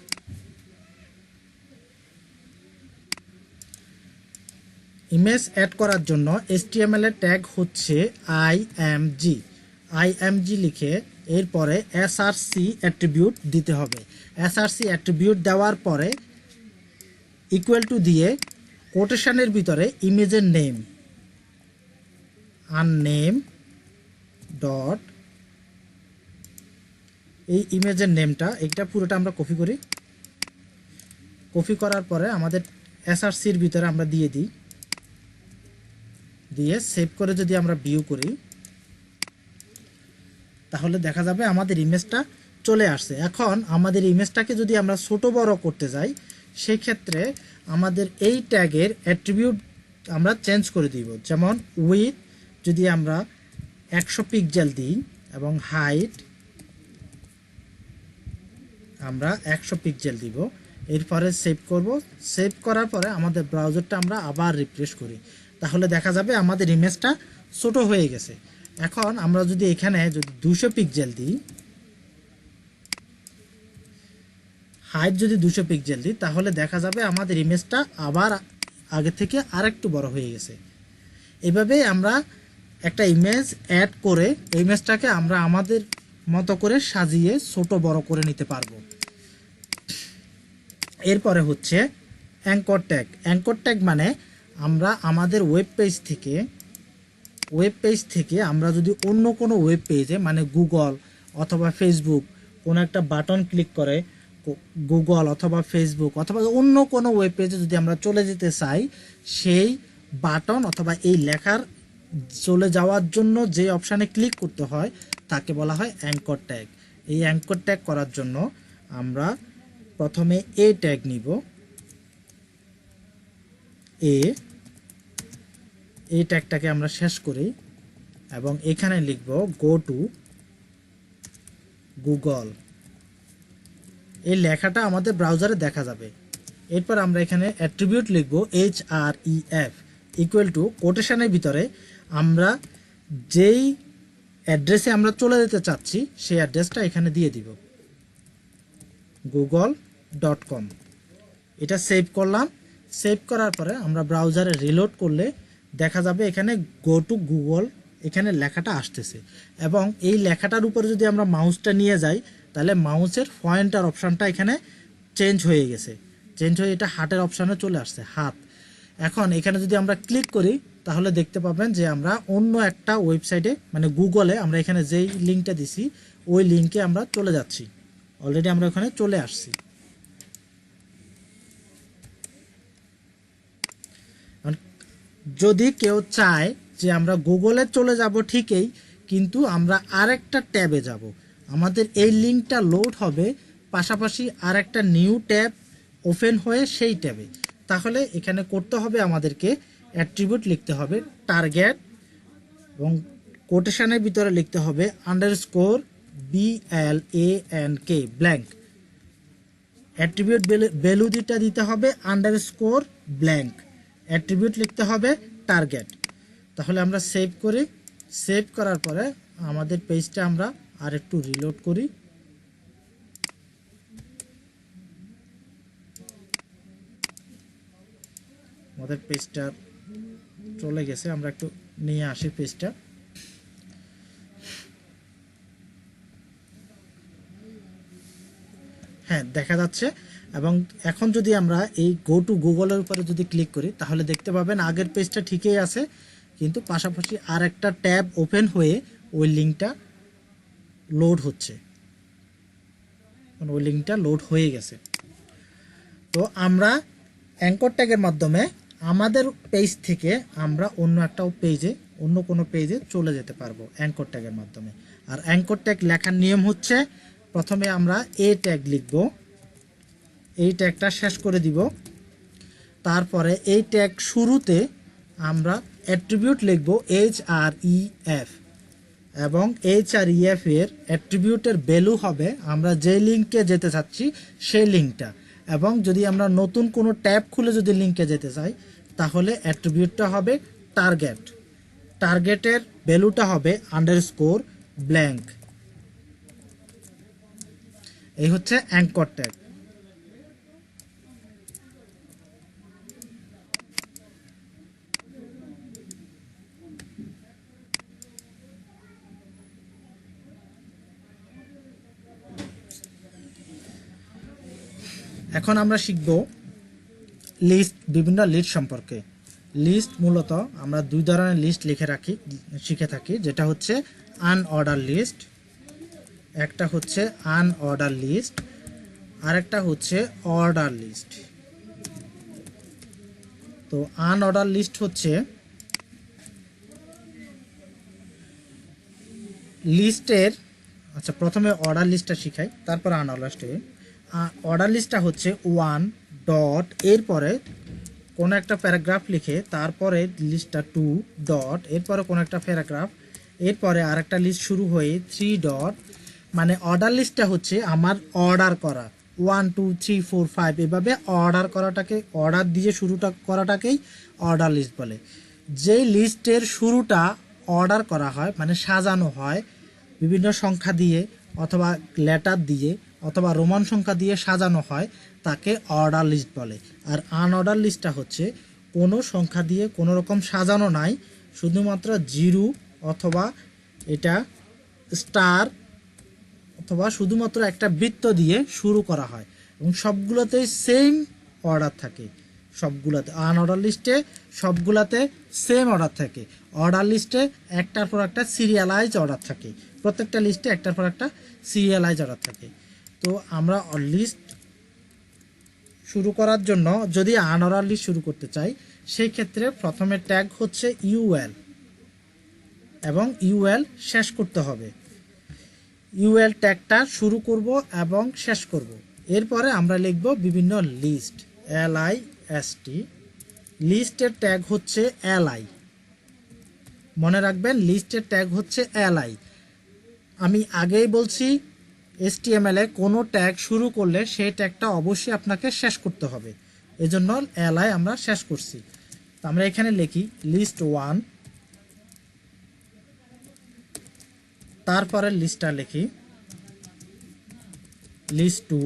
ইমেজ অ্যাড করার জন্য HTML এর ট্যাগ হচ্ছে img লিখে এরপরে src অ্যাট্রিবিউট দিতে হবে। src অ্যাট্রিবিউট দেওয়ার পরে ইকুয়াল টু দিয়ে কোটেশনের ভিতরে ইমেজের নেম আননেম ডট, এই ইমেজের নেমটা এটা পুরোটা আমরা কপি করি। কপি করার পরে আমাদের srcর ভিতরে আমরা দিয়ে দিই। দিয়ে সেভ করে যদি আমরা ভিউ করি তাহলে দেখা যাবে আমাদের ইমেজটা চলে আসছে। এখন আমাদের ইমেজটাকে যদি আমরা ছোট বড় করতে যাই, সেই ক্ষেত্রে আমাদের এই ট্যাগের অ্যাট্রিবিউট আমরা চেঞ্জ করে দিব। যেমন উইথ যদি আমরা 100 পিক্সেল দিই এবং হাইট আমরা 100 পিক্সেল দিব। এরপরে সেভ করব। সেভ করার পরে আমাদের ব্রাউজারটা আমরা আবার রিফ্রেশ করি, তাহলে দেখা যাবে আমাদের ইমেজটা ছোট হয়ে গেছে। এখন আমরা যদি এখানে যদি 200 পিক্সেল দিই, হাইট যদি 200 পিক্সেল দিই, তাহলে দেখা যাবে আমাদের ইমেজটা আবার আগে থেকে আরেকটু বড় হয়ে গেছে। এভাবে আমরা একটা ইমেজ অ্যাড করে ইমেজটাকে আমরা আমাদের মতো করে সাজিয়ে ছোট বড় করে নিতে পারবো। এরপরে হচ্ছে অ্যাঙ্কর ট্যাগ। অ্যাঙ্কর ট্যাগ মানে আমরা আমাদের ওয়েব পেজ থেকে আমরা যদি অন্য কোনো ওয়েব পেজে মানে গুগল অথবা ফেসবুক কোনো একটা বাটন ক্লিক করে গুগল অথবা ফেসবুক অথবা অন্য কোনো ওয়েব পেজে যদি আমরা চলে যেতে চাই, সেই বাটন অথবা এই লেখার চলে যাওয়ার জন্য যে অপশানে ক্লিক করতে হয় তাকে বলা হয় অ্যাঙ্কর ট্যাগ। এই অ্যাঙ্কর ট্যাগ করার জন্য আমরা প্রথমে এ ট্যাগ নিব। এই ট্যাগটাকে আমরা শেষ করি এবং এখানে লিখব গো টু গুগল। এই লেখাটা আমাদের ব্রাউজারে দেখা যাবে। এরপর আমরা এখানে অ্যাট্রিবিউট লিখব href ইকুয়াল টু কোটেশনের ভিতরে আমরা যেই অ্যাড্রেসে আমরা চলে যেতে চাচ্ছি সেই অ্যাড্রেসটা এখানে দিয়ে দিব, google.com। এটা সেভ করলাম। সেভ করার পরে আমরা ব্রাউজারে রিলোড করলে দেখা যাবে এখানে গো টু গুগল এখানে লেখাটা আসতেছে এবং এই লেখাটার উপরে যদি আমরা মাউসটা নিয়ে যাই তাহলে মাউসের পয়েন্টার অপশানটা এখানে চেঞ্জ হয়ে গেছে। চেঞ্জ হয়ে এটা হার্টের অপশানে চলে আসছে, হাত। এখন এখানে যদি আমরা ক্লিক করি তাহলে দেখতে পাবেন যে আমরা অন্য একটা ওয়েবসাইটে মানে গুগলে আমরা এখানে যেই লিঙ্কটা দিছি ওই লিঙ্কে আমরা চলে যাচ্ছি। অলরেডি আমরা ওখানে চলে আসছি। যদি কেউ চায় যে আমরা গুগলে চলে যাব ঠিকই, কিন্তু আমরা আরেকটা ট্যাবে যাব, আমাদের এই লিঙ্কটা লোড হবে, পাশাপাশি আরেকটা নিউ ট্যাব ওপেন হয়ে সেই ট্যাবে, তাহলে এখানে করতে হবে আমাদেরকে অ্যাট্রিবিউট লিখতে হবে টার্গেট এবং কোটেশনের ভিতরে লিখতে হবে _ BLANK ব্ল্যাঙ্ক। অ্যাট্রিবিউট ভ্যালু দিতে হবে আন্ডারস্কোর ব্ল্যাঙ্ক, অ্যাট্রিবিউট লিখতে হবে টার্গেট। তাহলে আমরা সেভ করি, সেভ করার পরে আমাদের পেজটা আমরা আর একটু রিলোড করি। আমাদের পেজটা চলে গেছে, আমরা একটু নিয়ে আসি পেজটা। হ্যাঁ, দেখা যাচ্ছে। এবং এখন যদি আমরা এই গো টু গুগলের উপরে যদি ক্লিক করি তাহলে দেখতে পাবেন আগের পেজটা ঠিকই আছে, কিন্তু পাশাপাশি আর একটা ট্যাব ওপেন হয়ে ওই লিঙ্কটা লোড হচ্ছে, ওই লিঙ্কটা লোড হয়ে গেছে। তো আমরা অ্যাঙ্কর ট্যাগের মাধ্যমে আমাদের পেজ থেকে আমরা অন্য একটা পেজে, অন্য কোনো পেজে চলে যেতে পারবো অ্যাঙ্কর ট্যাগের মাধ্যমে। আর অ্যাঙ্কর ট্যাগ লেখার নিয়ম হচ্ছে, প্রথমে আমরা এ ট্যাগ লিখব, এই ট্যাগটা শেষ করে দিব। তারপরে এই ট্যাগ শুরুতে আমরা অ্যাট্রিবিউট লিখব HREF, এবং HREF এর অ্যাট্রিবিউটের ভ্যালু হবে আমরা যে লিঙ্কে যেতে চাচ্ছি সেই লিঙ্কটা। এবং যদি আমরা নতুন কোনো ট্যাব খুলে যদি লিঙ্কে যেতে চাই তাহলে অ্যাট্রিবিউটটা হবে টার্গেট, টার্গেটের ভ্যালুটা হবে আন্ডারস্কোর ব্ল্যাঙ্ক। এই হচ্ছে অ্যাঙ্কর ট্যাগ। এখন আমরা শিখব লিস্ট, বিভিন্ন লিস্ট সম্পর্কে। লিস্ট মূলত আমরা দুই ধরনের লিস্ট শিখে থাকি, যেটা হচ্ছে আনঅর্ডার লিস্ট, একটা হচ্ছে আনঅর্ডার লিস্ট, আর একটা হচ্ছে অর্ডার লিস্ট। তো আনঅর্ডার লিস্ট হচ্ছে লিস্টের, আচ্ছা প্রথমে অর্ডার লিস্টটা শিখাই তারপর আনঅর্ডার লিস্টে। অর্ডার লিস্টটা হচ্ছে 1 ডট, এরপরে কোনো একটা প্যারাগ্রাফ লিখে তারপরে লিস্টটা 2 ডট, এরপরে কোনো একটা প্যারাগ্রাফ, এরপরে আরেকটা লিস্ট শুরু হয়ে 3 ডট। মানে অর্ডার লিস্টটা হচ্ছে আমার অর্ডার করা 1 2 3 4 5 এভাবে অর্ডার করাটাকে, অর্ডার দিয়ে শুরুটা করাটাকেই অর্ডার লিস্ট বলে। যেই লিস্টের শুরুটা অর্ডার করা হয় মানে সাজানো হয় বিভিন্ন সংখ্যা দিয়ে অথবা লেটার দিয়ে অথবা রোমান সংখ্যা দিয়ে সাজানো হয় তাকে অর্ডার লিস্ট বলে। আর আনঅর্ডার লিস্টটা হচ্ছে কোনো সংখ্যা দিয়ে কোনো রকম সাজানো নাই, শুধুমাত্র জিরো অথবা এটা স্টার অথবা শুধুমাত্র একটা বৃত্ত দিয়ে শুরু করা হয় এবং সবগুলোতেই সেম অর্ডার থাকে। সবগুলোতে আনঅর্ডার লিস্টে সবগুলোতে সেম অর্ডার থাকে। অর্ডার লিস্টে একটার পর একটা সিরিয়ালাইজ অর্ডার থাকে, প্রত্যেকটা লিস্টে একটার পর একটা সিরিয়ালাইজ অর্ডার থাকে। তো আমরা লিস্ট শুরু করার জন্য যদি আনঅর্ডার লিস্ট শুরু করতে চাই সেই ক্ষেত্রে প্রথমে ট্যাগ হচ্ছে ইউএল এবং ইউএল শেষ করতে হবে। ইউএল ট্যাগটা শুরু করব এবং শেষ করব। এরপরে আমরা লিখব বিভিন্ন লিস্ট, LIST। লিস্টের ট্যাগ হচ্ছে LI, মনে রাখবেন লিস্টের ট্যাগ হচ্ছে LI। আমি আগেই বলছি HTML এ কোনো ট্যাগ শুরু করলে সেই ট্যাগটা অবশ্যই আপনাকে শেষ করতে হবে, এজন্য LI আমরা শেষ করছি। তো আমরা এখানে লিখি লিস্ট 1, তারপরে লিস্টটা লিখি লিস্ট 2,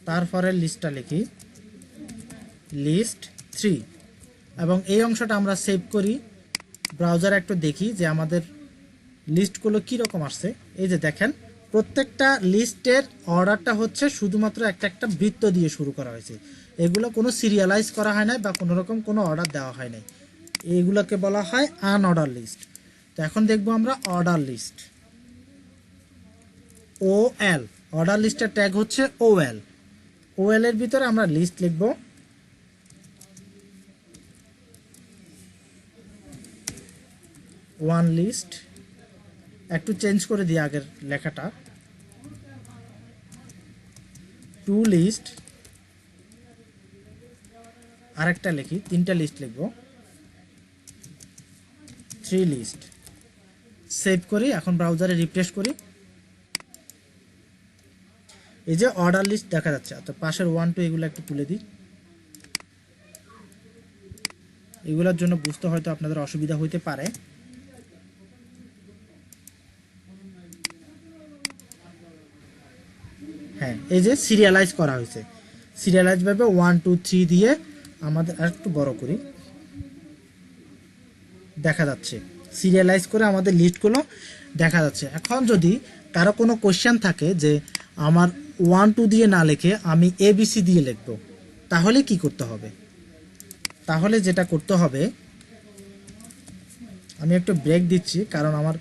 তারপরে লিস্টটা লিখি লিস্ট 3 এবং এই অংশটা আমরা সেভ করি। ব্রাউজারে একটু দেখি যে আমাদের লিস্টগুলো কীরকম আসছে। এই যে দেখেন প্রত্যেকটা লিস্টের অর্ডারটা হচ্ছে শুধুমাত্র একটা একটা বৃত্ত দিয়ে শুরু করা হয়েছে, এগুলো কোনো সিরিয়ালাইজ করা হয় নাই বা কোনো রকম কোনো অর্ডার দেওয়া হয় নাই, এইগুলোকে বলা হয় আনঅর্ডার লিস্ট। তো এখন দেখবো আমরা অর্ডার লিস্ট, OL। অর্ডার লিস্টের ট্যাগ হচ্ছে OL। OL এর ভিতরে আমরা লিস্ট লিখব, ওয়ান লিস্ট, একটু চেঞ্জ করে দিই আগের লেখাটা, 2 লিস্ট, আরেকটা লিখি, 3টা লিস্ট লিখব, 3 লিস্ট। সেভ করি, এখন ব্রাউজারে রিফ্রেশ করি। এই যে অর্ডার লিস্ট দেখা যাচ্ছে। আচ্ছা পাশের 1 2 এগুলো একটু তুলে দিই, এগুলোর জন্য বুঝতে হয়তো আপনাদের অসুবিধা হইতে পারে। হ্যাঁ, এই যে সিরিয়ালাইজ করা হয়েছে, সিরিয়ালাইজ ভাবে 1 2 3 দিয়ে আমাদের আর একটু বড় করি, দেখা যাচ্ছে সিরিয়ালাইজ করে আমাদের লিস্টগুলো দেখা যাচ্ছে। এখন যদি কারো কোনো কোশ্চেন থাকে যে আমার 1 2 দিয়ে না লিখে আমি ABC দিয়ে লিখব, তাহলে কি করতে হবে? তাহলে যেটা করতে হবে, আমি একটু ব্রেক দিচ্ছি কারণ আমার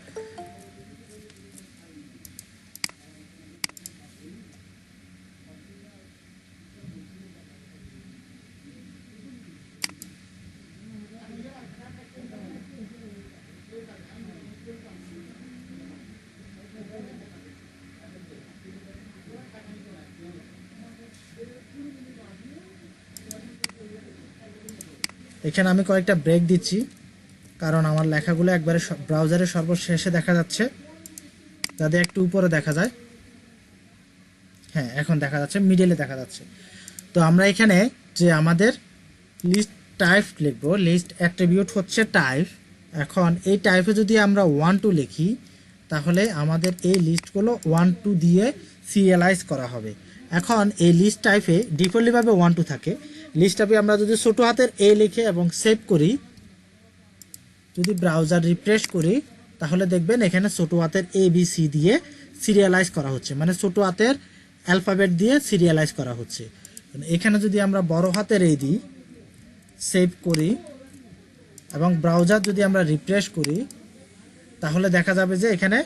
এখানে আমি কয়েকটা ব্রেক দিচ্ছি কারণ আমার লেখাগুলো একবারে ব্রাউজারের সর্বশেষে দেখা যাচ্ছে, যাতে একটু উপরে দেখা যায়। হ্যাঁ, এখন দেখা যাচ্ছে, মিডলে দেখা যাচ্ছে। তো আমরা এখানে যে আমাদের লিস্ট টাইপ লিখবো, লিস্ট অ্যাট্রিবিউট হচ্ছে টাইপ। এখন এই টাইপে যদি আমরা 1 2 লিখি তাহলে আমাদের এই লিস্টগুলো 1 2 দিয়ে সিরিয়ালাইজ করা হবে। এখন এই লিস্ট টাইপে ডিফল্টলিভাবে 1 2 থাকে। লিস্ট টাইপে আমরা যদি ছোট হাতের A লিখে এবং সেভ করি, যদি ব্রাউজার রিফ্রেশ করি তাহলে দেখবেন এখানে ছোট হাতের ABC দিয়ে সিরিয়ালাইজ করা হচ্ছে, মানে ছোট হাতের অ্যালফাবেট দিয়ে সিরিয়ালাইজ করা হচ্ছে। এখানে যদি আমরা বড় হাতের A দিই, সেভ করি এবং ব্রাউজার যদি আমরা রিফ্রেশ করি তাহলে দেখা যাবে যে এখানে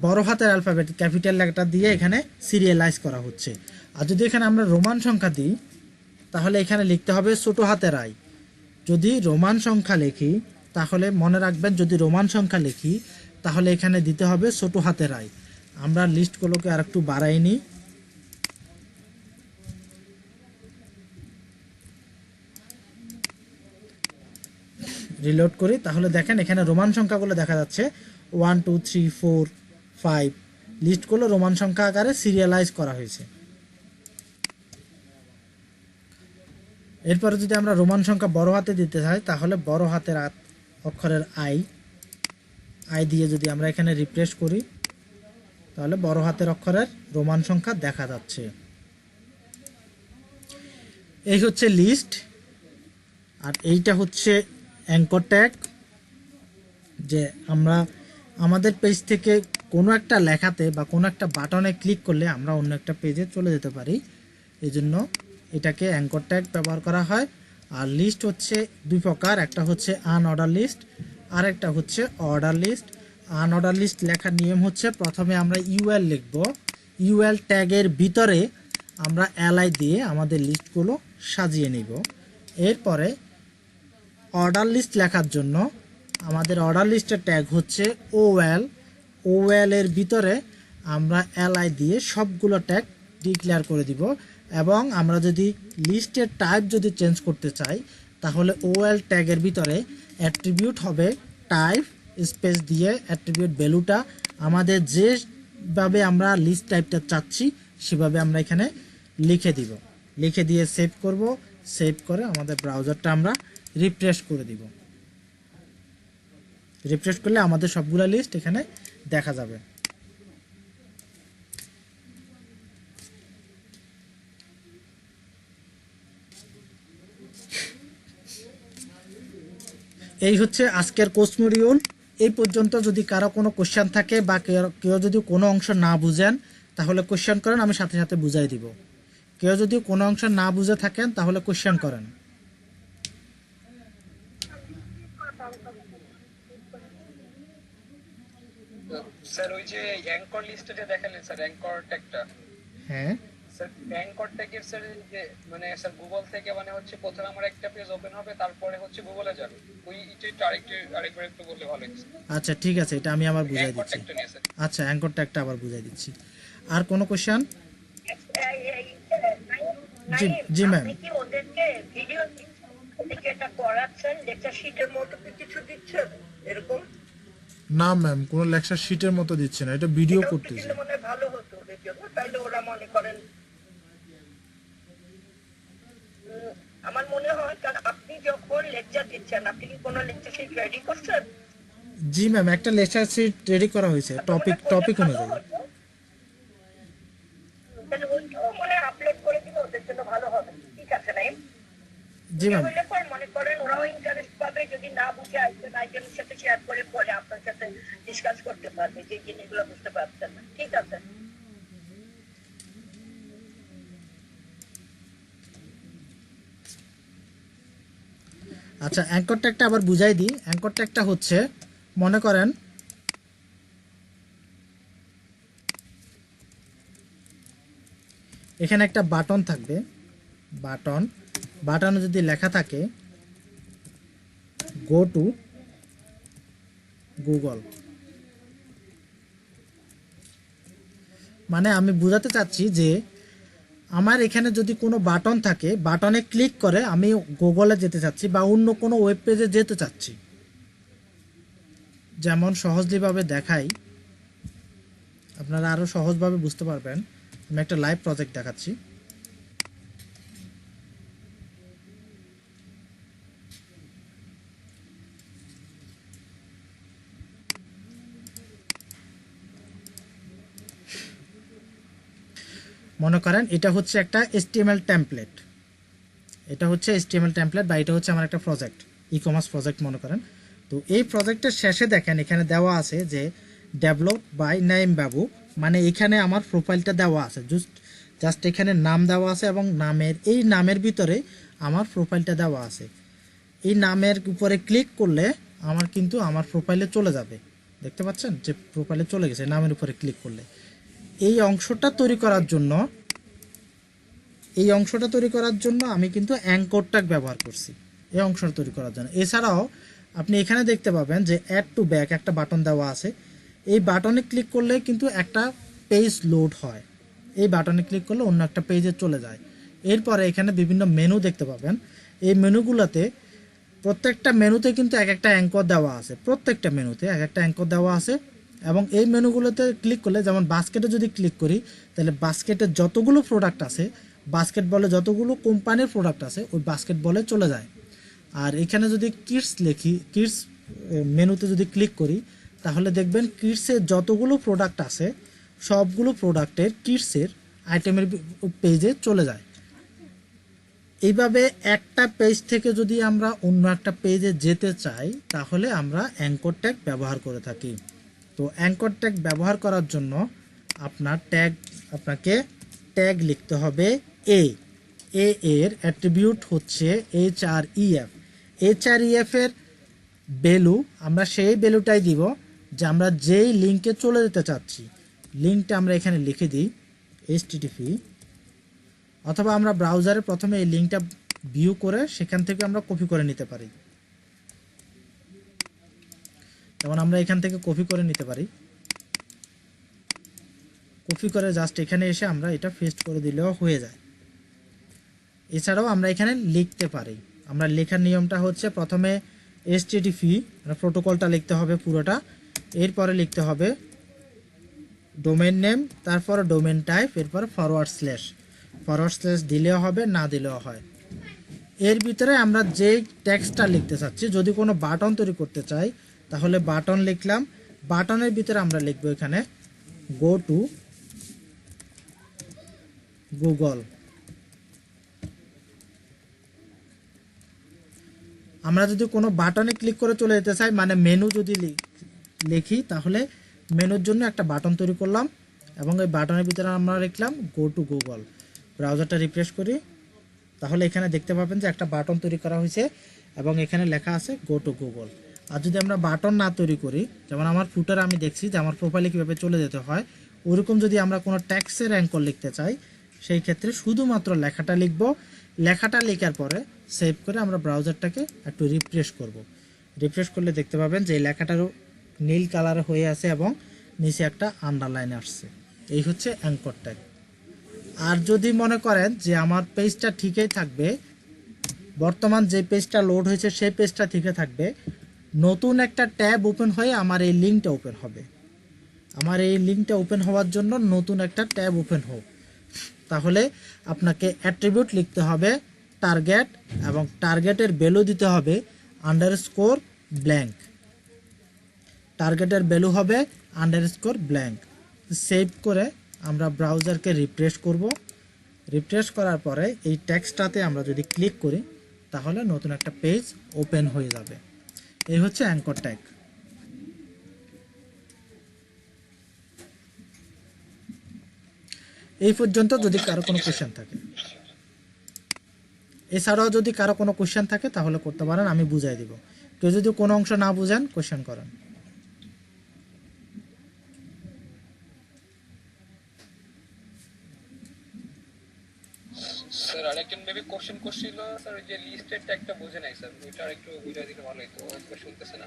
বড় হাতের অ্যালফাবেট ক্যাপিটাল লেটার দিয়ে এখানে সিরিয়ালাইজ করা হচ্ছে। আর যদি এখানে আমরা রোমান সংখ্যা দিই তাহলে এখানে লিখতে হবে ছোট হাতের I। যদি রোমান সংখ্যা লিখি তাহলে মনে রাখবেন, যদি রোমান সংখ্যা লিখি তাহলে এখানে দিতে হবে ছোট হাতের I। আমরা লিস্টগুলোকে আর একটু বাড়াই নিই, রিলোড করি, তাহলে দেখেন এখানে রোমান সংখ্যাগুলো দেখা যাচ্ছে 1 2 3 4 5। লিস্টগুলো রোমান সংখ্যা আকারে সিরিয়ালাইজ করা হয়েছে। এরপরে যদি আমরা রোমান সংখ্যা বড় হাতে দিতে চাই তাহলে বড় হাতের অক্ষরের I দিয়ে যদি আমরা এখানে রিফ্রেশ করি তাহলে বড় হাতের অক্ষরের রোমান সংখ্যা দেখা যাচ্ছে। এই হচ্ছে লিস্ট, আর এইটা হচ্ছে অ্যাঙ্কর ট্যাগ। যে আমরা আমাদের পেজ থেকে কোনো একটা লেখাতে বা কোনো একটা বাটনে ক্লিক করলে আমরা অন্য একটা পেজে চলে যেতে পারি, এই জন্য এটাকে অ্যাঙ্কর ট্যাগ ব্যবহার করা হয়। আর লিস্ট হচ্ছে দুই প্রকার, একটা হচ্ছে আনঅর্ডার লিস্ট আর একটা হচ্ছে অর্ডার লিস্ট। আনঅর্ডার লিস্ট লেখার নিয়ম হচ্ছে প্রথমে আমরা UL লিখব, UL ট্যাগের ভিতরে আমরা LI দিয়ে আমাদের লিস্টগুলো সাজিয়ে নিব। এরপরে অর্ডার লিস্ট লেখার জন্য আমাদের অর্ডার লিস্টের ট্যাগ হচ্ছে OL এর ভিতরে আমরা LI দিয়ে সবগুলো ট্যাগ ডিক্লেয়ার করে দিব। এবং আমরা যদি লিস্টের টাইপ যদি চেঞ্জ করতে চাই তাহলে OL ট্যাগের ভিতরে অ্যাট্রিবিউট হবে টাইপ স্পেস দিয়ে অ্যাট্রিবিউট ভ্যালুটা আমাদের যেভাবে আমরা লিস্ট টাইপটা চাচ্ছি সেভাবে আমরা এখানে লিখে দিব। লিখে দিয়ে সেভ করব, সেভ করে আমাদের ব্রাউজারটা আমরা রিফ্রেশ করে দিব। রিফ্রেশ করলে আমাদের সবগুলা লিস্ট এখানে দেখা যাবে। এই হচ্ছে আজকের কোর্স মডিউল। এই পর্যন্ত যদি কারো কোনো কোশ্চেন থাকে বা কেউ যদি কোনো অংশ না বুঝেন তাহলে কোশ্চেন করেন, আমি সাথে সাথে বুঝাই দিব। কেউ যদি কোনো অংশ না বুঝে থাকেন তাহলে কোশ্চেন করেন। স্যার ওই যে অ্যাঙ্কর লিস্টে যে দেখালেন স্যার অ্যাঙ্কর ট্যাগটা, হ্যাঁ স্যার অ্যাঙ্কর ট্যাগের স্যার যে মানে স্যার গুগল থেকে মানে হচ্ছে প্রথমে আমার একটা পেজ ওপেন হবে তারপরে হচ্ছে গুগলে যাবে, ওই এটা আরেকবার একটু বললে ভালো হতো। আচ্ছা ঠিক আছে, এটা আমি আবার বুঝাই অ্যাঙ্কর দিচ্ছি। ট্যাগটা নিয়ে স্যার। আচ্ছা অ্যাঙ্কর ট্যাগটা আবার বুঝাই দিচ্ছি। আর কোনো কোশ্চেন? জি জি ম্যাম। আপনি কি ওদেরকে ভিডিও এটা করাচ্ছেন, লেকচার শিটের মতো কিছু দিচ্ছেন এরকম? না ম্যাম, কোনো লেকচার শিটের মতো দিচ্ছে না, এটা ভিডিও এটা একটু করতেছে। দিলে মনে হয় ভালো হতো ওদের জন্য, তাইলে ওরা মনে করেন আমার মনে হয়, কারণ আপনি যখন লেকচার দিচ্ছেন, আপনি কি কোনো লেকচার শিট রেডি করছেন? জি ম্যাম, একটা লেকচার শিট রেডি করা হয়েছে টপিক অনুযায়ী। তাহলে ওইটাও মনে আপলোড করে দিলে ওদের জন্য ভালো হবে। ঠিক আছে নাইম? জি ম্যাম। হইলে পর মনে করেন ওরাও ইন্টারেস্ট পাবে, যদি না বুঝে আসবেন আইটেমের সাথে শেয়ার করে পরে আপনার সাথে ডিসকাস করতে পারবে যে জিনিসগুলো বুঝতে পারছেন না। ঠিক আছে? আচ্ছা, অ্যাঙ্কর ট্যাগটা আবার বুঝাই দিই। অ্যাঙ্কর ট্যাগটা হচ্ছে, মনে করেন এখানে একটা বাটন থাকবে, বাটনে যদি লেখা থাকে গো টু গুগল, মানে আমি বোঝাতে চাচ্ছি যে আমার এখানে যদি কোনো বাটন থাকে, বাটনে ক্লিক করে আমি গুগলে যেতে চাচ্ছি বা অন্য কোনো ওয়েব পেজে যেতে চাচ্ছি। যেমন সহজভাবে দেখাই, আপনারা আরও সহজভাবে বুঝতে পারবেন। আমি একটা লাইভ প্রজেক্ট দেখাচ্ছি। মনে করেন এটা হচ্ছে একটা HTML টেমপ্লেট, এটা হচ্ছে HTML টেমপ্লেট বা এটা হচ্ছে আমার একটা প্রজেক্ট, ই কমার্স প্রজেক্ট মনে করেন। তো এই প্রজেক্টের শেষে দেখেন এখানে দেওয়া আছে যে ডেভেলপ বাই নাইম বাবু, মানে এখানে আমার প্রোফাইলটা দেওয়া আছে, জাস্ট এখানে নাম দেওয়া আছে এবং এই নামের ভিতরে আমার প্রোফাইলটা দেওয়া আছে। এই নামের উপরে ক্লিক করলে আমার কিন্তু আমার প্রোফাইলে চলে যাবে, দেখতে পাচ্ছেন যে প্রোফাইলে চলে গেছে নামের উপরে ক্লিক করলে। এই অংশটা তৈরি করার জন্য আমি কিন্তু অ্যাঙ্কর ট্যাগ ব্যবহার করছি এই অংশটা তৈরি করার জন্য। এছাড়াও আপনি এখানে দেখতে পাবেন যে অ্যাড টু ব্যাক একটা বাটন দেওয়া আছে, এই বাটনে ক্লিক করলে কিন্তু একটা পেজ লোড হয়, এই বাটনে ক্লিক করলে অন্য একটা পেজে চলে যায়। এরপরে এখানে বিভিন্ন মেনু দেখতে পাবেন, এই মেনুগুলোতে প্রত্যেকটা মেনুতে কিন্তু এক একটা অ্যাঙ্কর দেওয়া আছে, প্রত্যেকটা মেনুতে এক একটা অ্যাঙ্কর দেওয়া আছে। এবং এই মেনুগুলোতে ক্লিক করলে, যেমন বাস্কেটে যদি ক্লিক করি তাহলে বাস্কেটে যতগুলো প্রোডাক্ট আছে, বাস্কেট বলে যতগুলো কোম্পানির প্রোডাক্ট আছে ওই বাস্কেট বলে চলে যায়। আর এখানে যদি কিডস মেনুতে যদি ক্লিক করি তাহলে দেখবেন কিডসের যতগুলো প্রোডাক্ট আছে সবগুলো প্রোডাক্টের কিডসের আইটেমের পেজে চলে যায়। এইভাবে একটা পেজ থেকে যদি আমরা অন্য একটা পেজে যেতে চাই তাহলে আমরা অ্যাঙ্কর ট্যাগ ব্যবহার করে থাকি। তো অ্যাঙ্কর ট্যাগ ব্যবহার করার জন্য আপনাকে ট্যাগ লিখতে হবে এর অ্যাট্রিবিউট হচ্ছে HREF এর ভ্যালু, আমরা সেই ভ্যালুটাই দিব যে আমরা যেই লিঙ্কে চলে যেতে চাচ্ছি। লিঙ্কটা আমরা এখানে লিখে দিই HTTP, অথবা আমরা ব্রাউজারে প্রথমে এই লিঙ্কটা ভিউ করে সেখান থেকে আমরা কপি করে নিতে পারি। যেমন আমরা এখান থেকে কপি করে নিতে পারি, কপি করে জাস্ট এখানে এসে আমরা এটা পেস্ট করে দিলেও হয়ে যায়। এছাড়াও আমরা এখানে লিখতে পারি, আমরা লেখার নিয়মটা হচ্ছে প্রথমে HTTP মানে প্রোটোকলটা লিখতে হবে পুরোটা, এরপরে লিখতে হবে ডোমেইন নেম, তারপর ডোমেইন টাইপ, এরপর ফরওয়ার্ড স্ল্যাশ দিলেও হবে, না দিলেও হয়। এর ভিতরে আমরা যে টেক্সটটা লিখতে চাচ্ছি, যদি কোনো বাটন তৈরি করতে চাই তাহলে বাটন লিখলাম, বাটনের ভিতরে আমরা লিখবো এখানে গো টু গুগল। আমরা যদি কোনো বাটনে ক্লিক করে চলে যেতে চাই, মানে মেনু যদি লিখি তাহলে মেনুর জন্য একটা বাটন তৈরি করলাম এবং এই বাটনের ভিতরে আমরা লিখলাম গো টু গুগল। ব্রাউজারটা রিফ্রেশ করি তাহলে এখানে দেখতে পাবেন যে একটা বাটন তৈরি করা হয়েছে এবং এখানে লেখা আছে গো টু গুগল। আর যদি আমরা বাটন না তৈরি করি, যেমন আমার ফুটারে আমি দেখছি যে আমার প্রোফাইলে কীভাবে চলে যেতে হয়, ওরকম যদি আমরা কোনো ট্যাক্সের অ্যাঙ্কর লিখতে চাই সেই ক্ষেত্রে শুধুমাত্র লেখাটা লিখব, লেখাটা লেখার পরে সেভ করে আমরা ব্রাউজারটাকে একটু রিফ্রেশ করব। রিফ্রেশ করলে দেখতে পাবেন যে এই লেখাটারও নীল কালার হয়ে আছে এবং নিচে একটা আন্ডারলাইন আসছে। এই হচ্ছে অ্যাঙ্কর ট্যাগ। আর যদি মনে করেন যে আমার পেজটা ঠিকই থাকবে, বর্তমান যে পেজটা লোড হয়েছে সেই পেজটা ঠিকই থাকবে, নতুন একটা ট্যাব ওপেন হয়ে আমার এই লিঙ্কটা ওপেন হবে। আমার এই লিঙ্কটা ওপেন হওয়ার জন্য নতুন একটা ট্যাব ওপেন হোক, তাহলে আপনাকে অ্যাট্রিবিউট লিখতে হবে টার্গেট, এবং টার্গেটের ভ্যালু দিতে হবে আন্ডারস্কোর ব্ল্যাঙ্ক। টার্গেটের ভ্যালু হবে আন্ডারস্কোর ব্ল্যাঙ্ক। সেভ করে আমরা ব্রাউজারকে রিফ্রেশ করব। রিফ্রেশ করার পরে এই টেক্সটটাতে আমরা যদি ক্লিক করি তাহলে নতুন একটা পেজ ওপেন হয়ে যাবে। এই হচ্ছে অ্যাঙ্কর ট্যাগ। এই পর্যন্ত যদি কারো কোনো কোশ্চেন থাকে, এছাড়াও যদি কারো কোনো কোশ্চেন থাকে তাহলে করতে পারেন, আমি বুঝাই দিব। কেউ যদি কোনো অংশ না বুঝেন কোশ্চেন করেন। স্যার আরেকজন মেবি কোশ্চেন করছিল স্যার, ওই যে লিস্টের ট্যাগটা বোঝে নাই স্যার, ওইটা আরেকটু বুঝাই দিলে ভালো হতো, ও শুনতেছে না।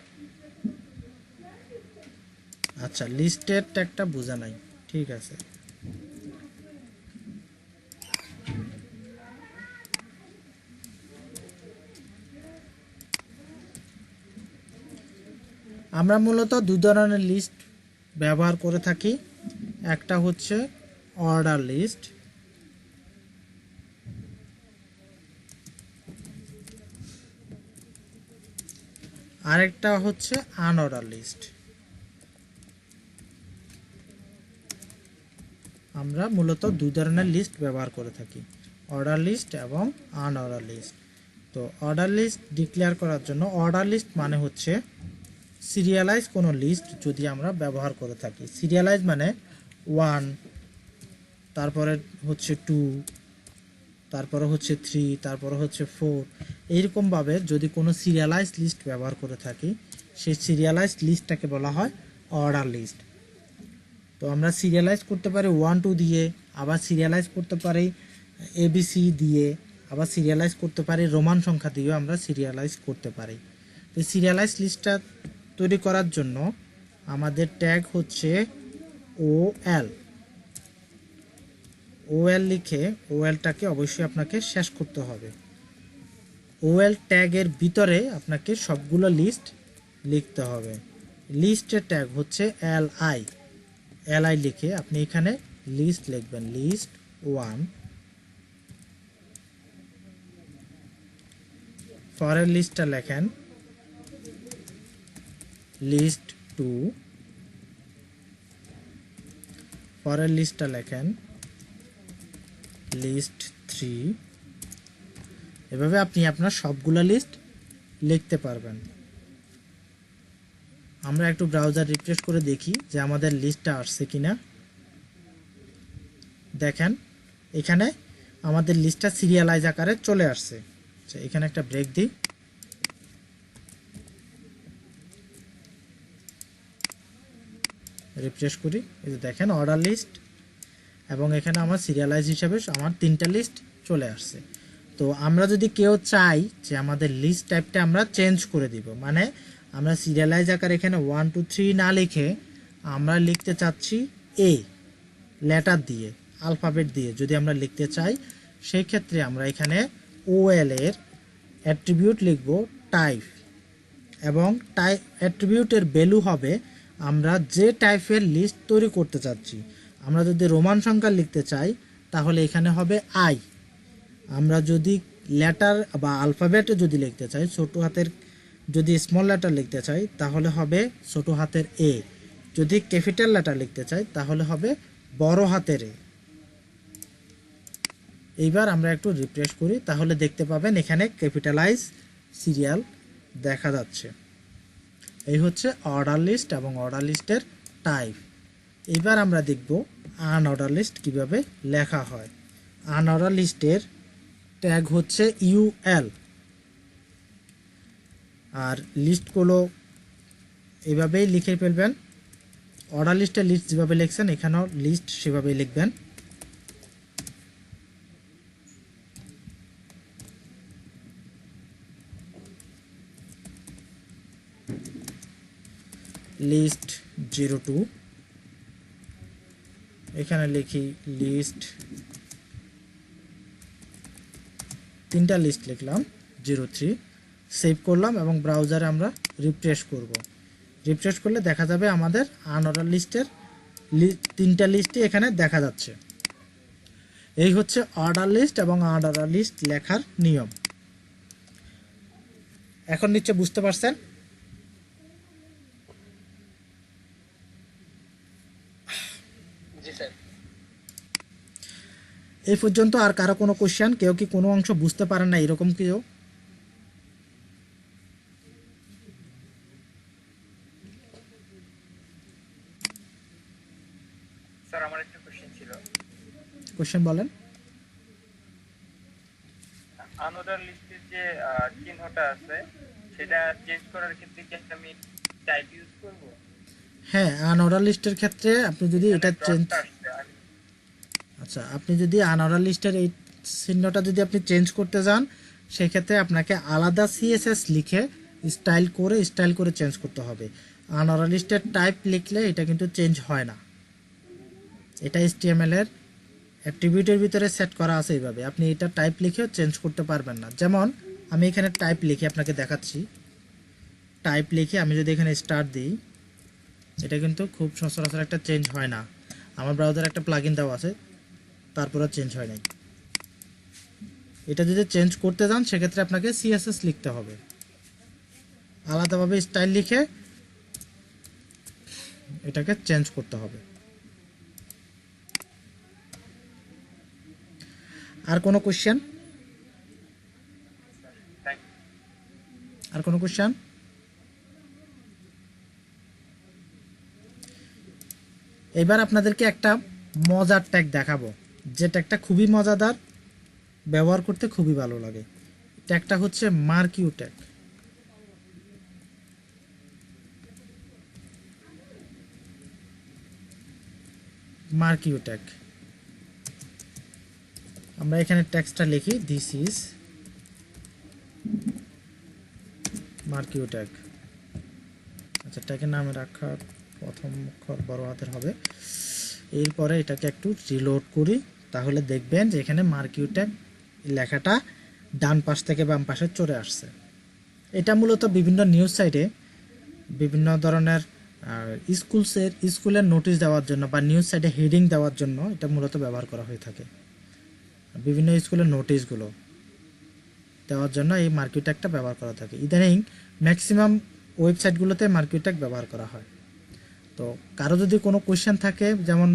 আচ্ছা, লিস্টের ট্যাগটা বোঝা নাই, ঠিক আছে। আমরা মূলত দুই ধরনের লিস্ট ব্যবহার করে থাকি। একটা হচ্ছে অর্ডার লিস্ট, আরেকটা হচ্ছে আনঅর্ডার লিস্ট। আমরা মূলত দুই ধরনের লিস্ট ব্যবহার করে থাকি, অর্ডার লিস্ট এবং আনঅর্ডার লিস্ট। তো অর্ডার লিস্ট ডিক্লেয়ার করার জন্য, অর্ডার লিস্ট মানে হচ্ছে সিরিয়ালাইজ কোনো লিস্ট যদি আমরা ব্যবহার করে থাকি। সিরিয়ালাইজ মানে 1, তারপরে হচ্ছে 2, তারপরে হচ্ছে 3, তারপরে হচ্ছে 4, এইরকমভাবে যদি কোনো সিরিয়ালাইজ লিস্ট ব্যবহার করে থাকি সেই সিরিয়ালাইজ লিস্টটাকে বলা হয় অর্ডার লিস্ট। তো আমরা সিরিয়ালাইজ করতে পারি 1, 2 দিয়ে, আবার সিরিয়ালাইজ করতে পারি ABC দিয়ে, আবার সিরিয়ালাইজ করতে পারি রোমান সংখ্যা দিয়েও আমরা সিরিয়ালাইজ করতে পারি। তো সিরিয়ালাইজ লিস্টটা তৈরি করার জন্য আমাদের ট্যাগ হচ্ছে OL। OL লিখে OLটাকে অবশ্যই আপনাকে শেষ করতে হবে। OL ট্যাগের ভিতরে আপনাকে সবগুলো লিস্ট লিখতে হবে। লিস্টের ট্যাগ হচ্ছে LI লিখে আপনি এখানে লিস্ট লিখবেন, লিস্ট 1। পরের লিস্টটা লেখেন লিস্ট 2, পরের লিস্টটা লেখেন লিস্ট 3। এভাবে আপনি আপনার সবগুলো লিস্ট লিখতে পারবেন। আমরা একটু ব্রাউজার রিফ্রেশ করে দেখি যে আমাদের লিস্টটা আসছে কিনা। দেখেন এখানে আমাদের লিস্টটা সিরিয়ালাইজ আকারে চলে আসছে। আচ্ছা, এখানে একটা ব্রেক দিই। রিফ্রেশ করি, এই যে দেখেন অর্ডার লিস্ট, এবং এখানে আমার সিরিয়ালাইজ হিসাবে আমার 3টা লিস্ট চলে আসছে। তো আমরা যদি কেউ চাই যে আমাদের লিস্ট টাইপটা আমরা চেঞ্জ করে দিব, মানে আমরা সিরিয়ালাইজ আকারে এখানে 1, 2, 3 না লিখে আমরা লিখতে চাচ্ছি A লেটার দিয়ে, আলফাবেট দিয়ে যদি আমরা লিখতে চাই, সেই ক্ষেত্রে আমরা এখানে OL এর অ্যাট্রিবিউট লিখব টাইপ, এবং অ্যাট্রিবিউটের ভ্যালু হবে আমরা যে টাইপের লিস্ট তৈরি করতে চাচ্ছি। আমরা যদি রোমান সংখ্যা লিখতে চাই তাহলে এখানে হবে I। আমরা যদি লেটার বা আলফাবেটে যদি লিখতে চাই, ছোট হাতের যদি স্মল লেটার লিখতে চাই তাহলে হবে ছোট হাতের A। যদি ক্যাপিটাল লেটার লিখতে চাই তাহলে হবে বড় হাতের A। এইবার আমরা একটু রিফ্রেশ করি, তাহলে দেখতে পাবেন এখানে ক্যাপিটালাইজ সিরিয়াল দেখা যাচ্ছে। এই হচ্ছে অর্ডার লিস্ট এবং অর্ডার লিস্টের টাইপ। এবার আমরা দেখব আনঅর্ডার লিস্ট কিভাবে লেখা হয়। আনঅর্ডার লিস্টের ট্যাগ হচ্ছে UL, আর লিস্টগুলো এভাবেই লিখে ফেলবেন। অর্ডার লিস্টের লিস্ট যেভাবে লিখছেন এখানেও লিস্ট সেভাবেই লিখবেন। লিস্ট 02, এখানে লিখি লিস্ট, 3টা লিস্ট লিখলাম 03, সেভ করলাম এবং ব্রাউজারে আমরা রিফ্রেশ করব। রিফ্রেশ করলে দেখা যাবে আমাদের আনঅর্ডার লিস্টের 3টা লিস্টই এখানে দেখা যাচ্ছে। এই হচ্ছে অর্ডার লিস্ট এবং আনঅর্ডার লিস্ট লেখার নিয়ম। এখন নিশ্চয় বুঝতে পারছেন। জি স্যার। এই পর্যন্ত আর কারো কোনো কোশ্চেন? কেউ কি কোনো অংশ বুঝতে পারেন না এরকম কেউ? স্যার আমার একটা কোশ্চেন ছিল। কোশ্চেন বলেন। আনঅর্ডার লিস্টের যে চিহ্নটা আছে সেটা চেঞ্জ করার ক্ষেত্রে কি আমি টাইপ ইউজ করব? হ্যাঁ, আনঅর্ডার লিস্টের ক্ষেত্রে আপনি যদি এটা চেঞ্জ, ডটটা আসছে, আচ্ছা, আপনি যদি আনঅর্ডার লিস্টের এই চিহ্নটা যদি আপনি চেঞ্জ করতে যান, সেক্ষেত্রে আপনাকে আলাদা সিএসএস লিখে স্টাইল করে চেঞ্জ করতে হবে। আনঅর্ডার লিস্টের টাইপ লিখলে এটা কিন্তু চেঞ্জ হয় না। এটা HTML এর অ্যাট্রিবিউটের ভিতরে সেট করা আছে এইভাবে। আপনি এটা টাইপ লিখেও চেঞ্জ করতে পারবেন না। যেমন আমি এখানে টাইপ লিখে আপনাকে দেখাচ্ছি। টাইপ লিখে আমি যদি এখানে স্টার্ট দিই, এটা কিন্তু খুব সচরাচর একটা চেঞ্জ হয় না। আমার ব্রাউজারে একটা প্লাগইন দেওয়া আছে, তারপরে চেঞ্জ হয় নাই। এটা যদি চেঞ্জ করতে যান সেক্ষেত্রে আপনাকে সিএসএস লিখতে হবে, আলাদাভাবে স্টাইল লিখে এটাকে চেঞ্জ করতে হবে। আর কোনো কোশ্চেন? আর কোনো কোশ্চেন? এবার আপনাদেরকে একটা মজার ট্যাগ দেখাবো, যে ট্যাগটা খুবই মজাদার, ব্যবহার করতে খুবই ভালো লাগে। ট্যাগটা হচ্ছে মার্কিউ ট্যাগ। মার্কিউ ট্যাগ, আমরা এখানে টেক্সটটা লিখি, দিস ইজ মার্কিউ ট্যাগ। আচ্ছা, ট্যাগের নামে রাখার প্রথম অক্ষর বড় হাতের হবে। এরপরে এটাকে একটু রিলোড করি, তাহলে দেখবেন যে এখানে মার্কিউ ট্যাগ লেখাটা ডান পাশ থেকে বাম পাশে চলে আসছে। এটা মূলত বিভিন্ন নিউজ সাইটে বিভিন্ন ধরনের স্কুলের নোটিশ দেওয়ার জন্য বা নিউজ সাইটে হেডিং দেওয়ার জন্য এটা মূলত ব্যবহার করা হয়ে থাকে। বিভিন্ন স্কুলের নোটিশগুলো দেওয়ার জন্য এই মার্কিউ ট্যাগটা ব্যবহার করা থাকে। ইদানিং ম্যাক্সিমাম ওয়েবসাইটগুলোতে মার্কিউ ট্যাগ ব্যবহার করা হয়। তো কারো যদি কোনো কোয়েশ্চেন থাকে, যেমন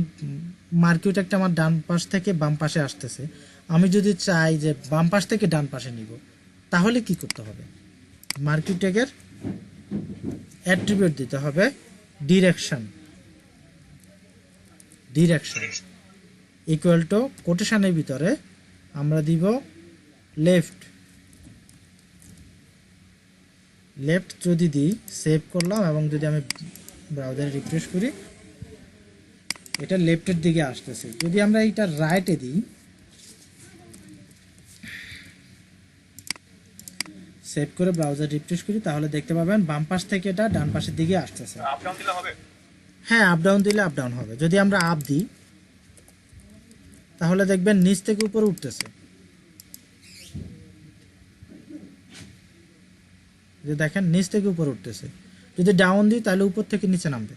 মার্কিউ ট্যাগটা আমার ডান পাশ থেকে বাম পাশে আসতেছে, আমি যদি চাই যে বাম পাশ থেকে ডান পাশে নিব, তাহলে কি করতে হবে? মার্কিউ ট্যাগের অ্যাট্রিবিউট দিতে হবে ডিরেকশন ইকুয়াল টু কোটেশনের ভিতরে আমরা দিব লেফট যদি দিই, সেভ করলাম এবং যদি আমি ব্রাউজারে রিফ্রেশ করি, এটা লেফটের দিকে আসতেছে। যদি আমরা এটা রাইটে দিই, সেভ করে ব্রাউজার রিফ্রেশ করি, তাহলে দেখতে পাবেন বাম পাশ থেকে এটা ডান পাশের দিকে আসতেছে। আপ ডাউন দিলে হবে? হ্যাঁ, আপ ডাউন দিলে আপ ডাউন হবে। যদি আমরা আপ দিই তাহলে দেখবেন নিচ থেকে উপরে উঠতেছে। যে দেখেন নিচ থেকে উপরে উঠতেছে। যদি ডাউন দিই তাহলে উপর থেকে নিচে নামবে।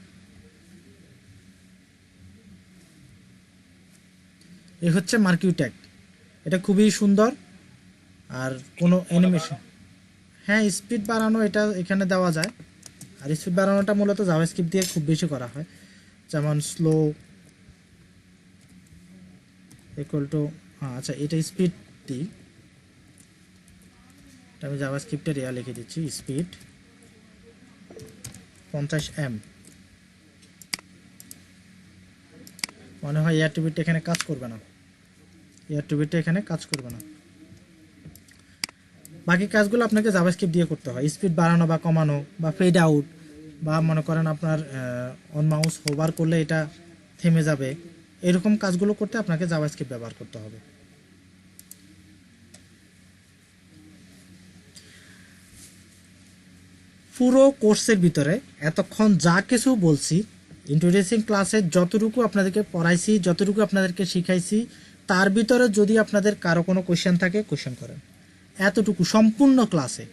এই হচ্ছে মার্কিউ ট্যাগ। এটা খুবই সুন্দর। আর কোনো অ্যানিমেশন, হ্যাঁ, স্পিড বাড়ানো এটা এখানে দেওয়া যায়। আর স্পিড বাড়ানোটা মূলত জাভাস্ক্রিপ্ট দিয়ে খুব বেশি করা হয়। যেমন স্লো ইকুয়াল টু, আচ্ছা, এটা স্পিড দিই, এটা আমি জাভাস্ক্রিপ্টের লিখে দিচ্ছি, স্পিড 50 M। মনে হয় এয়ারটিভিটা এখানে কাজ করবে না, বাকি কাজগুলো আপনাকে জাভাস্ক্রিপ্ট দিয়ে করতে হয়। স্পিড বাড়ানো বা কমানো বা ফেড আউট, বা মনে করেন আপনার অন মাউস হোভার করলে এটা থেমে যাবে, এরকম কাজগুলো করতে আপনাকে জাভাস্ক্রিপ্ট ব্যবহার করতে হবে। পুরো কোর্সের ভিতরে এতক্ষণ যা কিছু বলছি, ইন্ট্রোডিউসিং ক্লাসে যতটুকু আপনাদেরকে পড়াইছি, যতটুকু আপনাদেরকে শিখাইছি, তার ভিতরে যদি আপনাদের কারো কোনো কোশ্চেন থাকে, কোশ্চেন করেন। এতটুকু সম্পূর্ণ ক্লাসে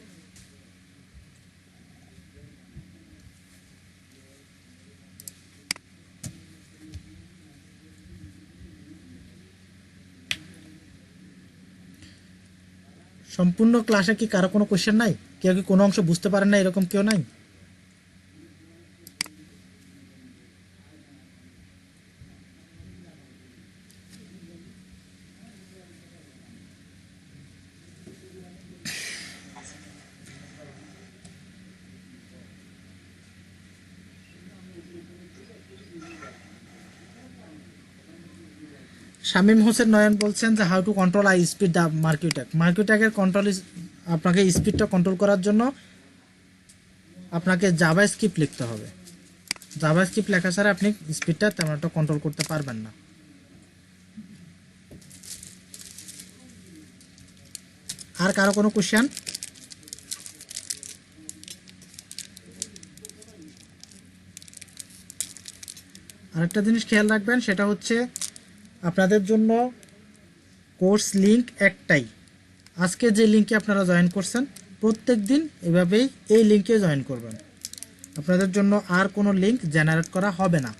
সম্পূর্ণ ক্লাসে কি কারো কোনো কোশ্চেন নাই? কেউ কি কোনো অংশ বুঝতে পারেন না এরকম কেউ নাই? শামীম হোসেন নয়ন বলছেন যে how to control I speed the মার্কিউট্যাক। মার্কিউট্যাকের কন্ট্রোল আপনাকে স্পিডটা কন্ট্রোল করার জন্য আপনাকে জাভা স্ক্রিপ্ট লিখতে হবে। জাভা স্ক্রিপ্ট লেখা ছাড়া আপনি স্পিডটা তেমন একটা কন্ট্রোল করতে পারবেন না। আর কারো কোনো কোশ্চেন? আরেকটা জিনিস খেয়াল রাখবেন, সেটা হচ্ছে আপনাদের জন্য কোর্স লিংক একটাই। আজকে যে লিঙ্কে আপনারা জয়েন করছেন প্রত্যেক দিন এভাবেই এই লিঙ্কে জয়েন করবেন। আপনাদের জন্য আর কোনো লিঙ্ক জেনারেট করা হবে না,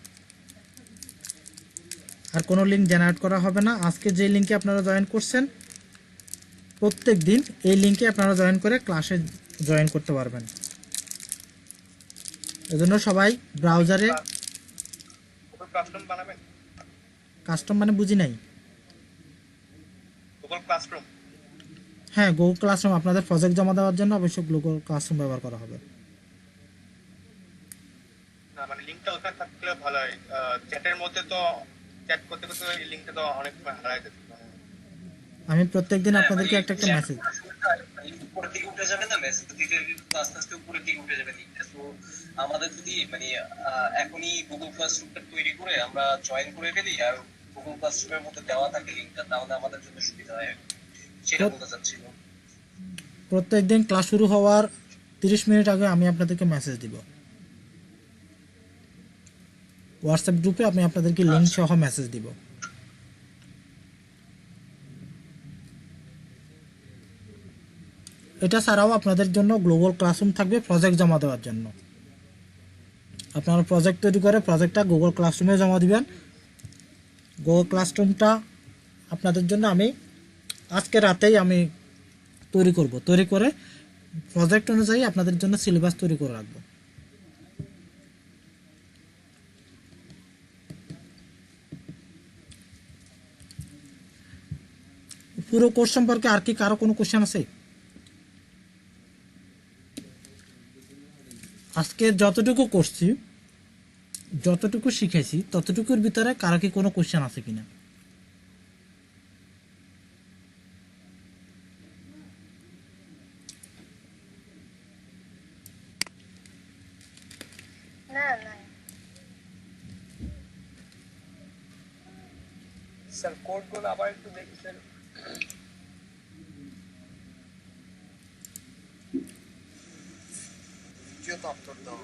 আর কোনো লিঙ্ক জেনারেট করা হবে না। আজকে যে লিঙ্কে আপনারা জয়েন করছেন প্রত্যেক দিন এই লিঙ্কে আপনারা জয়েন করে ক্লাসে জয়েন করতে পারবেন। এজন্য সবাই ব্রাউজারে গুগল ক্লাসরুম বানাবেন। কাস্টম মানে বুঝি নাই। গুগল ক্লাসরুম হ্যাঁ, গুগল ক্লাসরুম আপনাদের প্রজেক্ট জমা দেওয়ার জন্য অবশ্যই গুগল ক্লাসরুম ব্যবহার করা হবে। না মানে লিংকটা ওখানে থাকলে ভালো হয়। চ্যাটের মধ্যে তো চ্যাট করতে করতে এই লিংকটা তো অনেক সময় হারায় যেত। আমি প্রত্যেকদিন আপনাদেরকে একটা একটা মেসেজ উপরের দিকে উঠে যাবে না, মেসেজ দিতে দিতে আস্তে আস্তে উপরের দিকে উঠে যাবে লিঙ্কটা। তো আমাদের যদি মানে এখনই গুগল ক্লাসরুমটা তৈরি করে আমরা জয়েন করে ফেলি আর গুগল ক্লাসরুমের মধ্যে দেওয়া থাকে লিঙ্কটা, তাহলে আমাদের জন্য সুবিধা হয়, সেটা বলতে চাচ্ছিল। প্রত্যেকদিন ক্লাস শুরু হওয়ার 30 মিনিট আগে আমি আপনাদেরকে মেসেজ দিব। হোয়াটসঅ্যাপ গ্রুপে আমি আপনাদেরকে লিঙ্ক সহ মেসেজ দিব। এটা ছাড়াও আপনাদের জন্য গ্লোবাল ক্লাসরুম থাকবে প্রজেক্ট জমা দেওয়ার জন্য। আপনারা প্রজেক্ট তৈরি করে প্রজেক্টটা গুগল ক্লাসরুমে জমা দিবেন। গুগল ক্লাসরুমটা আপনাদের জন্য আমি আজকে রাতেই আমি তৈরি করব, তৈরি করে প্রজেক্ট অনুযায়ী আপনাদের জন্য সিলেবাস তৈরি করে রাখবো। পুরো কোর্স সম্পর্কে আর কি কারো কোনো কোশ্চেন আছে? আজকে যতটুকু করছি, যতটুকু শিখেছি ততটুকুর ভিতরে কারো কি কোনো কোশ্চেন আছে কিনা? না না স্যার কোডগুলো আবার একটু দেখি স্যার। দ্বিতীয় তো উত্তর দাও।